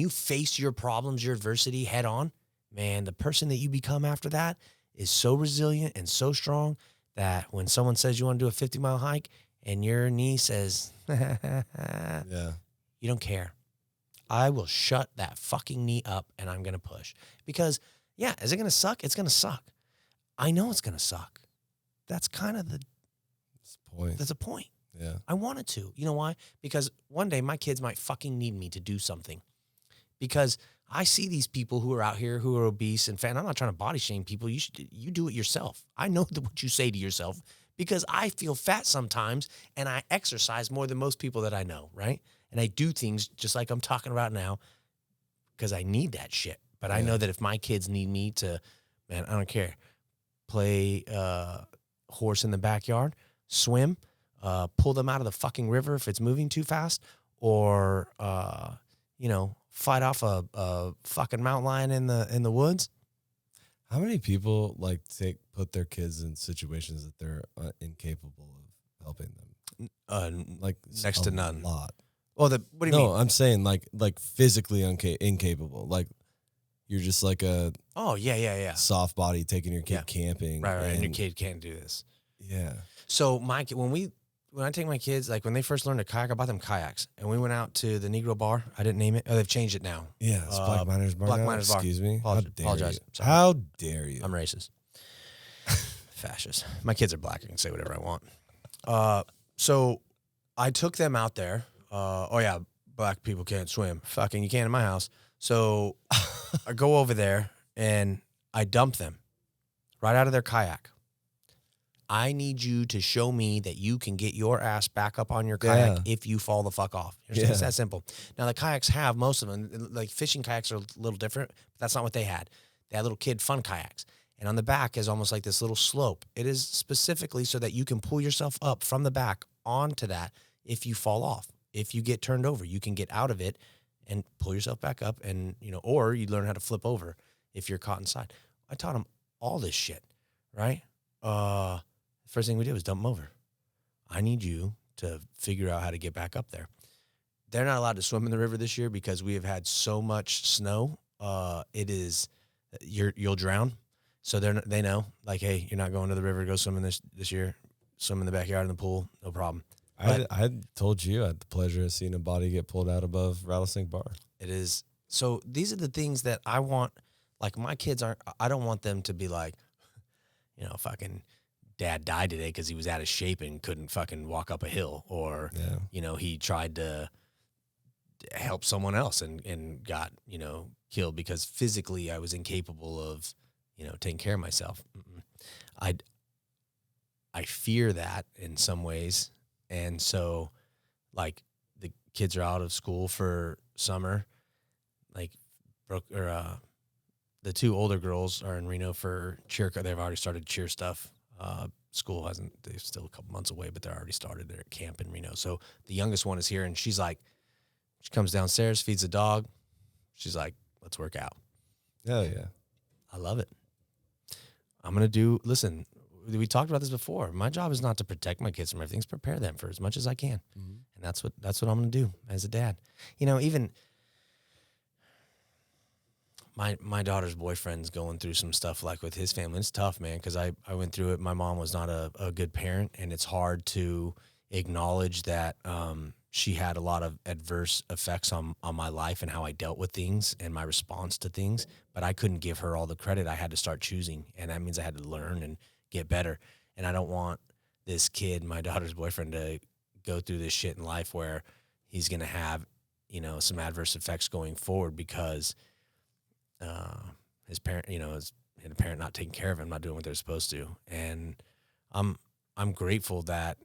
face your problems, your adversity head on, man, the person that you become after that is so resilient and so strong that when someone says you want to do a 50-mile hike and your knee says, Yeah. you don't care. I will shut that fucking knee up and I'm going to push. Because, yeah, is it going to suck? It's going to suck. I know it's going to suck. That's kind of that's a point. Yeah. I wanted to. You know why? Because one day my kids might fucking need me to do something. Because I see these people who are out here who are obese and fat. And I'm not trying to body shame people. You do it yourself. I know what you say to yourself because I feel fat sometimes and I exercise more than most people that I know, right? And I do things just like I'm talking about now because I need that shit. But I know that if my kids need me to, man, I don't care. Play horse in the backyard, swim, pull them out of the fucking river if it's moving too fast, or fight off a fucking mountain lion in the woods. How many people put their kids in situations that they're incapable of helping them? Next to none. A lot. Well, what do you mean? No, I'm saying like physically incapable. Like you're just like a soft body taking your kid camping, right, and your kid can't do this. Yeah. So when I take my kids, like when they first learned to kayak, I bought them kayaks, and we went out to the Negro Bar. I didn't name it. Oh, they've changed it now. Yeah, it's Black Miners Bar. Black now? Miners Bar. Excuse me. Apologize. Sorry. How dare you? I'm racist. Fascist. My kids are black. I can say whatever I want. So I took them out there. Black people can't swim. Fucking, you can in my house. So I go over there and I dump them right out of their kayak. I need you to show me that you can get your ass back up on your kayak if you fall the fuck off. You understand? It's that simple. Now, the kayaks have, most of them, like fishing kayaks are a little different, but that's not what they had. They had little kid fun kayaks. And on the back is almost like this little slope. It is specifically so that you can pull yourself up from the back onto that if you fall off. If you get turned over, you can get out of it and pull yourself back up and, or you learn how to flip over if you're caught inside. I taught them all this shit, right? First thing we did was dump them over. I need you to figure out how to get back up there. They're not allowed to swim in the river this year because we have had so much snow. You'll drown. So they know, like, hey, you're not going to the river to go swimming this year. Swim in the backyard in the pool, no problem. I told you I had the pleasure of seeing a body get pulled out above Rattlesnake Bar. It is. So these are the things that I want. Like my kids I don't want them to be like, fucking dad died today because he was out of shape and couldn't fucking walk up a hill, or, he tried to help someone else and got, killed because physically I was incapable of, taking care of myself. I fear that in some ways. And so, like, the kids are out of school for summer. Like, the two older girls are in Reno for cheer. They've already started cheer stuff. School they're still a couple months away, but they're already started. They're at camp in Reno. So the youngest one is here, and she comes downstairs, feeds the dog. She's like, let's work out. Oh, yeah. I love it. Listen, we talked about this before. My job is not to protect my kids from everything. It's prepare them for as much as I can. Mm-hmm. And that's what I'm going to do as a dad. Even my daughter's boyfriend's going through some stuff like with his family. It's tough, man, because I went through it. My mom was not a good parent, and it's hard to acknowledge that she had a lot of adverse effects on my life and how I dealt with things and my response to things. But I couldn't give her all the credit. I had to start choosing, and that means I had to learn and get better. And I don't want this kid, my daughter's boyfriend, to go through this shit in life where he's going to have, some adverse effects going forward because his parent, his parent not taking care of him, not doing what they're supposed to. And I'm grateful that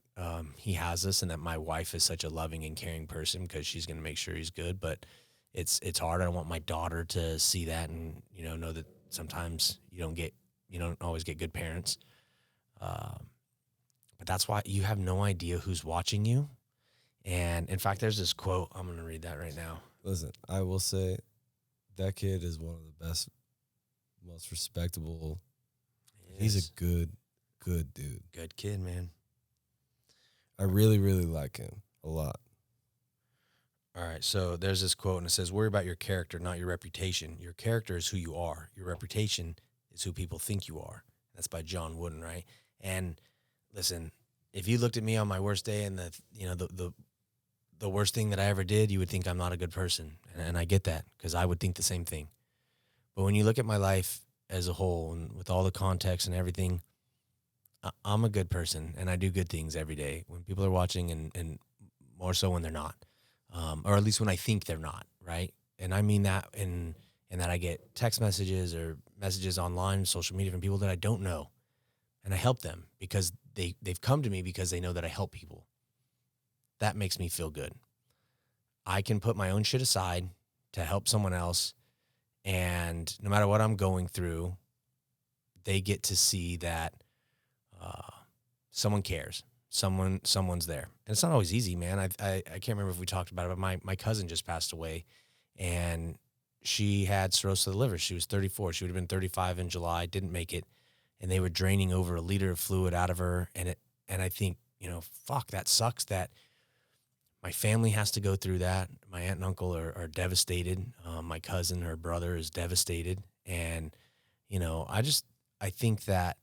he has us and that my wife is such a loving and caring person because she's going to make sure he's good. But it's hard. I don't want my daughter to see that and, know that sometimes you don't always get good parents. But that's why you have no idea who's watching you. And in fact, there's this quote. I'm going to read that right now. Listen, I will say that kid is one of the best, most respectable. He's a good dude. Good kid, man. I really, really like him a lot. All right, so there's this quote, and it says, worry about your character, not your reputation. Your character is who you are. Your reputation is who people think you are. That's by John Wooden, right? And listen, if you looked at me on my worst day and the worst thing that I ever did, you would think I'm not a good person. And I get that because I would think the same thing. But when you look at my life as a whole and with all the context and everything, I'm a good person and I do good things every day when people are watching and more so when they're not. Or at least when I think they're not, right? And I mean that in that I get text messages or messages online, social media from people that I don't know. And I help them because they've come to me because they know that I help people. That makes me feel good. I can put my own shit aside to help someone else. And no matter what I'm going through, they get to see that someone cares. Someone's there. And it's not always easy, man. I can't remember if we talked about it, but my cousin just passed away, and she had cirrhosis of the liver. She was 34. She would have been 35 in July, didn't make it, and they were draining over 1 liter of fluid out of her. And I think, fuck, that sucks that my family has to go through that. My aunt and uncle are devastated. My cousin, her brother, is devastated. And, I think that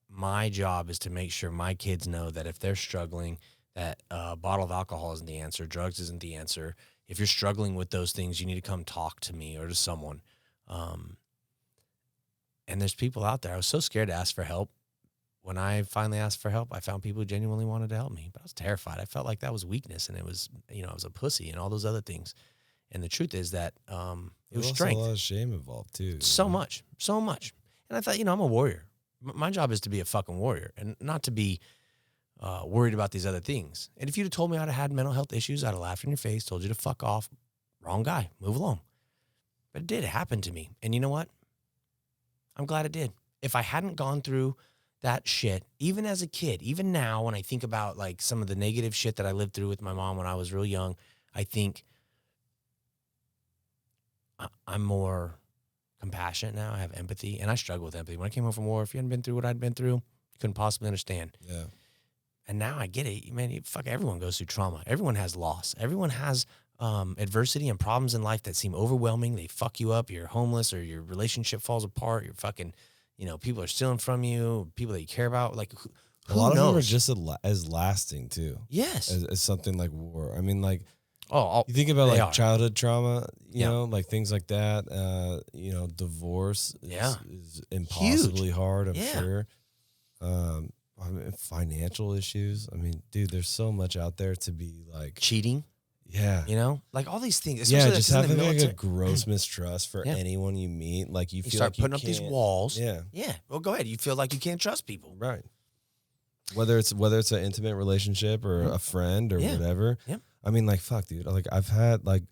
my job is to make sure my kids know that if they're struggling, that a bottle of alcohol isn't the answer, drugs isn't the answer. If you're struggling with those things, you need to come talk to me or to someone. And there's people out there. I was so scared to ask for help. When I finally asked for help, I found people who genuinely wanted to help me, but I was terrified. I felt like that was weakness, and it was, I was a pussy and all those other things. And the truth is that it was strength. A lot of shame involved too. So much. And I thought, I'm a warrior. My job is to be a fucking warrior and not to be worried about these other things. And if you'd have told me I'd have had mental health issues, I'd have laughed in your face, told you to fuck off. Wrong guy. Move along. But it did happen to me. And you know what? I'm glad it did. If I hadn't gone through that shit, even as a kid, even now when I think about like some of the negative shit that I lived through with my mom when I was real young, I think I'm more compassionate now. I have empathy, and I struggle with empathy. When I came home from war, if you hadn't been through what I'd been through, you couldn't possibly understand. Yeah. And now I get it. Man, fuck, everyone goes through trauma. Everyone has loss. Everyone has adversity and problems in life that seem overwhelming. They fuck you up. You're homeless or your relationship falls apart. You're fucking, people are stealing from you, people that you care about. Like, who a lot knows? of them are just as lasting too. Yes. As something like war. I mean, like, you think about like childhood trauma, Yeah. like things like that. Divorce is impossibly hard, I'm sure. Financial issues. I mean, dude, there's so much out there to be like cheating. Yeah. Like all these things. Yeah, especially just that's in the having like a military. gross mistrust for anyone you meet. Like you feel start like you putting up these can't- walls. Yeah. Yeah. Well, go ahead. You feel like you can't trust people. Right. Whether it's an intimate relationship or a friend or whatever. Yep. I mean, like, fuck, dude. Like I've had like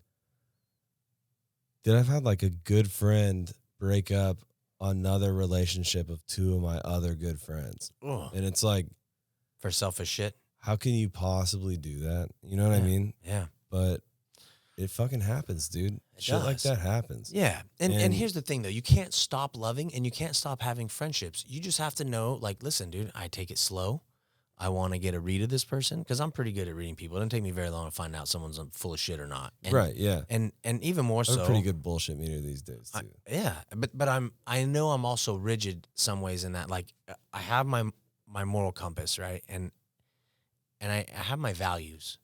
a good friend break up another relationship of two of my other good friends. Ugh. And it's like, For selfish shit. how can you possibly do that? You know what I mean? Yeah. But it fucking happens, dude. Shit like that happens. Yeah. And here's the thing, though. You can't stop loving and you can't stop having friendships. You just have to know, like, listen, dude, I take it slow. I want to get a read of this person because I'm pretty good at reading people. It doesn't take me very long to find out someone's full of shit or not. And, Right, yeah. And even more I'm so. a pretty good bullshit meter these days, too. But I know I'm also rigid some ways in that, like, I have my moral compass, right? And I have my values.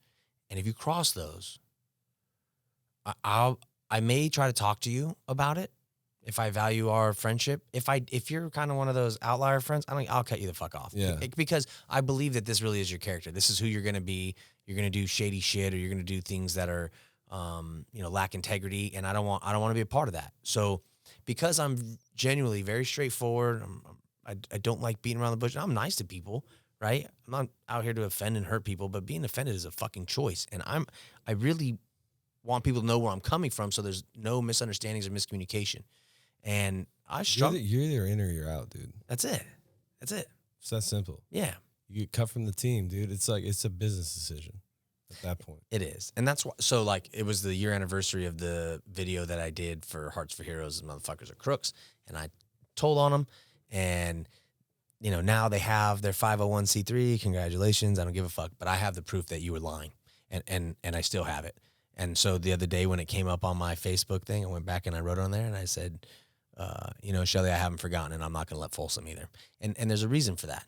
And if you cross those, I may try to talk to you about it if I value our friendship. If you're kind of one of those outlier friends, I'll cut you the fuck off. Yeah. Because I believe that this really is your character. This is who you're going to be. You're going to do shady shit, or you're going to do things that are, lack integrity. And I don't want to be a part of that. So because I'm genuinely very straightforward, I don't like beating around the bush. I'm nice to people, right? I'm not out here to offend and hurt people, but being offended is a fucking choice. And I really want people to know where I'm coming from, so there's no misunderstandings or miscommunication. And I struggle. You're either in or you're out, dude. That's it. It's that simple. Yeah. You get cut from the team, dude. It's like, it's a business decision. at that point. It is. And that's why, so like, it was the year anniversary of the video that I did for Hearts for Heroes and Motherfuckers Are Crooks. And I told on them, and, you know, now they have their 501c3. Congratulations. I don't give a fuck, but I have the proof that you were lying, and I still have it. And so the other day when it came up on my Facebook thing, I went back and I wrote on there and I said, you know, Shelly, I haven't forgotten, and I'm not going to let Folsom either. And there's a reason for that.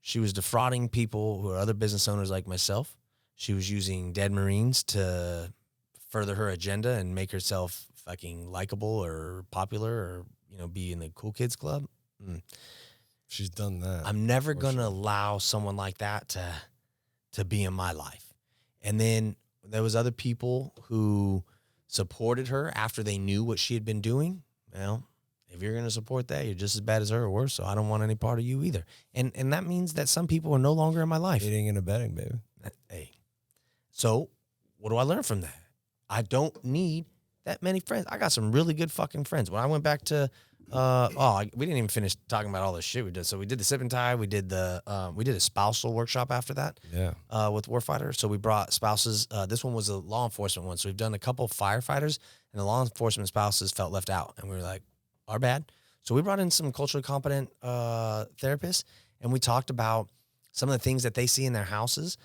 She was defrauding people who are other business owners like myself. She was using dead Marines to further her agenda and make herself fucking likable or popular, or, you know, be in the cool kids club. She's done that. I'm never going to allow someone like that to be in my life. And then there was other people who supported her after they knew what she had been doing. Well, if you're going to support that, you're just as bad as her or worse, so I don't want any part of you either. And that means that some people are no longer in my life. Aiding and abetting, baby. Hey. So what do I learn from that? I don't need that many friends. I got some really good fucking friends. When I went back to, we didn't even finish talking about all this shit we did. So we did the sip and tie. We did a spousal workshop after that. Yeah. With Warfighter. So we brought spouses. This one was a law enforcement one. So we've done a couple firefighters, and the law enforcement spouses felt left out. And we were like, our bad. So we brought in some culturally competent therapists, and we talked about some of the things that they see in their houses,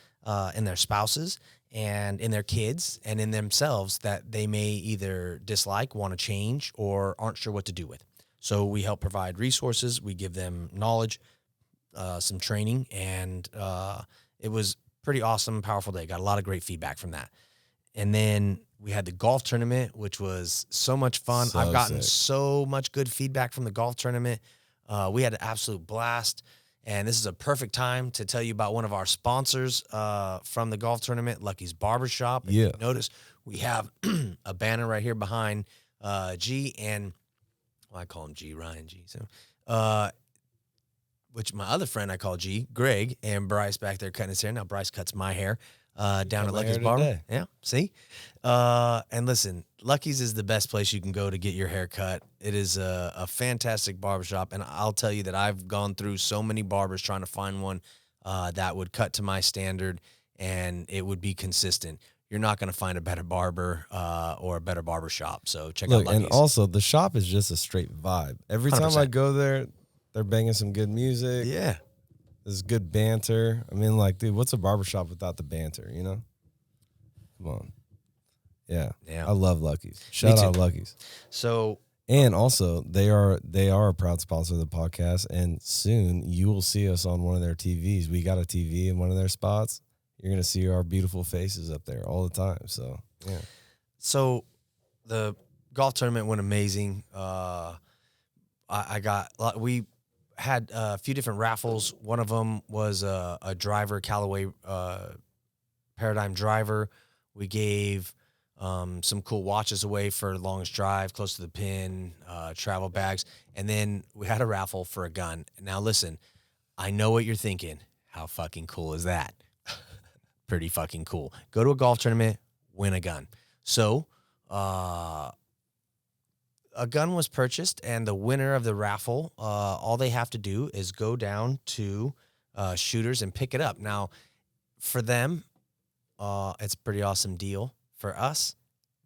in their spouses, and in their kids, and in themselves that they may either dislike, want to change, or aren't sure what to do with. So we help provide resources. We give them knowledge, some training, and it was pretty awesome, powerful day. Got a lot of great feedback from that. And then we had the golf tournament, which was so much fun. So I've gotten sick. so much good feedback from the golf tournament. We had an absolute blast. And this is a perfect time to tell you about one of our sponsors from the golf tournament, Lucky's Barbershop. If you notice, we have a banner right here behind G, and I call him G, Ryan G. So, which my other friend I call G, Greg, and Bryce back there cutting his hair. Now Bryce cuts my hair down at Lucky's Barber. Today. Yeah, see? And listen, Lucky's is the best place you can go to get your hair cut. It is a fantastic barbershop, and I'll tell you that I've gone through so many barbers trying to find one that would cut to my standard, and it would be consistent. You're not going to find a better barber or a better barbershop, so check out Lucky's. And also, the shop is just a straight vibe. Every time 100%. I go there, they're banging some good music. Yeah. There's good banter. I mean, like, dude, what's a barbershop without the banter, you know? Come on. Yeah. I love Lucky's. Shout out Lucky's. So, and also, they are a proud sponsor of the podcast, and soon you will see us on one of their TVs. We got a TV in one of their spots. You're going to see our beautiful faces up there all the time. So, yeah. So the golf tournament went amazing. We had a few different raffles. One of them was a driver, Callaway Paradigm driver. We gave some cool watches away for longest drive, close to the pin, travel bags. And then we had a raffle for a gun. Now, listen, I know what you're thinking. How fucking cool is that? Pretty fucking cool. Go to a golf tournament, win a gun. So a gun was purchased, and the winner of the raffle, all they have to do is go down to Shooters and pick it up. Now, for them, it's a pretty awesome deal. For us,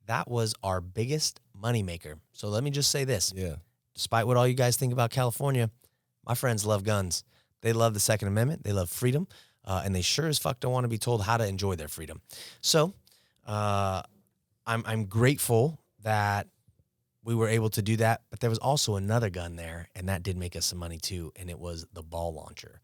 that was our biggest moneymaker. So let me just say this. Yeah. Despite what all you guys think about California, my friends love guns. They love the Second Amendment. They love freedom. And they sure as fuck don't want to be told how to enjoy their freedom. So I'm grateful that we were able to do that. But there was also another gun there, and that did make us some money too, and it was the ball launcher.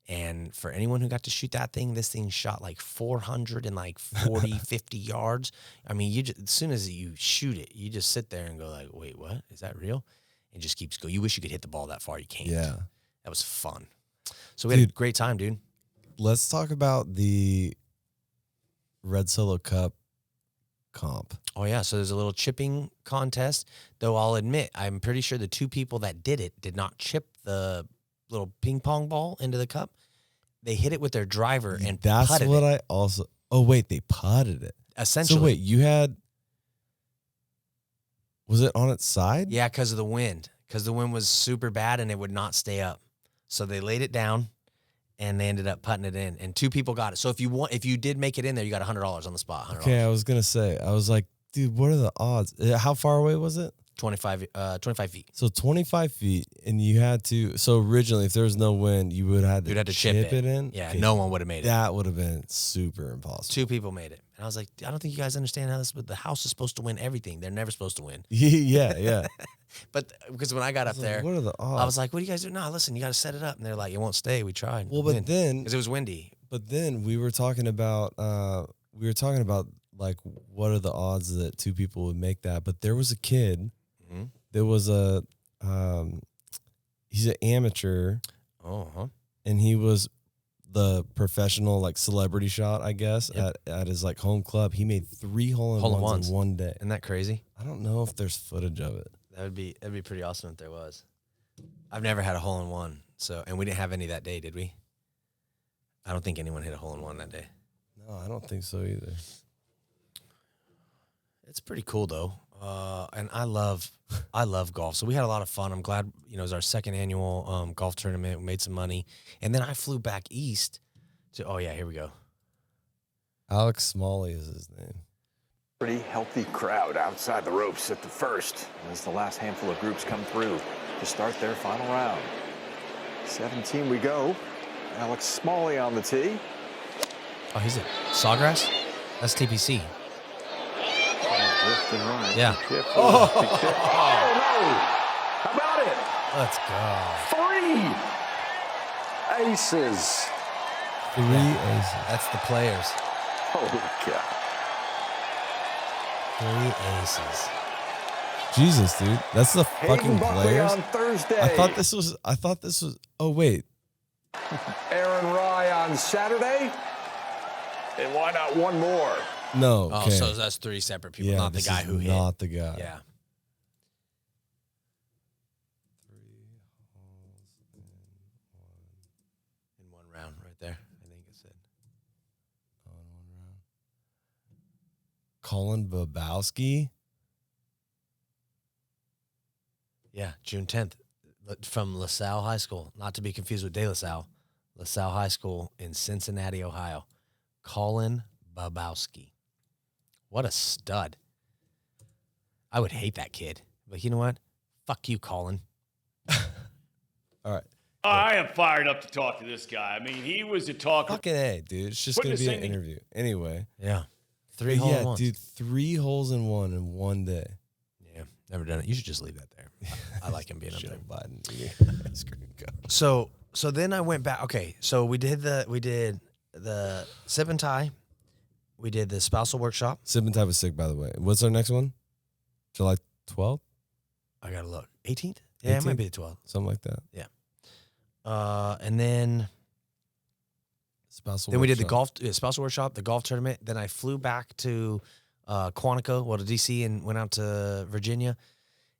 And for anyone who got to shoot that thing, this thing shot like 440, 50 yards. I mean, as soon as you shoot it, you just sit there and go like, wait, what? Is that real? And just keeps going. You wish you could hit the ball that far. You can't. Yeah. That was fun. So we had a great time, dude. Let's talk about the Red Solo Cup comp. Oh, yeah. So there's a little chipping contest, though I'll admit, I'm pretty sure the two people that did it did not chip the little ping pong ball into the cup. They hit it with their driver and that's putted what it. I also. Oh, wait, they putted it. Essentially. So, wait, you had. Was it on its side? Yeah, because of the wind. Because the wind was super bad and it would not stay up. So they laid it down, and they ended up putting it in, and 2 people got it. So if you did make it in there, you got $100 on the spot. $100. Okay, I was gonna say, I was like, dude, what are the odds? How far away was it? 25 feet. So 25 feet, and you had to. So originally, if there was no wind, you would have You'd have to chip it in. Yeah, Okay, no one would have made it. that would have been super impossible. 2 people made it, and I was like, I don't think you guys understand how this. But the house is supposed to win everything. They're never supposed to win. yeah. But because when I got up there, What are the odds? I was like, what do you guys do? No, listen, you got to set it up. And they're like, it won't stay. We tried. well, but then, because it was windy. but then we were talking about, like, what are the odds that 2 people would make that? But there was a kid. Mm-hmm. There was he's an amateur. Oh, huh. And he was the professional, like, celebrity shot, I guess, at his, like, home club. He made 3 hole-in-ones in one day. Isn't that crazy? I don't know if there's footage of it. That'd be pretty awesome if there was. I've never had a hole-in-one, and we didn't have any that day, did we? I don't think anyone hit a hole-in-one that day. No, I don't think so either. It's pretty cool though, and I love golf. So we had a lot of fun. I'm glad it was our 2nd annual golf tournament. We made some money, and then I flew back east to. Oh yeah, here we go. Alex Smalley is his name. Pretty healthy crowd outside the ropes at the first as the last handful of groups come through to start their final round. 17 we go. Alex Smalley on the tee. Oh, he's it. Sawgrass? That's TPC. Yeah. Oh, no. How about it? Let's go. 3 aces. 3 aces. That's the players. Holy cow. 3 aces. Jesus, dude. That's the fucking Hayden Buckley players. on Thursday. I thought this was. Oh, wait. Aaron Rye on Saturday. And why not one more? No. Okay. Oh, so that's 3 separate people, not the this guy is who hit. Not the guy. Yeah. 3 holes In one round, right there. I think it said. in 1 round. Colin Babowski. Yeah, June 10th from LaSalle High School, not to be confused with De La Salle. LaSalle High School in Cincinnati, Ohio. Colin Babowski. What a stud. I would hate that kid. But you know what? Fuck you, Colin. All right. I am fired up to talk to this guy. I mean, he was a talker. Fucking A, dude. It's just Put going to this be an thing- interview. Anyway. Yeah. 3 But hole yeah, in ones. dude. 3 holes in one day. Yeah, never done it. You should just leave that there. I like him being up Joe there. Biden. Screw go. So then I went back. Okay, so we did the sip and tie. We did the spousal workshop. Sip and tie was sick, by the way. What's our next one? July 12th? I gotta look. 18th? Yeah, it might 18th? be the 12th. Something like that. And then Spousal we did the workshop. golf spousal workshop, the golf tournament. Then I flew back to Quantico, to DC, and went out to Virginia.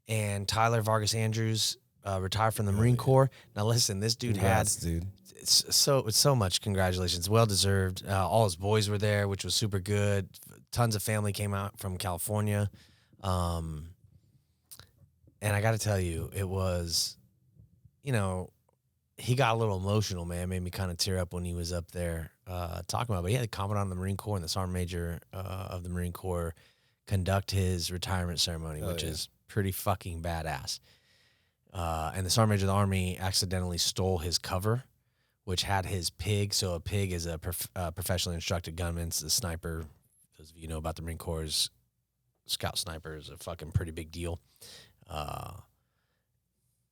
And Tyler Vargas Andrews retired from the Marine Corps. Now listen, this dude Congrats, dude. it's so much congratulations, well deserved. All his boys were there, which was super good. Tons of family came out from California, and I got to tell you, it was, he got a little emotional, man. Made me kind of tear up when he was up there talking about it. But he had to comment on the Marine Corps and the Sergeant Major of the Marine Corps conduct his retirement ceremony, which is pretty fucking badass. And the Sergeant Major of the Army accidentally stole his cover, which had his pig. So a pig is a professionally instructed gunman. It's a sniper. Those of you know about the Marine Corps, scout sniper is a fucking pretty big deal.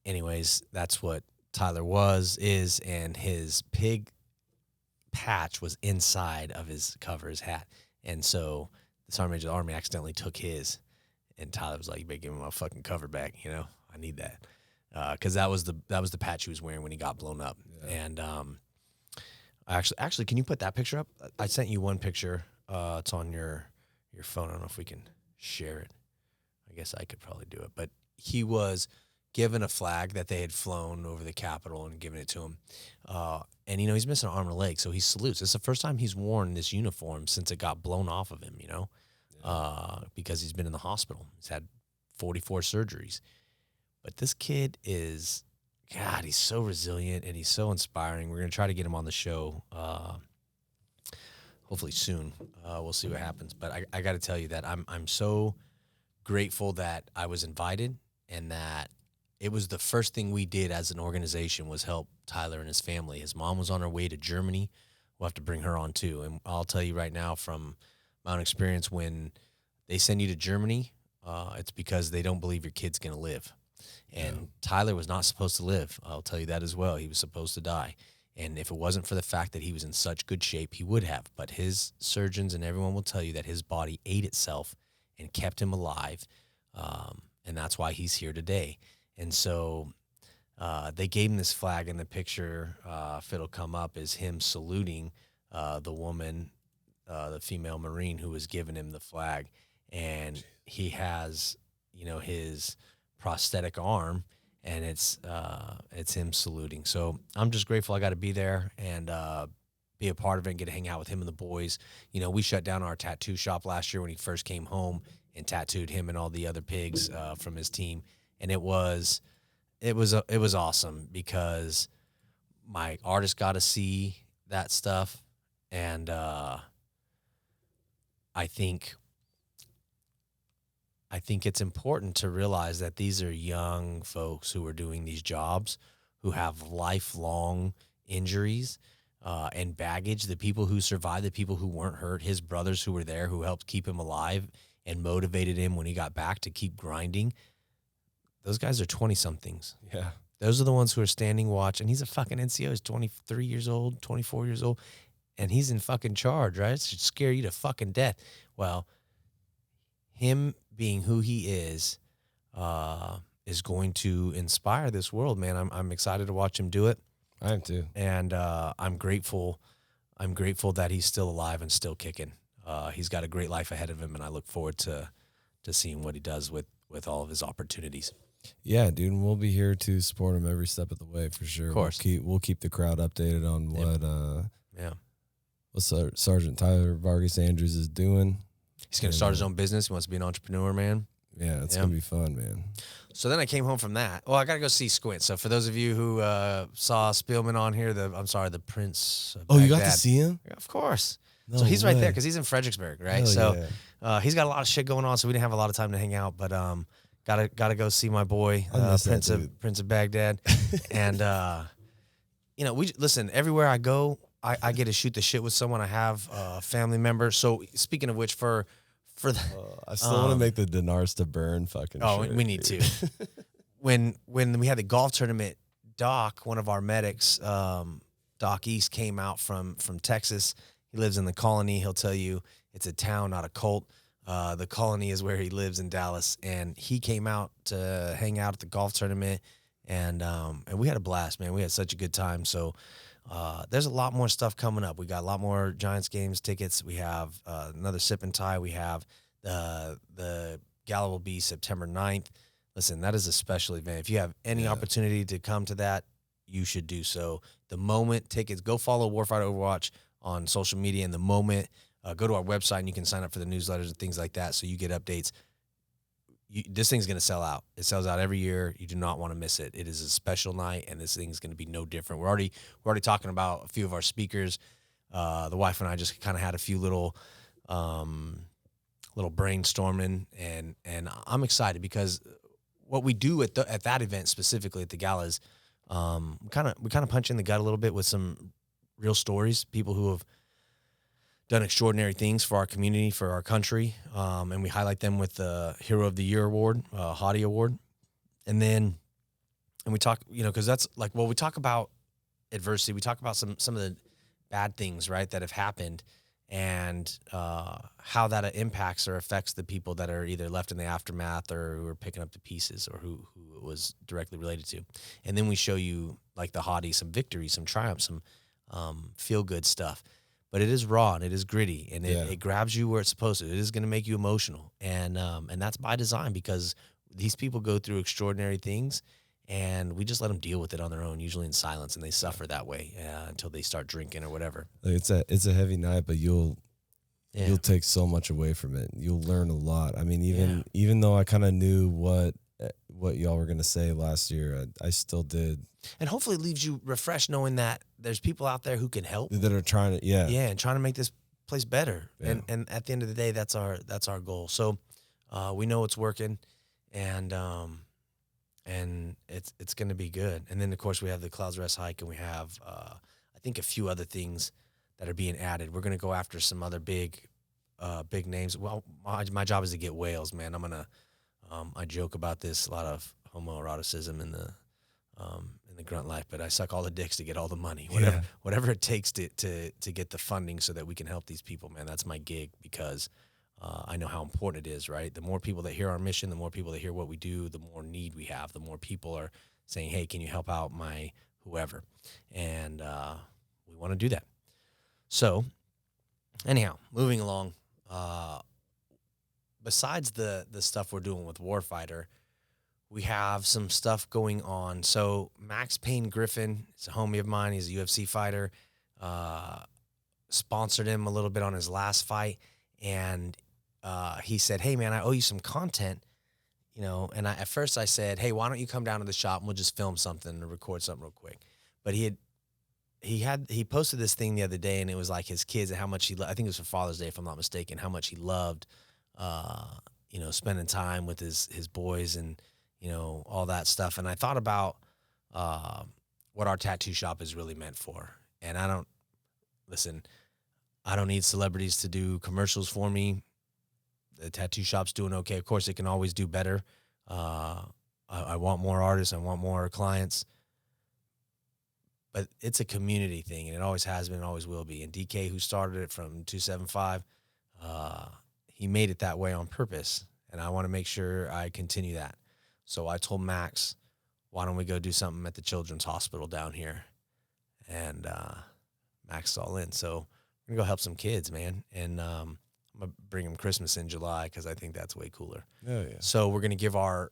Anyways, that's what Tyler is, and his pig patch was inside of his cover, his hat. And so the Sergeant Major of the Army accidentally took his, and Tyler was like, you better give him my fucking cover back, I need that. Because that was the patch he was wearing when he got blown up. Yeah. And actually, can you put that picture up? I sent you one picture. It's on your phone. I don't know if we can share it. I guess I could probably do it. But he was given a flag that they had flown over the Capitol and given it to him. And, he's missing an arm and a leg, so he salutes. It's the first time he's worn this uniform since it got blown off of him, because he's been in the hospital. He's had 44 surgeries. But this kid is God, he's so resilient and he's so inspiring. We're going to try to get him on the show hopefully soon. We'll see what happens. But I got to tell you that I'm so grateful that I was invited and that it was the first thing we did as an organization was help Tyler and his family. His mom was on her way to Germany. We'll have to bring her on too. And I'll tell you right now from my own experience, when they send you to Germany, it's because they don't believe your kid's going to live. And Tyler was not supposed to live. I'll tell you that as well. He was supposed to die. And if it wasn't for the fact that he was in such good shape, he would have. But his surgeons and everyone will tell you that his body ate itself and kept him alive. And that's why he's here today. And so they gave him this flag, and the picture, if it'll come up, is him saluting the woman, the female Marine who was giving him the flag. And he has, his prosthetic arm, and it's him saluting. So I'm just grateful I got to be there and be a part of it and get to hang out with him and the boys. We shut down our tattoo shop last year when he first came home and tattooed him and all the other pigs from his team. And it was awesome because my artist got to see that stuff. And I think it's important to realize that these are young folks who are doing these jobs, who have lifelong injuries and baggage. The people who survived, the people who weren't hurt, his brothers who were there, who helped keep him alive and motivated him when he got back to keep grinding. Those guys are 20-somethings. Yeah. Those are the ones who are standing watch. And he's a fucking NCO. He's 23 years old, 24 years old, and he's in fucking charge, right? It should scare you to fucking death. Well, him being who he is going to inspire this world, man. I'm excited to watch him do it. I am too. And I'm grateful that he's still alive and still kicking. He's got a great life ahead of him, and I look forward to seeing what he does with all of his opportunities. Yeah, dude, and we'll be here to support him every step of the way for sure. Of course. We'll keep the crowd updated on what Sergeant Tyler Vargas Andrews is doing. He's going to start his own business. He wants to be an entrepreneur, man. Yeah, it's going to be fun, man. So then I came home from that. Well, I got to go see Squint. So for those of you who saw Spielman on here, the Prince of Oh, you got Baghdad. to see him? Yeah, of course. No so he's right way. there because he's in Fredericksburg, right? Hell so yeah. He's got a lot of shit going on, so we didn't have a lot of time to hang out. But gotta go see my boy, I miss that Prince of Baghdad. And we listen everywhere I go. I get to shoot the shit with someone. I have a family member. So speaking of which, for the I still want to make the Dinars to burn fucking oh, shirt, we need dude. to. When we had the golf tournament, Doc, one of our medics, Doc East, came out from Texas. He lives in the Colony. He'll tell you it's a town, not a cult. The Colony is where he lives in Dallas, and he came out to hang out at the golf tournament, and we had a blast, man. We had such a good time. So there's a lot more stuff coming up. We got a lot more Giants games tickets. We have another Sip and Tie. We have the Gala will be September 9th. Listen, that is a special event. If you have any opportunity to come to that, you should do so. The moment tickets, go follow Warfighter Overwatch on social media. And the moment, go to our website and you can sign up for the newsletters and things like that so you get updates. This thing's going to sell out. It sells out every year. You do not want to miss it. It is a special night, and this thing's going to be no different. We're already talking about a few of our speakers. The wife and I just kind of had a few little brainstorming, and I'm excited because what we do at that event specifically at the Gala is we kind of punch in the gut a little bit with some real stories, people who have done extraordinary things for our community, for our country, and we highlight them with the Hero of the Year award, Hottie Award, and we talk, because that's like, well, we talk about adversity, we talk about some of the bad things, right, that have happened, and how that impacts or affects the people that are either left in the aftermath or who are picking up the pieces or who it was directly related to, and then we show you like the Hottie, some victories, some triumphs, some feel good stuff. But it is raw and it is gritty and it grabs you where it's supposed to. It is going to make you emotional, and that's by design because these people go through extraordinary things, and we just let them deal with it on their own, usually in silence, and they suffer that way until they start drinking or whatever. Like it's a heavy night, but you'll take so much away from it. You'll learn a lot. I mean, even though I kind of knew what y'all were gonna say last year. I still did. And hopefully it leaves you refreshed knowing that there's people out there who can help. That are trying to, yeah, and trying to make this place better. Yeah. And at the end of the day, that's our goal. So we know it's working, and it's going to be good. And then of course we have the Clouds Rest hike, and we have I think a few other things that are being added. We're going to go after some other big names. Well, my job is to get whales, man. I'm gonna I joke about this, a lot of homoeroticism in the grunt life, but I suck all the dicks to get all the money, whatever it takes to get the funding so that we can help these people, man. That's my gig, because I know how important it is, right? The more people that hear our mission, the more people that hear what we do, the more need we have, the more people are saying, hey, can you help out my whoever? And we want to do that. So anyhow, moving along, besides the stuff we're doing with Warfighter, we have some stuff going on. So Max Payne Griffin is a homie of mine. He's a UFC fighter. Sponsored him a little bit on his last fight, and he said, hey, man, I owe you some content, you know. And at first I said, hey, why don't you come down to the shop and we'll just film something or record something real quick. But he posted this thing the other day, and it was like his kids and how much I think it was for Father's Day, if I'm not mistaken, how much he loved, you know, spending time with his boys and, you know, all that stuff. And I thought about what our tattoo shop is really meant for. And I don't need celebrities to do commercials for me. The tattoo shop's doing okay. Of course, it can always do better. I want more artists. I want more clients. But it's a community thing, and it always has been and always will be. And DK, who started it from 275, he made it that way on purpose. And I want to make sure I continue that. So I told Max, why don't we go do something at the Children's Hospital down here? And Max is all in. So we're going to go help some kids, man. And I'm going to bring them Christmas in July, because I think that's way cooler. Oh, yeah. So we're going to give our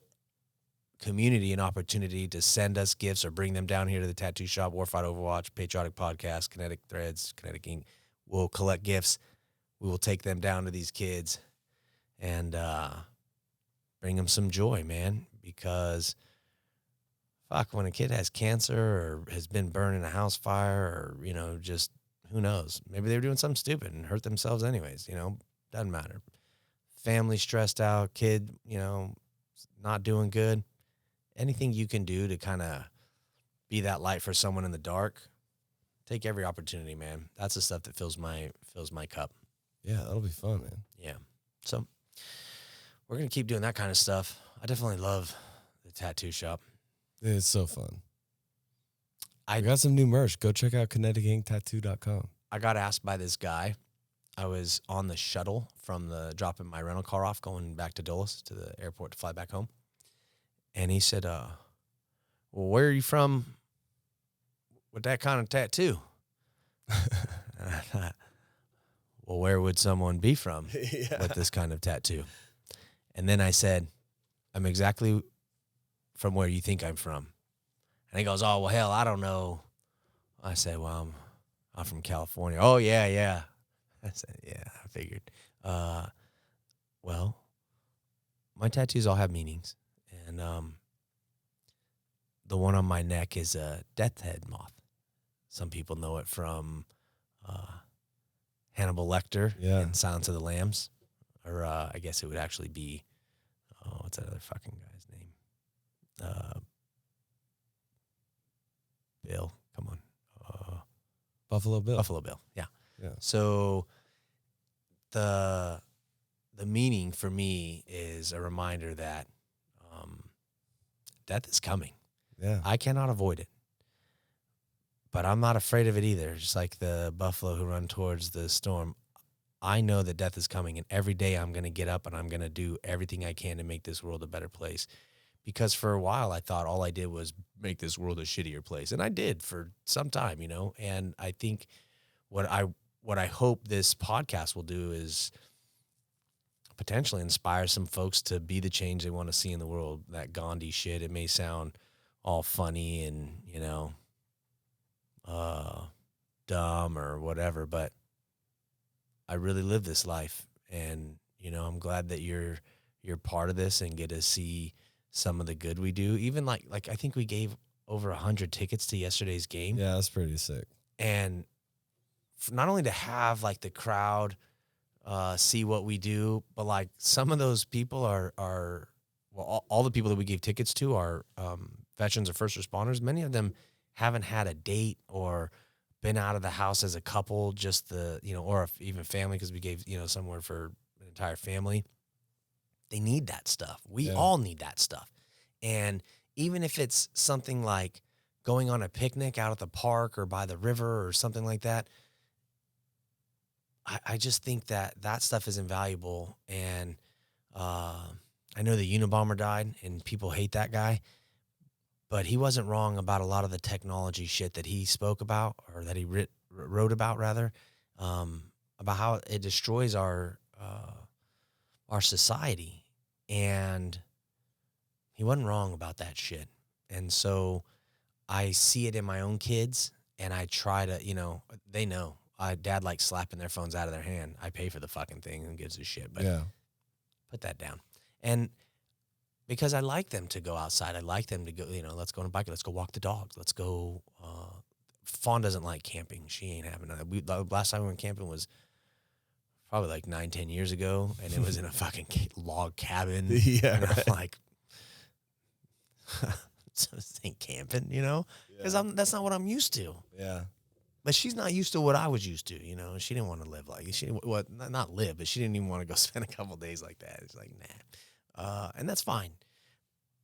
community an opportunity to send us gifts or bring them down here to the tattoo shop, Warfighter Overwatch, Patriotic Podcast, Kinetic Threads, Kinetic Ink. We'll collect gifts. We will take them down to these kids and bring them some joy, man. Because fuck, when a kid has cancer or has been burned in a house fire, or, you know, just who knows, maybe they were doing something stupid and hurt themselves anyways, you know, doesn't matter. Family stressed out, kid, you know, not doing good. Anything you can do to kind of be that light for someone in the dark, take every opportunity, man. That's the stuff that fills my cup. Yeah, that'll be fun, man. Yeah. So we're going to keep doing that kind of stuff. I definitely love the tattoo shop. It's so fun. I got some new merch. Go check out kineticintattoo.com. I got asked by this guy. I was on the shuttle from dropping my rental car off, going back to Dulles to the airport to fly back home. And he said, well, where are you from with that kind of tattoo? And I thought, well, where would someone be from with this kind of tattoo? And then I said, I'm exactly from where you think I'm from. And he goes, oh, well, hell, I don't know. I said, well, I'm from California. Oh, yeah. I said, yeah, I figured. Well, my tattoos all have meanings. And the one on my neck is a death head moth. Some people know it from Hannibal Lecter in Silence of the Lambs. Or I guess it would actually be, what's that other fucking guy's name? Bill, come on. Buffalo Bill. Buffalo Bill, yeah. Yeah. So the meaning for me is a reminder that death is coming. Yeah. I cannot avoid it. But I'm not afraid of it either. Just like the buffalo who run towards the storm. I know that death is coming, and every day I'm going to get up and I'm going to do everything I can to make this world a better place. Because for a while I thought all I did was make this world a shittier place. And I did for some time, you know. And I think what I hope this podcast will do is potentially inspire some folks to be the change they want to see in the world. That Gandhi shit, it may sound all funny and, you know, dumb or whatever, but I really live this life. And, you know, I'm glad that you're part of this and get to see some of the good we do. Even like I think we gave over 100 tickets to yesterday's game. Yeah, that's pretty sick. And not only to have like the crowd see what we do, but like some of those people are well, all the people that we gave tickets to are veterans or first responders. Many of them haven't had a date or been out of the house as a couple, just or even family, because we gave, somewhere for an entire family. They need that stuff. We all need that stuff. And even if it's something like going on a picnic out at the park or by the river or something like that, I just think that stuff is invaluable. And I know the Unabomber died, and people hate that guy, but he wasn't wrong about a lot of the technology shit that he spoke about, or that he wrote about, rather, about how it destroys our society. And he wasn't wrong about that shit. And so I see it in my own kids, and I try to, they know. Dad likes slapping their phones out of their hand. I pay for the fucking thing and gives a shit. But put that down. And because I like them to go outside. I like them to go, let's go on a bike. Let's go walk the dogs. Let's go. Fawn doesn't like camping. She ain't having it. The last time we went camping was probably like 9-10 years ago, and it was in a fucking log cabin. Yeah, and I'm like, so this ain't camping, because that's not what I'm used to. Yeah. But she's not used to what I was used to, She didn't want to live like not live, but she didn't even want to go spend a couple days like that. It's like, nah, and that's fine.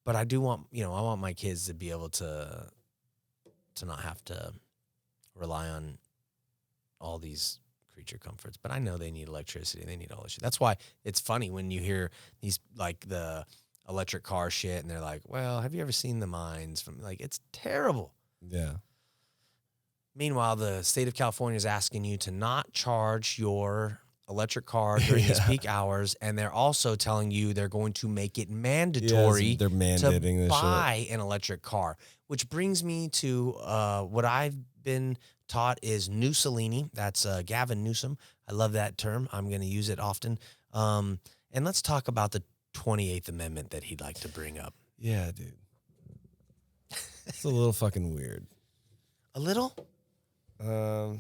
But I do want, I want my kids to be able to not have to rely on all these creature comforts. But I know they need electricity. They need all this shit. That's why it's funny when you hear these, like, the electric car shit, and they're like, well, have you ever seen the mines from, like, it's terrible. Yeah. Meanwhile, the state of California is asking you to not charge your electric car during these peak hours, and they're also telling you they're going to make it mandatory they're mandating to buy an electric car, which brings me to what I've been taught is Mussolini. That's Gavin Newsom. I love that term. I'm going to use it often. And let's talk about the 28th Amendment that he'd like to bring up. Yeah, dude. It's a little fucking weird. A little? I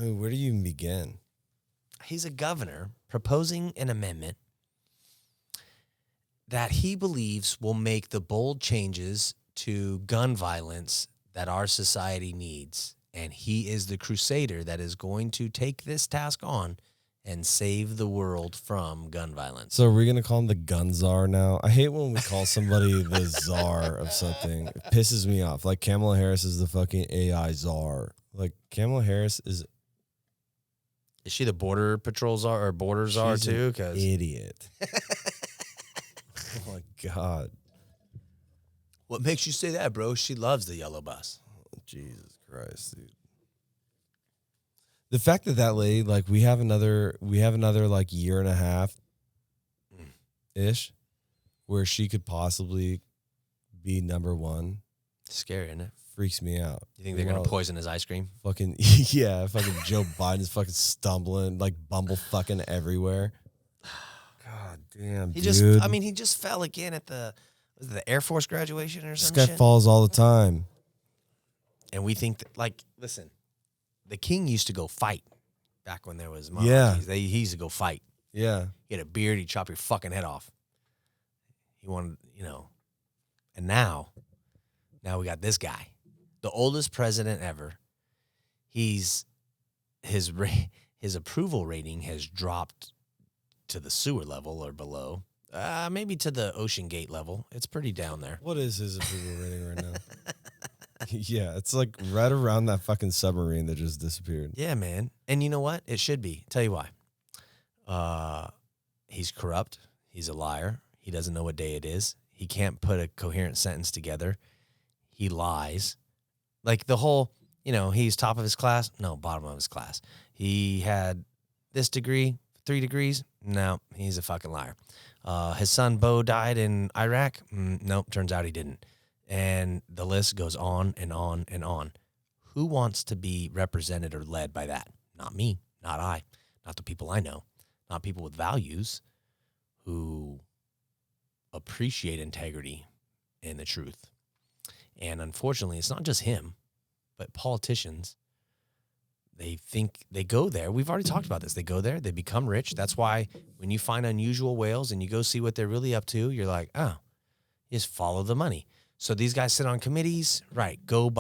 mean, where do you even begin? He's a governor proposing an amendment that he believes will make the bold changes to gun violence that our society needs. And he is the crusader that is going to take this task on and save the world from gun violence. So are we going to call him the gun czar now? I hate when we call somebody the czar of something. It pisses me off. Like Kamala Harris is the fucking AI czar. Like Kamala Harris is she the border patrol czar or border czar too? An idiot. Oh my God. What makes you say that, bro? She loves the yellow bus. Oh, Jesus Christ, dude. The fact that lady, like, we have another like year and a half ish where she could possibly be number one. Scary, isn't it? Freaks me out. You think they're going to poison his ice cream? Fucking, yeah. Fucking Joe Biden's fucking stumbling, like bumble fucking everywhere. God damn, he dude. he just fell again at the Air Force graduation or something. This guy falls all the time. And we think that, like, listen, the king used to go fight back when there was monarchies. Yeah. He used to go fight. Yeah. He had a beard. He'd chop your fucking head off. He wanted, and now we got this guy, the oldest president ever. His approval rating has dropped to the sewer level or below, maybe to the OceanGate level. It's pretty down there. What is his approval rating right now? Yeah, it's like right around that fucking submarine that just disappeared. Yeah, man. And you know what? It should be. Tell you why. He's corrupt. He's a liar. He doesn't know what day it is. He can't put a coherent sentence together. He lies. Like the whole, he's top of his class. No, bottom of his class. He had this degree, 3 degrees. No, he's a fucking liar. His son, Bo, died in Iraq. Nope, turns out he didn't. And the list goes on and on and on. Who wants to be represented or led by that? Not me, not I, not the people I know, not people with values who appreciate integrity and the truth. And unfortunately, it's not just him, but politicians. They think they go there. We've already talked about this. They go there, they become rich. That's why when you find unusual whales and you go see what they're really up to, you're like, oh, just follow the money. So these guys sit on committees, right? Go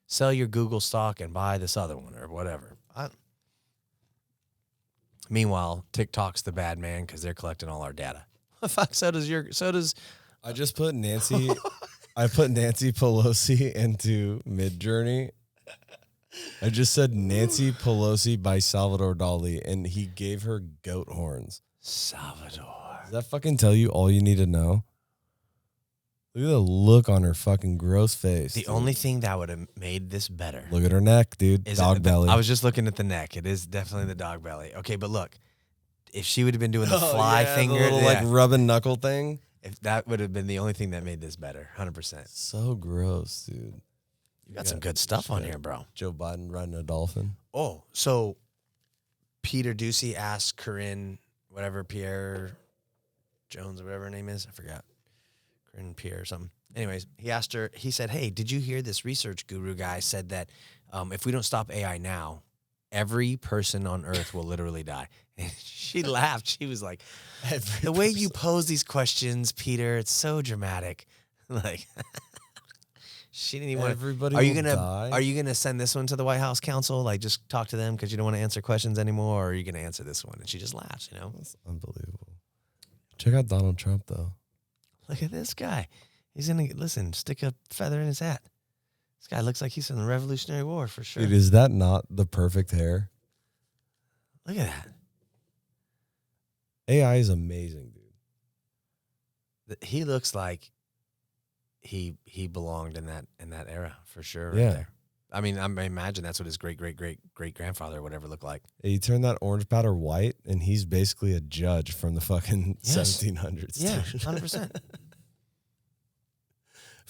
sell your Google stock and buy this other one or whatever. Meanwhile, TikTok's the bad man because they're collecting all our data. Fuck, so does. I just put Nancy. I put Nancy Pelosi into Midjourney. I just said Nancy Pelosi by Salvador Dali, and he gave her goat horns. Salvador. Does that fucking tell you all you need to know? Look at the look on her fucking gross face. The only thing that would have made this better. Look at her neck, dude. Dog belly. I was just looking at the neck. It is definitely the dog belly. Okay, but look, if she would have been doing the fly finger, the little, like rubbing knuckle thing. If that would have been the only thing that made this better, 100%. So gross, dude. You got some good stuff on here, bro. Joe Biden riding a dolphin. Oh, so Peter Ducey asked Corinne, whatever, Pierre Jones or whatever her name is. I forgot. Corinne Pierre or something. Anyways, he asked her, he said, hey, did you hear this research guru guy said that if we don't stop AI now, every person on Earth will literally die? And she laughed. She was like, the way you pose these questions, Peter, it's so dramatic. Like, she didn't even want to. Everybody Are you gonna send this one to the White House counsel? Like, just talk to them because you don't want to answer questions anymore, or are you gonna answer this one? And she just laughs, you know. That's unbelievable. Check out Donald Trump, though. Look at this guy. He's gonna stick a feather in his hat. This guy looks like he's from the Revolutionary War for sure. Dude, is that not the perfect hair? Look at that. AI is amazing, dude. He looks like he belonged in that era for sure. Yeah. Right there. I mean, I imagine that's what his great grandfather or whatever looked like. You turn that orange powder white, and he's basically a judge from the fucking Yes. 1700s. Yeah, dude. 100%.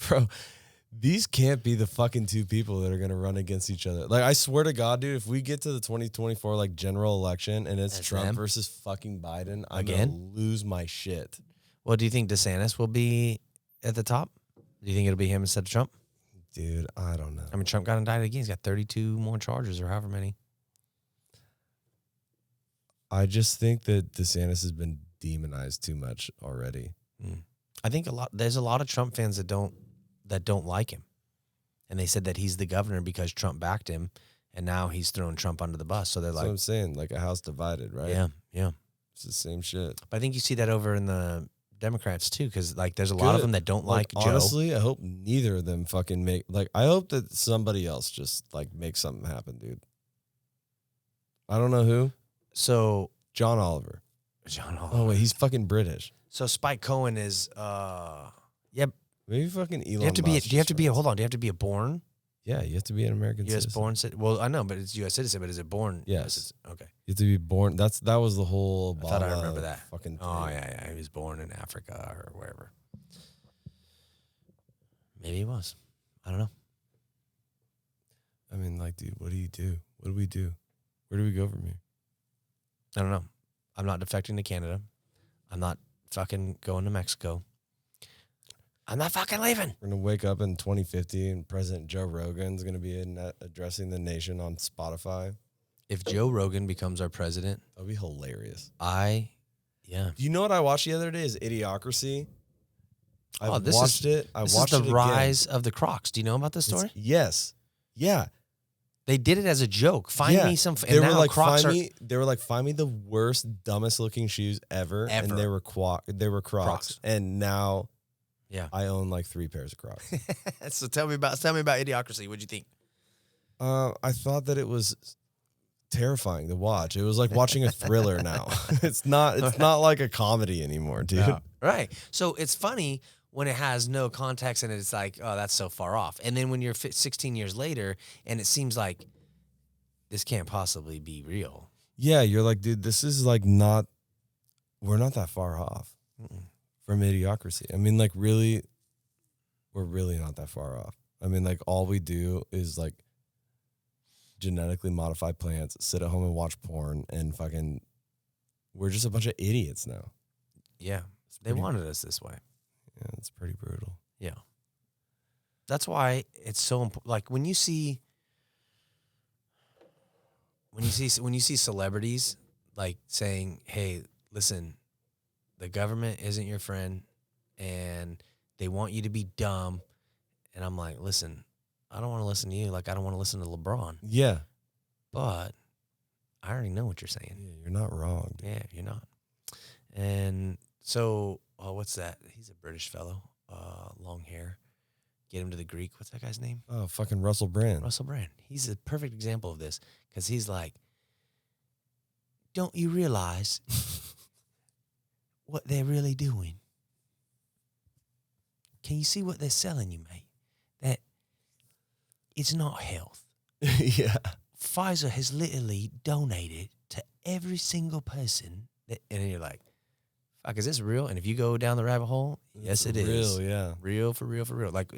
Bro, these can't be the fucking two people that are going to run against each other. Like, I swear to God, dude, if we get to the 2024 like general election and it's That's Trump them? versus fucking Biden, I'm Again? going to lose my shit. Well, do you think DeSantis will be at the top? Do you think it'll be him instead of Trump? Dude, I don't know. I mean, Trump got indicted again. He's got 32 more charges or however many. I just think that DeSantis has been demonized too much already. I think there's a lot of Trump fans that don't like him. And they said that he's the governor because Trump backed him, and now he's throwing Trump under the bus. So they're That's what I'm saying, like a house divided, right? yeah. It's the same shit. But I think you see that over in the Democrats too, because like there's a lot of them that don't like Joe. Honestly, I hope neither of them fucking make, like, I hope that somebody else just like makes something happen, dude. I don't know who. So John Oliver. Oh wait, he's fucking British. So Spike Cohen is Maybe fucking Elon. Do you have to be? Do you have to be a? Hold on. Do you have to be a born? Yeah, you have to be an American U.S. citizen. born. Well, I know, but it's U.S. citizen. But is it born? Yes. Okay. You have to be born. That was the whole. I thought I Obama remember that. Fucking. Oh thing. yeah. He was born in Africa or wherever. Maybe he was. I don't know. I mean, like, dude, what do you do? What do we do? Where do we go from here? I don't know. I'm not defecting to Canada. I'm not fucking going to Mexico. I'm not fucking leaving. We're gonna wake up in 2050 and President Joe Rogan's gonna be addressing the nation on Spotify. If Joe Rogan becomes our president, That'd be hilarious. yeah. Do you know what I watched the other day? Is Idiocracy. I watched it. This watched is it the rise of the Crocs. Do you know about this story? Yes. Yeah. They did it as a joke. Find me some. And They were now like, Crocs are. They were like, find me the worst, dumbest looking shoes ever. And they were Crocs. And now, yeah, I own like 3 pairs of Crocs. So tell me about Idiocracy. What'd you think? I thought that it was terrifying to watch. It was like watching a thriller now. It's not like a comedy anymore, dude. Yeah. Right. So it's funny when it has no context and it's like, oh, that's so far off. And then when you're 16 years later and it seems like this can't possibly be real. Yeah, you're like, dude, this is like we're not that far off from Idiocracy. I mean, like, really, we're really not that far off. I mean, like, all we do is like genetically modify plants, sit at home and watch porn, and fucking, we're just a bunch of idiots now. Yeah. They wanted us this way. Yeah, it's pretty brutal. Yeah. That's why it's so important. Like when you see celebrities like saying, "Hey, listen, the government isn't your friend, and they want you to be dumb," and I'm like, "Listen, I don't want to listen to you. Like I don't want to listen to LeBron." Yeah. But I already know what you're saying. Yeah, you're not wrong, dude. Yeah, you're not. And so, what's that? He's a British fellow, long hair. Get him to the Greek. What's that guy's name? Oh, fucking Russell Brand. Russell Brand. He's a perfect example of this because he's like, don't you realize what they're really doing? Can you see what they're selling you, mate? That it's not health. Yeah. Pfizer has literally donated to every single person. And you're like, fuck, is this real? And if you go down the rabbit hole, yes, it is. Real, yeah. Real, for real, for real. Like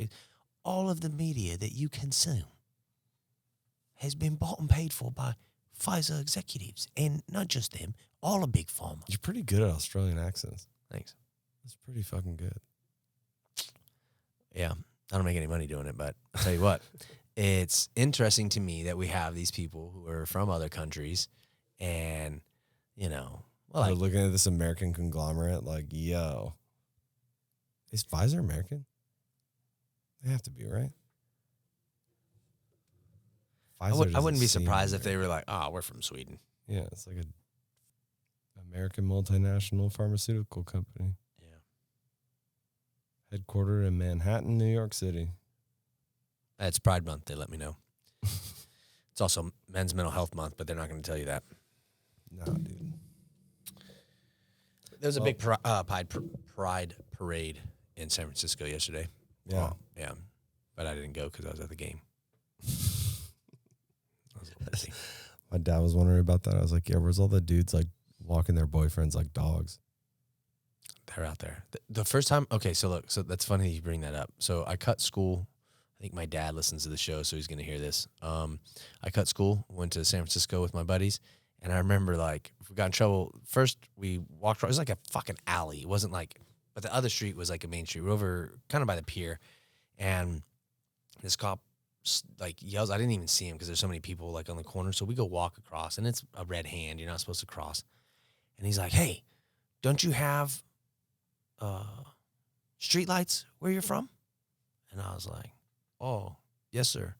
all of the media that you consume has been bought and paid for by Pfizer executives. And not just them, all of Big Pharma. You're pretty good at Australian accents. Thanks. That's pretty fucking good. Yeah. I don't make any money doing it, but I'll tell you what. It's interesting to me that we have these people who are from other countries and, you know, well, They're looking at this American conglomerate like, yo, is Pfizer American? They have to be, right? I wouldn't be surprised if they were like, we're from Sweden. Yeah, it's like an American multinational pharmaceutical company. Yeah. Headquartered in Manhattan, New York City. It's Pride Month, they let me know. It's also Men's Mental Health Month, but they're not going to tell you that. No, dude. There was a big pride parade in San Francisco yesterday. Yeah. Yeah. But I didn't go because I was at the game. I was a little busy. My dad was wondering about that. I was like, yeah, where's all the dudes like walking their boyfriends like dogs? They're out there. The first time, okay, so look, so that's funny you bring that up. So I cut school. I think my dad listens to the show, so he's going to hear this. I cut school, went to San Francisco with my buddies, and I remember, like, if we got in trouble, first we walked around. It was like a fucking alley. It wasn't like, but the other street was like a main street. We were over kind of by the pier, and this cop, like, yells. I didn't even see him because there's so many people, like, on the corner. So we go walk across, and it's a red hand. You're not supposed to cross. And he's like, hey, don't you have street lights where you're from? And I was like, oh, yes, sir.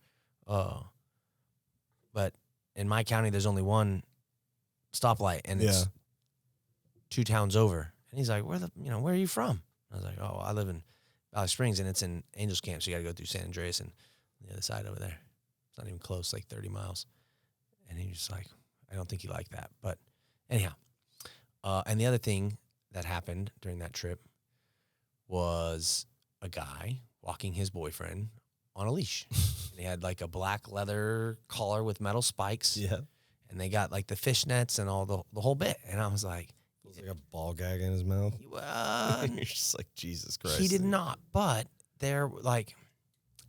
But in my county, there's only one stoplight, and it's 2 towns over. And he's like, where are you from? I was like, oh, I live in Valley Springs, and it's in Angels Camp, so you got to go through San Andreas and the other side over there. It's not even close, like 30 miles. And he's just like, I don't think you like that. But anyhow, and the other thing that happened during that trip was a guy walking his boyfriend on a leash. And he had like a black leather collar with metal spikes. Yeah. And they got like the fishnets and all the whole bit. And I was like, It was like a ball gag in his mouth. well, You're just like, Jesus Christ. he did not. But they're like,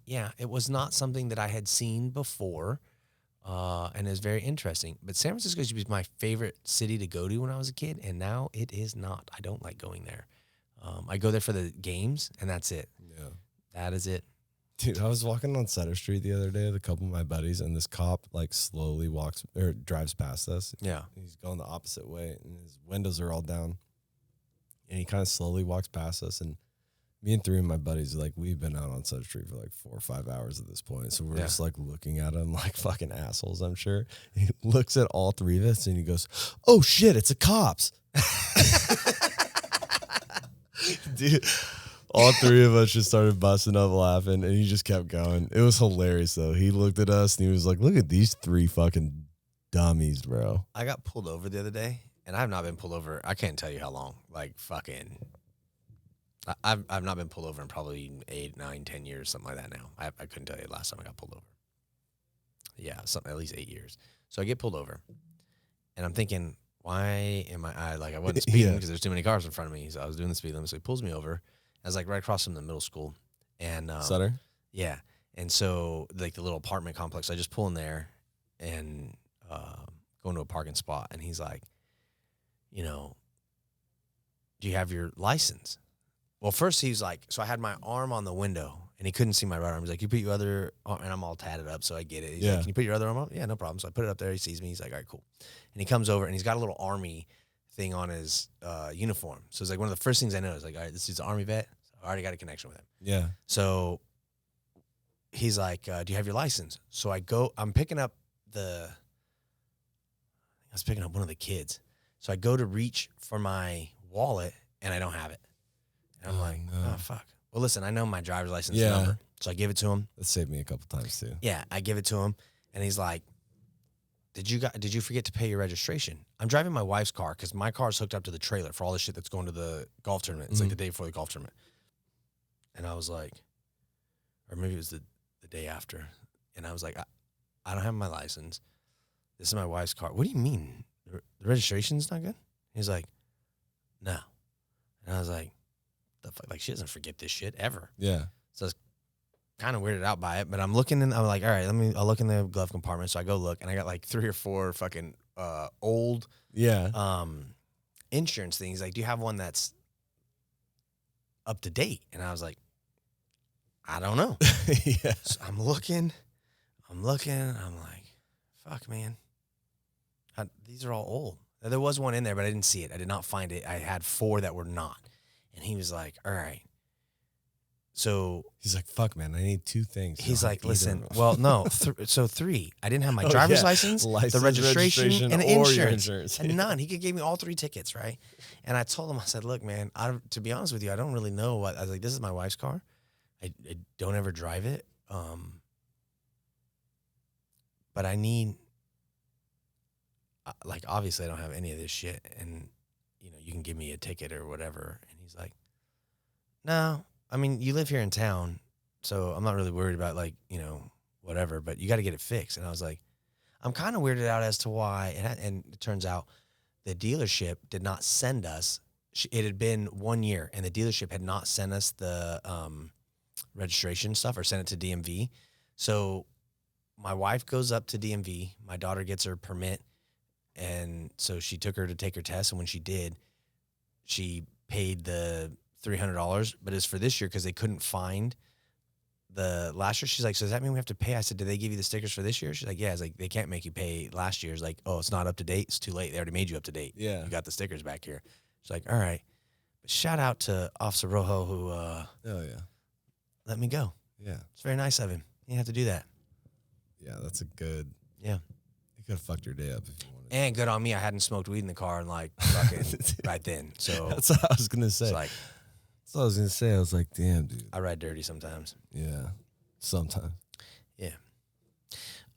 yeah, it was not something that I had seen before. And it was very interesting. But San Francisco used to be my favorite city to go to when I was a kid. And now it is not. I don't like going there. I go there for the games, and that's it. Yeah. That is it. Dude, I was walking on Sutter Street the other day with a couple of my buddies, and this cop like slowly drives past us. Yeah. He's going the opposite way, and his windows are all down. And he kind of slowly walks past us, and me and 3 of my buddies, like, we've been out on Sutter Street for like 4 or 5 hours at this point. So we're just like looking at him like fucking assholes, I'm sure. He looks at all 3 of us and he goes, oh shit, it's a cops. Dude, all 3 of us just started busting up laughing, and he just kept going. It was hilarious, though. He looked at us, and he was like, look at these 3 fucking dummies, bro. I got pulled over the other day, and I have not been pulled over. I can't tell you how long. Like, fucking, I've not been pulled over in probably 8, 9, 10 years, something like that now. I couldn't tell you the last time I got pulled over. Yeah, something at least 8 years. So I get pulled over, and I'm thinking, why am I wasn't speeding because there's too many cars in front of me. So I was doing the speed limit. So he pulls me over. I was like right across from the middle school. And Sutter? Yeah. And so like the little apartment complex, I just pull in there and go into a parking spot. And he's like, do do you have your license? Well, first he's like, so I had my arm on the window and he couldn't see my right arm. He's like, you put your other arm, and I'm all tatted up, so I get it. He's like, can you put your other arm up? Yeah, no problem. So I put it up there. He sees me. He's like, all right, cool. And he comes over and he's got a little army thing on his uniform. So it's like one of the first things I know is like, all right, this is an Army vet. So I already got a connection with him. Yeah. So he's like, do you have your license? So I'm picking up I was picking up one of the kids. So I go to reach for my wallet and I don't have it. And I'm like, oh, fuck. Well, listen, I know my driver's license number. So I give it to him. That saved me a couple times too. Yeah, I give it to him. And he's like, did you forget to pay your registration? I'm driving my wife's car because my car is hooked up to the trailer for all the shit that's going to the golf tournament. It's like the day before the golf tournament. And I was like, or maybe it was the day after. And I was like, I don't have my license. This is my wife's car. What do you mean? The registration's not good? He's like, no. And I was like, the fuck? Like, she doesn't forget this shit ever. Yeah. So I was kind of weirded out by it, but I'm looking and I'm like, all right, I'll look in the glove compartment. So I go look and I got like 3 or 4 fucking old insurance things. Like, do you have one that's up to date? And I was like, I don't know. Yeah. So I'm looking, I'm like, fuck, man. These are all old. There was one in there, but I didn't see it. I did not find it. I had 4 that were not. And he was like, all right. So he's like, fuck, man, I need 2 things. He's like, listen, well, no. So 3. I didn't have my driver's license, the registration, and insurance. And none. He gave me all 3 tickets, right? And I told him, I said, look, man, to be honest with you, I don't really know what. I was like, this is my wife's car. I don't ever drive it. But I need, like, obviously I don't have any of this shit. And, you can give me a ticket or whatever. And he's like, no, I mean, you live here in town, so I'm not really worried about, like, whatever, but you got to get it fixed. And I was like, I'm kind of weirded out as to why. And it turns out the dealership did not send us. It had been 1 year, and the dealership had not sent us the registration stuff or sent it to DMV. So my wife goes up to DMV. My daughter gets her permit, and so she took her to take her test. And when she did, she paid the $300, but it's for this year because they couldn't find the last year. She's like, so does that mean we have to pay? I said, did they give you the stickers for this year? She's like, yeah. It's like, they can't make you pay last year's. Like, oh, it's not up to date. It's too late. They already made you up to date. Yeah. You got the stickers back here. She's like, all right. But shout out to Officer Rojo who let me go. Yeah. It's very nice of him. You didn't have to do that. Yeah, that's a good. Yeah. You could have fucked your day up if you wanted. And good on me. I hadn't smoked weed in the car and like fucking right then. So that's what I was gonna say. It's like, that's what I was gonna say. I was like, damn, dude. I ride dirty sometimes. Yeah. Sometimes. Yeah.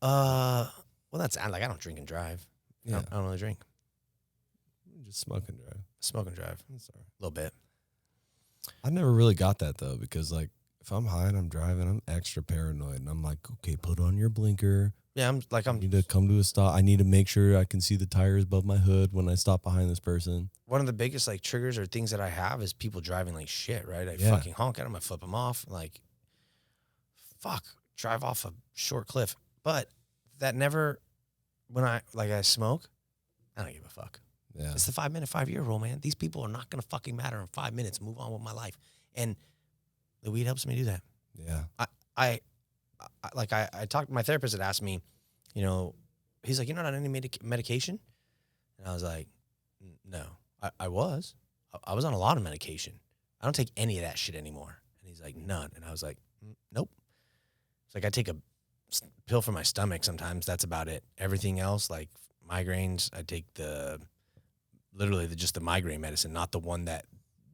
Well, that's like, I don't drink and drive. Yeah. I don't really drink. Just smoke and drive. Smoke and drive. That's all right. A little bit. I never really got that though, because like if I'm high and I'm driving, I'm extra paranoid, and I'm like, okay, put on your blinker. Yeah, I need to come to a stop. I need to make sure I can see the tires above my hood when I stop behind this person. One of the biggest like triggers or things that I have is people driving like shit, right? I fucking honk at them, I flip them off, like, fuck, drive off a short cliff. But that never, when I smoke, I don't give a fuck. Yeah. It's the 5-minute year rule, man. These people are not going to fucking matter in 5 minutes. Move on with my life. And the weed helps me do that. Yeah. I talked, my therapist had asked me, he's like, you're not on any medication? And I was like, no, I was on a lot of medication. I don't take any of that shit anymore. And he's like, none. And I was like, nope. It's like, I take a pill for my stomach sometimes. That's about it. Everything else, like migraines, I take just the migraine medicine, not the one that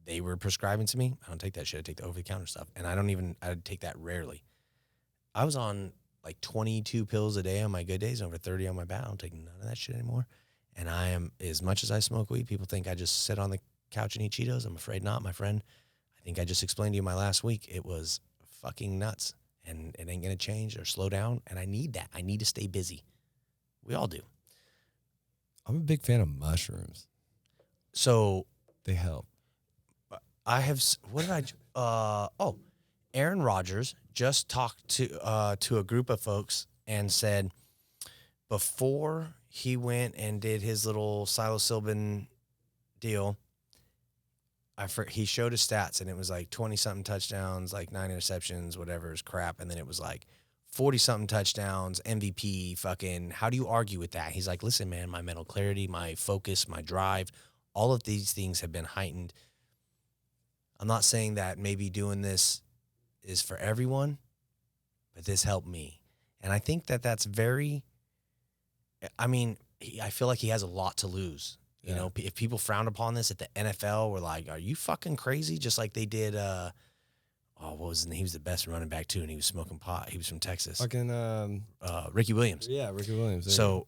they were prescribing to me. I don't take that shit. I take the over-the-counter stuff. And I take that rarely. I was on like 22 pills a day on my good days, over 30 on my bad. I don't take none of that shit anymore. And I am, as much as I smoke weed, people think I just sit on the couch and eat Cheetos. I'm afraid not, my friend. I think I just explained to you my last week. It was fucking nuts, and it ain't going to change or slow down. And I need that. I need to stay busy. We all do. I'm a big fan of mushrooms. So they help. I have, what did Aaron Rodgers just talked to a group of folks and said before he went and did his little psilocybin deal, he showed his stats, and it was like 20-something touchdowns, like 9 interceptions, whatever is crap. And then it was like 40-something touchdowns, MVP, fucking, how do you argue with that? He's like, listen, man, my mental clarity, my focus, my drive, all of these things have been heightened. I'm not saying that maybe doing this is for everyone, but this helped me. And I think that that's very, I mean, I feel like he has a lot to lose. You know, if people frowned upon this at the NFL, were like, are you fucking crazy? Just like they did, what was his name? He was the best running back, too, and he was smoking pot. He was from Texas. Fucking Ricky Williams. Yeah, Ricky Williams. Yeah. So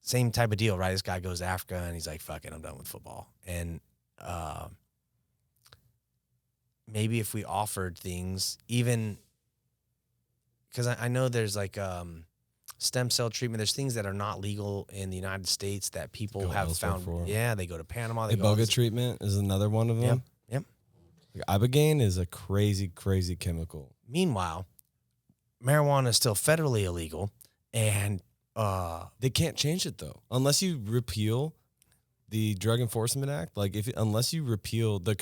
same type of deal, right? This guy goes to Africa, and he's like, fuck it, I'm done with football. And maybe if we offered things, even because I know there's like stem cell treatment. There's things that are not legal in the United States that people have found. For. Yeah, they go to Panama. They Iboga treatment is another one of them. Yep. Like, Ibogaine is a crazy, crazy chemical. Meanwhile, marijuana is still federally illegal, and they can't change it though unless you repeal the Drug Enforcement Act. Like unless you repeal the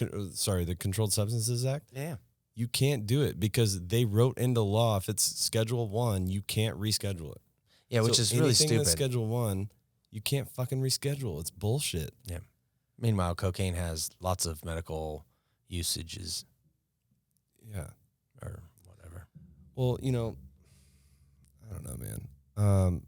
Controlled Substances Act. Yeah. You can't do it because they wrote into law if it's Schedule 1, you can't reschedule it. Yeah, which is really stupid. That's Schedule 1, you can't fucking reschedule. It's bullshit. Yeah. Meanwhile, cocaine has lots of medical usages. Yeah. Or whatever. Well, you know, I don't know, man. I'm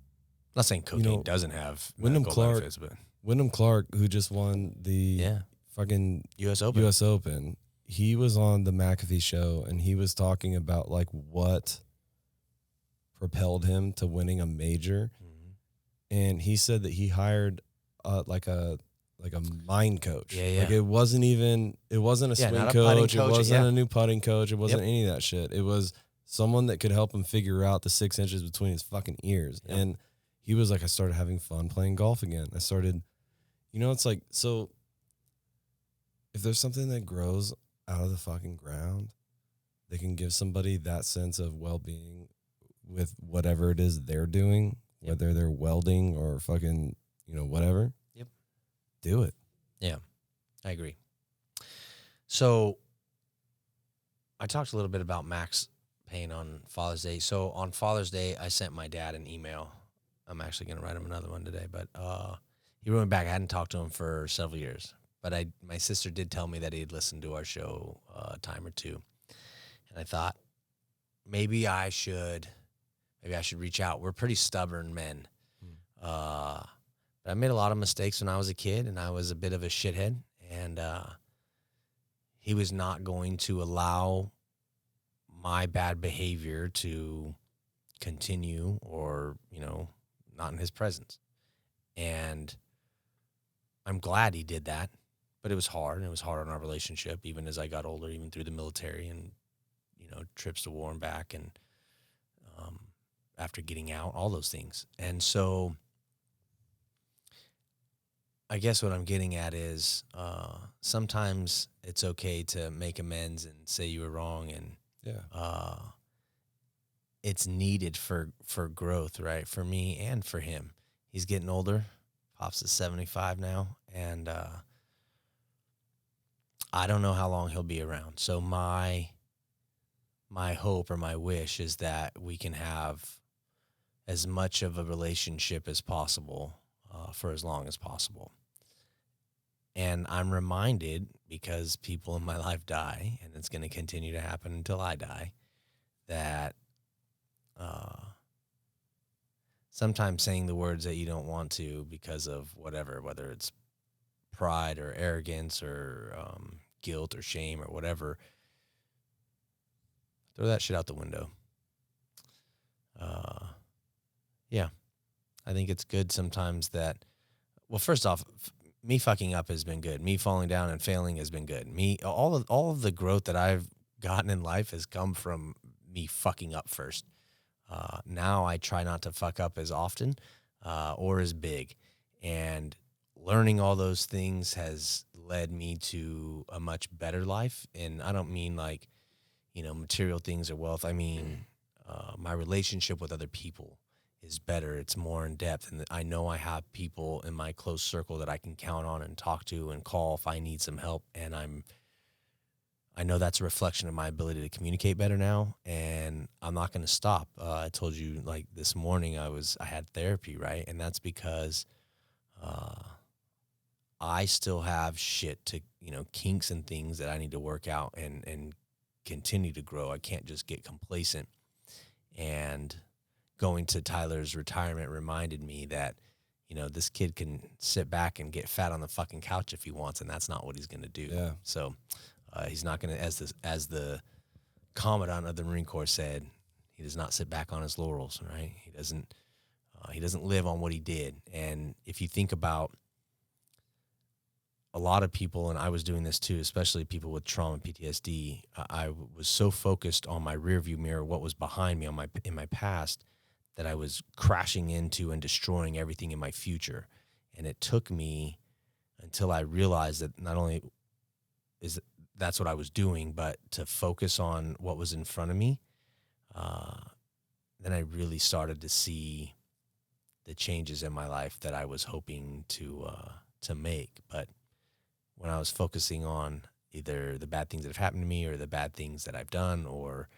not saying cocaine doesn't have medical benefits, but Wyndham Clark, who just won the fucking U.S. Open, he was on the McAfee show, and he was talking about like what propelled him to winning a major. Mm-hmm. And he said that he hired like a mind coach. Yeah. Like it wasn't a swing coach. It wasn't a new putting coach. It wasn't any of that shit. It was someone that could help him figure out the 6 inches between his fucking ears. Yep. And he was like, I started having fun playing golf again. I started, it's like, so if there's something that grows out of the fucking ground, they can give somebody that sense of well-being with whatever it is they're doing, whether they're welding or fucking, whatever. Yep. Do it. Yeah, I agree. So I talked a little bit about Max Payne on Father's Day. So on Father's Day, I sent my dad an email. I'm actually going to write him another one today, but he wrote me back. I hadn't talked to him for several years. But my sister did tell me that he had listened to our show a time or two. And I thought, maybe I should reach out. We're pretty stubborn men. But I made a lot of mistakes when I was a kid, and I was a bit of a shithead. And he was not going to allow my bad behavior to continue or, not in his presence. And I'm glad he did that. But it was hard, and it was hard on our relationship, even as I got older, even through the military and, trips to war and back, and after getting out, all those things. And so I guess what I'm getting at is sometimes it's okay to make amends and say you were wrong, and it's needed for growth, right, for me and for him. He's getting older. Pops is 75 now, and I don't know how long he'll be around. So my hope or my wish is that we can have as much of a relationship as possible for as long as possible. And I'm reminded, because people in my life die, and it's going to continue to happen until I die, that sometimes saying the words that you don't want to because of whatever, whether it's pride or arrogance or guilt or shame or whatever, throw that shit out the window. I think it's good sometimes that, well, first off, me fucking up has been good. Me falling down and failing has been good. All of the growth that I've gotten in life has come from me fucking up first. Now I try not to fuck up as often or as big. And learning all those things has led me to a much better life. And I don't mean like, material things or wealth. I mean, my relationship with other people is better. It's more in depth. And I know I have people in my close circle that I can count on and talk to and call if I need some help. And I'm I know that's a reflection of my ability to communicate better now, and I'm not going to stop. I told you, like, this morning I had therapy, right? And that's because I still have shit to, kinks and things that I need to work out and continue to grow. I can't just get complacent. And going to Tyler's retirement reminded me that, this kid can sit back and get fat on the fucking couch if he wants, and that's not what he's going to do. Yeah. So he's not going to, as the Commandant of the Marine Corps said, he does not sit back on his laurels, right? He doesn't live on what he did. And if you think about a lot of people, and I was doing this too, especially people with trauma and PTSD, I was so focused on my rearview mirror, what was behind me in my past, that I was crashing into and destroying everything in my future. And it took me until I realized that not only is that's what I was doing, but to focus on what was in front of me. Then I really started to see the changes in my life that I was hoping to make. But when I was focusing on either the bad things that have happened to me or the bad things that I've done or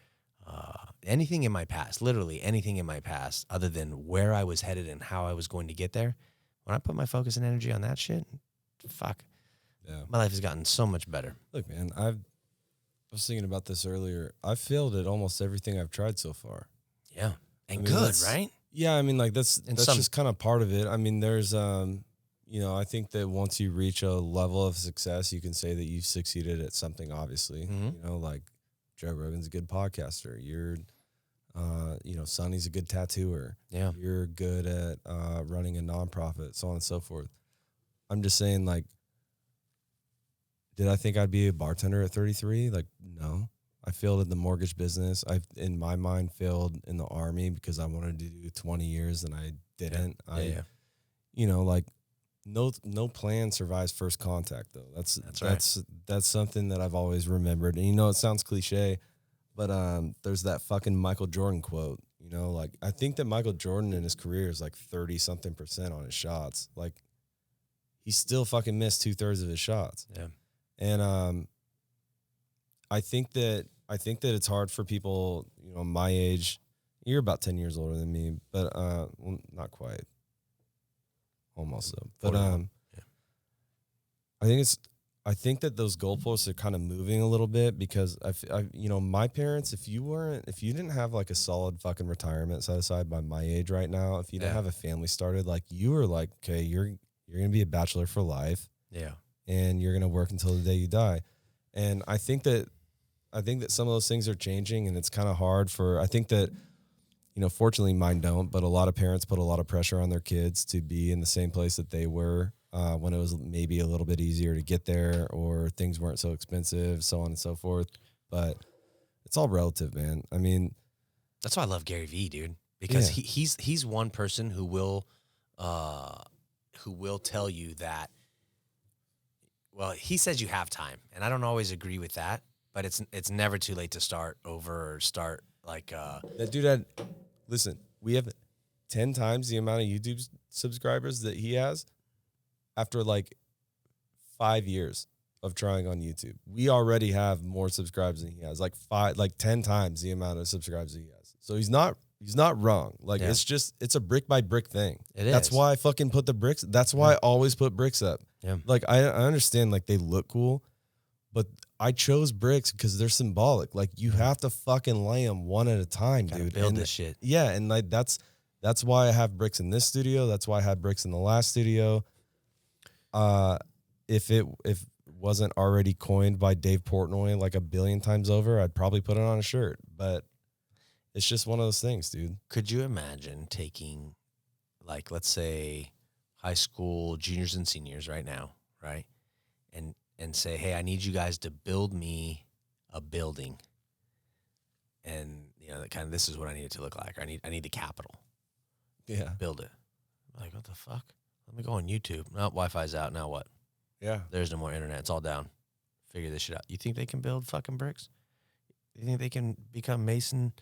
anything in my past, literally anything in my past, other than where I was headed and how I was going to get there, when I put my focus and energy on that shit, my life has gotten so much better. Look, man, I was thinking about this earlier. I failed at almost everything I've tried so far. Yeah. And I mean, good, right? Yeah, I mean, like that's just kind of part of it. I mean, there's I think that once you reach a level of success, you can say that you've succeeded at something, obviously. Mm-hmm. Like Joe Rogan's a good podcaster. You're Sonny's a good tattooer. Yeah. You're good at running a nonprofit, so on and so forth. I'm just saying, like, did I think I'd be a bartender at 33? Like, no. I failed in the mortgage business. I, in my mind, failed in the Army because I wanted to do 20 years and I didn't. No plan survives first contact, though. That's something that I've always remembered. And it sounds cliche, but there's that fucking Michael Jordan quote. Like, I think that Michael Jordan in his career is like 30-something% on his shots. Like, he still fucking missed 2/3 of his shots. Yeah. And I think that it's hard for people, my age. You're about 10 years older than me, but well, not quite. Almost so. But I think that those goalposts are kind of moving a little bit because my parents, if you didn't have like a solid fucking retirement set aside by my age right now, if you didn't have a family started, like you were like, okay, you're going to be a bachelor for life. Yeah. And you're going to work until the day you die. And I think that some of those things are changing, and it's kind of hard I think that, fortunately mine don't, but a lot of parents put a lot of pressure on their kids to be in the same place that they were when it was maybe a little bit easier to get there or things weren't so expensive, so on and so forth. But it's all relative, man. I mean, that's why I love Gary Vee, dude, because he's one person who will tell you that, well, he says you have time, and I don't always agree with that, but it's never too late to start over or start like that dude listen, we have 10 times the amount of YouTube subscribers that he has after like 5 years of trying on YouTube. We already have more subscribers than he has, like 10 times the amount of subscribers he has. So he's not wrong. Like, it's a brick by brick thing. That's why I fucking put the bricks. That's why I always put bricks up. Yeah. Like, I understand, like, they look cool, but I chose bricks because they're symbolic. Like, you have to fucking lay them one at a time, dude. Build this shit. Yeah, and like that's why I have bricks in this studio. That's why I had bricks in the last studio. If it wasn't already coined by Dave Portnoy like a billion times over, I'd probably put it on a shirt. But it's just one of those things, dude. Could you imagine taking, like, let's say, high school juniors and seniors right now, right? And say, hey, I need you guys to build me a building. And, kind of this is what I need it to look like. I need the capital. Yeah. Build it. I'm like, what the fuck? Let me go on YouTube. No, Wi-Fi's out. Now what? Yeah. There's no more internet. It's all down. Figure this shit out. You think they can build fucking bricks? You think they can become mason,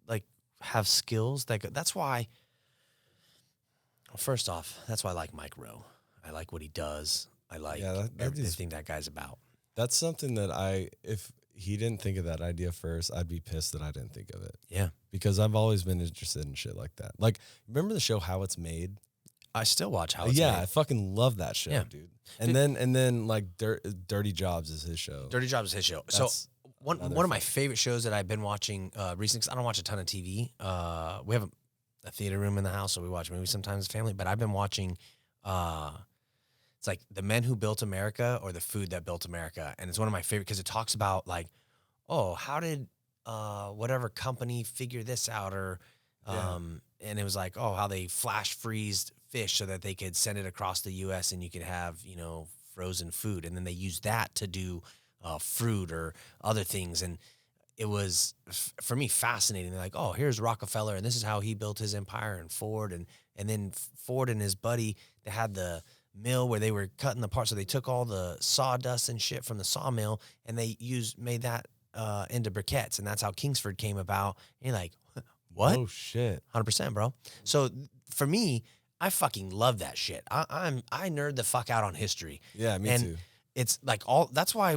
like, have skills? That's why, well, first off, that's why I like Mike Rowe. I like what he does. I like everything that guy's about. That's something that if he didn't think of that idea first, I'd be pissed that I didn't think of it. Yeah. Because I've always been interested in shit like that. Like, remember the show How It's Made? I still watch How It's Yeah, Made. I fucking love that show, Yeah. dude. And then like Dirty Jobs is his show. Dirty Jobs is his show. That's So one of my favorite shows that I've been watching recently, 'cause I don't watch a ton of TV. We have a theater room in the house, so we watch movies sometimes as family. But I've been watching, it's like The Men Who Built America or The Food That Built America. And it's one of my favorite because it talks about like, oh, how did whatever company figure this out? Or and it was like, oh, how they flash freezed fish so that they could send it across the U.S. and you could have, frozen food. And then they used that to do fruit or other things. And it was, for me, fascinating. They're like, oh, here's Rockefeller, and this is how he built his empire, and Ford. And then Ford and his buddy, they had the mill where they were cutting the parts. So they took all the sawdust and shit from the sawmill, and they made that into briquettes. And that's how Kingsford came about. And you're like, what? Oh, shit. 100%, bro. So for me, I fucking love that shit. I nerd the fuck out on history. Yeah, me too. It's like that's why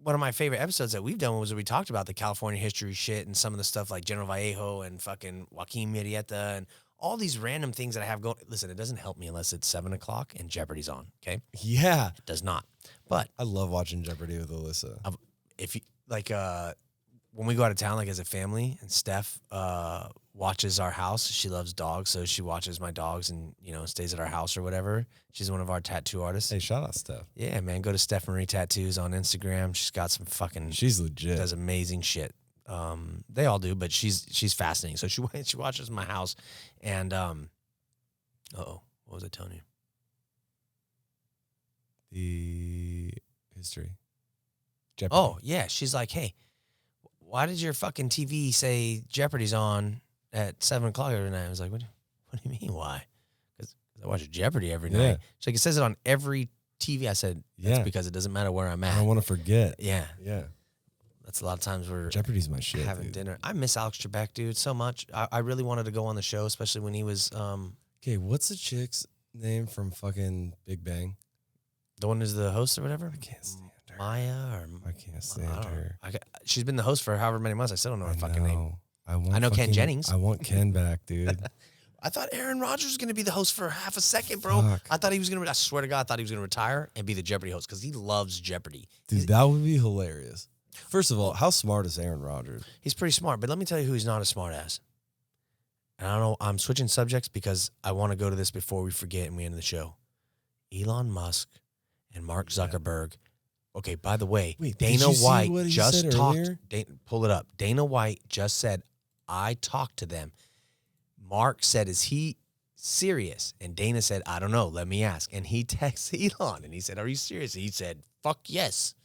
one of my favorite episodes that we've done was we talked about the California history shit and some of the stuff like General Vallejo and fucking Joaquin Murrieta and all these random things that I have going. Listen, it doesn't help me unless it's 7:00 and Jeopardy's on. Okay. Yeah. It does not. But I love watching Jeopardy with Alyssa. if you like, when we go out of town, like as a family, and Steph watches our house. She loves dogs, so she watches my dogs and stays at our house or whatever. She's one of our tattoo artists. Hey, shout out Steph. Yeah, man, go to Steph Marie Tattoos on Instagram. She's got some fucking. She's legit. Does amazing shit. They all do, but she's fascinating. So she watches my house, and what was I telling you? The history. Jeopardy. Oh yeah, she's like, hey, why did your fucking TV say Jeopardy's on at 7:00 every night? I was like, what do you mean, why? Because I watch Jeopardy every night. She's like, it says it on every TV. I said, that's because it doesn't matter where I'm at. I don't want to forget. Yeah. Yeah. That's a lot of times we're Jeopardy's my shit. having dinner. I miss Alex Trebek, dude, so much. I really wanted to go on the show, especially when he was Okay, what's the chick's name from fucking Big Bang? the one who's the host or whatever. I can't stand her. Maya or I can't stand her. She's been the host for however many months. I still don't know her fucking name. I know Ken Jennings. I want Ken back, dude. I thought Aaron Rodgers was going to be the host for half a second, bro. Fuck. I thought he was going to. I swear to God, I thought he was going to retire and be the Jeopardy host because he loves Jeopardy. Dude, that would be hilarious. First of all, how smart is Aaron Rodgers? He's pretty smart, but let me tell you who he's not a smart ass. And I don't know. I'm switching subjects because I want to go to this before we forget and we end the show. Elon Musk and Mark Zuckerberg. Okay, by the way, Wait, Dana did you see White what he just said talked. earlier? Pull it up. Dana White just said, I talked to them. Mark said, is he serious? And Dana said, I don't know. Let me ask. And he texted Elon and he said, are you serious? And he said, fuck yes,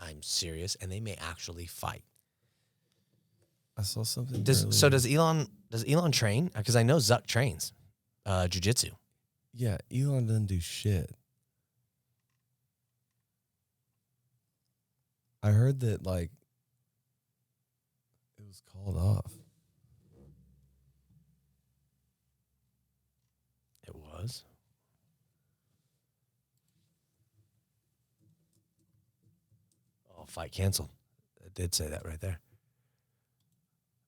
I'm serious. And they may actually fight. I saw something. So does Elon train? Because I know Zuck trains jiu-jitsu. Yeah, Elon doesn't do shit. I heard that, like, it was called off. It was? Oh, fight canceled. It did say that right there.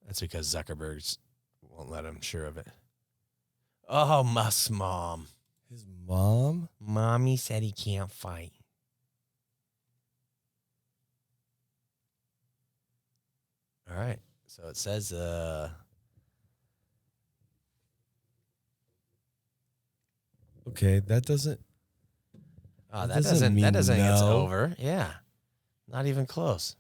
That's because Zuckerberg's won't let him, sure of it. Oh, Musk's mom. His mom? Mommy said he can't fight. All right. So it says Okay, that doesn't. that doesn't doesn't mean mean it's no. over. Yeah. Not even close.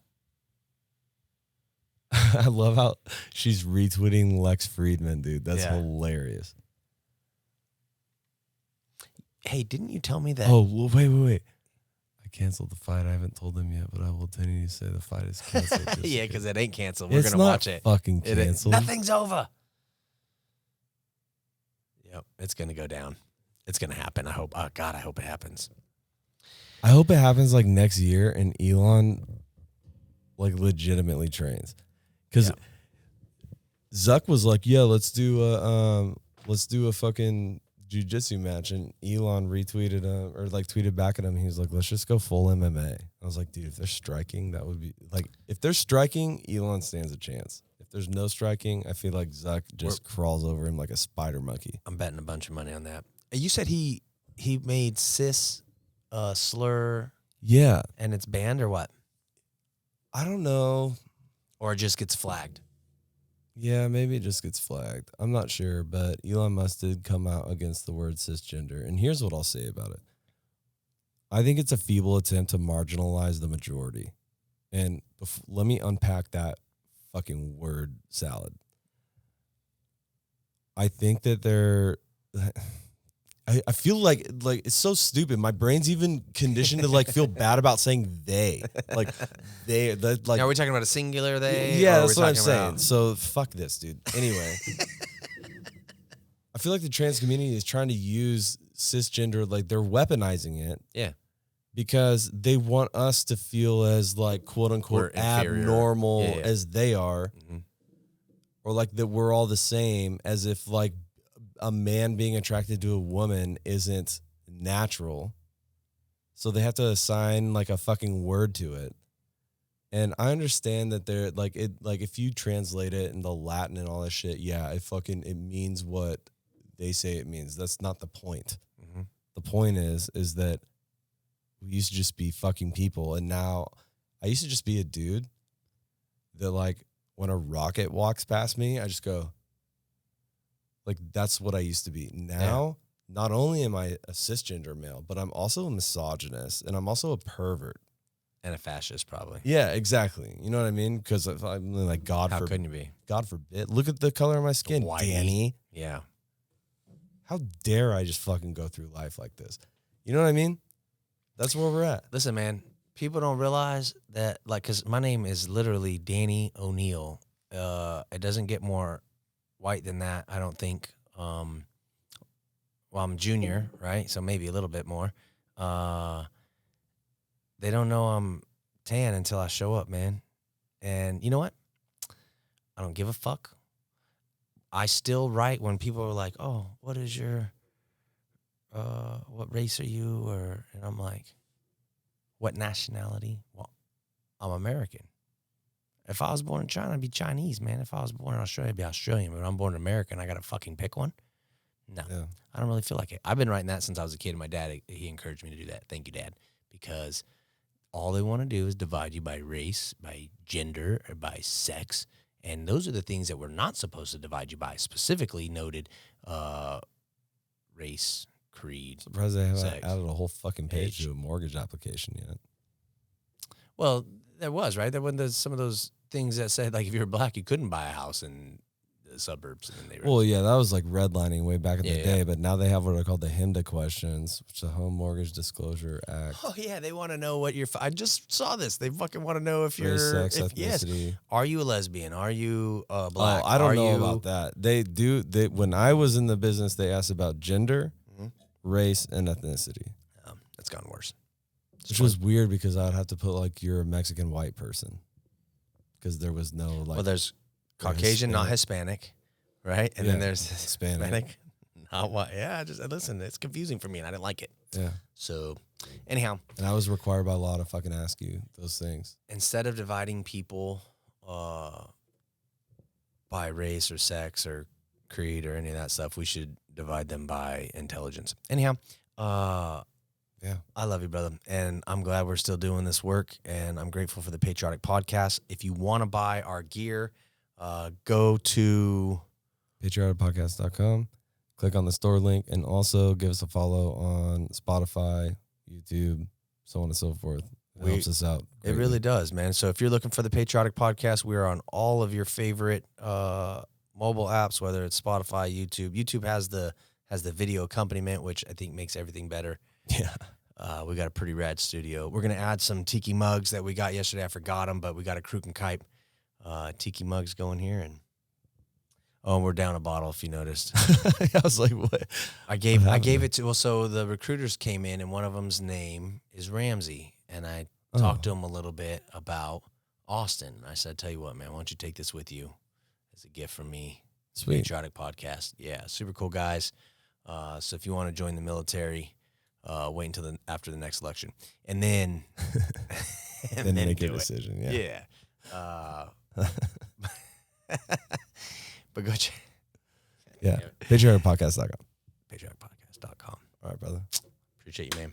I love how she's retweeting Lex Friedman, dude. That's Yeah. hilarious. Hey, didn't you tell me that? Oh, well, wait. I canceled the fight. I haven't told them yet, but I will tell you to say the fight is canceled. just yeah, in because case. it ain't canceled. We're It's going to not watch it. fucking It ain't- canceled. Nothing's over. Yep, it's going to go down. It's going to happen. I hope. Oh, God, I hope it happens. I hope it happens like next year and Elon like legitimately trains. Because Zuck was like, yeah, let's do a fucking jiu-jitsu match, and Elon retweeted him or like tweeted back at him. He was like, let's just go full MMA. I was like, dude, if they're striking, that would be like, if they're striking, Elon stands a chance. If there's no striking, I feel like Zuck just crawls over him like a spider monkey. I'm betting a bunch of money on that. You said he made cis slur. Yeah. And it's banned or what? I don't know. Or it just gets flagged. Yeah, maybe it just gets flagged. I'm not sure, but Elon Musk did come out against the word cisgender. And here's what I'll say about it. I think it's a feeble attempt to marginalize the majority. And let me unpack that fucking word salad. I think that they're... I feel like it's so stupid. My brain's even conditioned to like feel bad about saying they. Like they like now, are we talking about a singular they? Yeah, or that's what I'm saying. about... So fuck this, dude. Anyway. I feel like the trans community is trying to use cisgender, like they're weaponizing it. Yeah. Because they want us to feel as like quote unquote abnormal as they are. Mm-hmm. Or like that we're all the same, as if like a man being attracted to a woman isn't natural. So they have to assign like a fucking word to it. And I understand that they're like it, like if you translate it into Latin and all that shit, yeah, it means what they say it means. That's not the point. Mm-hmm. The point is that we used to just be fucking people, and now I used to just be a dude that like when a rocket walks past me, I just go, like, that's what I used to be. Now, not only am I a cisgender male, but I'm also a misogynist, and I'm also a pervert. And a fascist, probably. Yeah, exactly. You know what I mean? Because I'm like, How couldn't you be? God forbid. Look at the color of my skin, Danny. Yeah. How dare I just fucking go through life like this? You know what I mean? That's where we're at. Listen, man, people don't realize that, like, because my name is literally Danny O'Neill. It doesn't get more white than that, I don't think. Well, I'm junior, right? So maybe a little bit more. They don't know I'm tan until I show up, man. And you know what? I don't give a fuck. I still write when people are like, oh, what is your, what race are you? And I'm like, what nationality? Well, I'm American. If I was born in China, I'd be Chinese, man. If I was born in Australia, I'd be Australian. But I'm born in America and I got to fucking pick one? No, I don't really feel like it. I've been writing that since I was a kid. My dad, he encouraged me to do that. Thank you, Dad. Because all they want to do is divide you by race, by gender, or by sex. And those are the things that we're not supposed to divide you by. Specifically noted race, creed, Surprised they haven't sex, added a whole fucking page age. to a mortgage application yet. Well, there was, right? There was some of those things that said, like, if you were black, you couldn't buy a house in the suburbs. And they were, Well, yeah, that was like redlining way back in the day, but now they have what are called the HMDA questions, which is the Home Mortgage Disclosure Act. Oh, yeah, they want to know what you're... I just saw this. They fucking want to know if you're... Race, sex, yes. ethnicity. Are you a lesbian? Are you black? Oh, I don't know about that. They do. When I was in the business, they asked about gender, race, and ethnicity. That's gone worse. Which was weird because I'd have to put like you're a Mexican white person because there was no like. Well, there's Caucasian, not Hispanic, right? And then there's Hispanic, not white. Yeah, just listen. It's confusing for me, and I didn't like it. Yeah. So, anyhow, and I was required by law to fucking ask you those things. Instead of dividing people by race or sex or creed or any of that stuff, we should divide them by intelligence. Anyhow, yeah, I love you, brother, and I'm glad we're still doing this work, and I'm grateful for the Patriotic Podcast. If you want to buy our gear, go to patrioticpodcast.com, click on the store link, and also give us a follow on Spotify, YouTube, so on and so forth. It helps us out greatly. It really does, man. So if you're looking for the Patriotic Podcast, we are on all of your favorite mobile apps, whether it's Spotify, YouTube. YouTube has the video accompaniment, which I think makes everything better. Yeah. We got a pretty rad studio. We're going to add some tiki mugs that we got yesterday. I forgot them, but we got a Kruk and Kipe tiki mugs going here. And we're down a bottle, if you noticed. I was like, what? I gave it to, well, so the recruiters came in, and one of them's name is Ramsey. And I talked to him a little bit about Austin. I said, tell you what, man, why don't you take this with you as a gift from me? Sweet. Patriotic Podcast. Yeah, super cool guys. So if you want to join the military, wait until after the next election, and then then make a do it. decision. Yeah. But go check. Yeah. Patrioticpodcast.com. Patrioticpodcast.com. All right, brother. Appreciate you, man.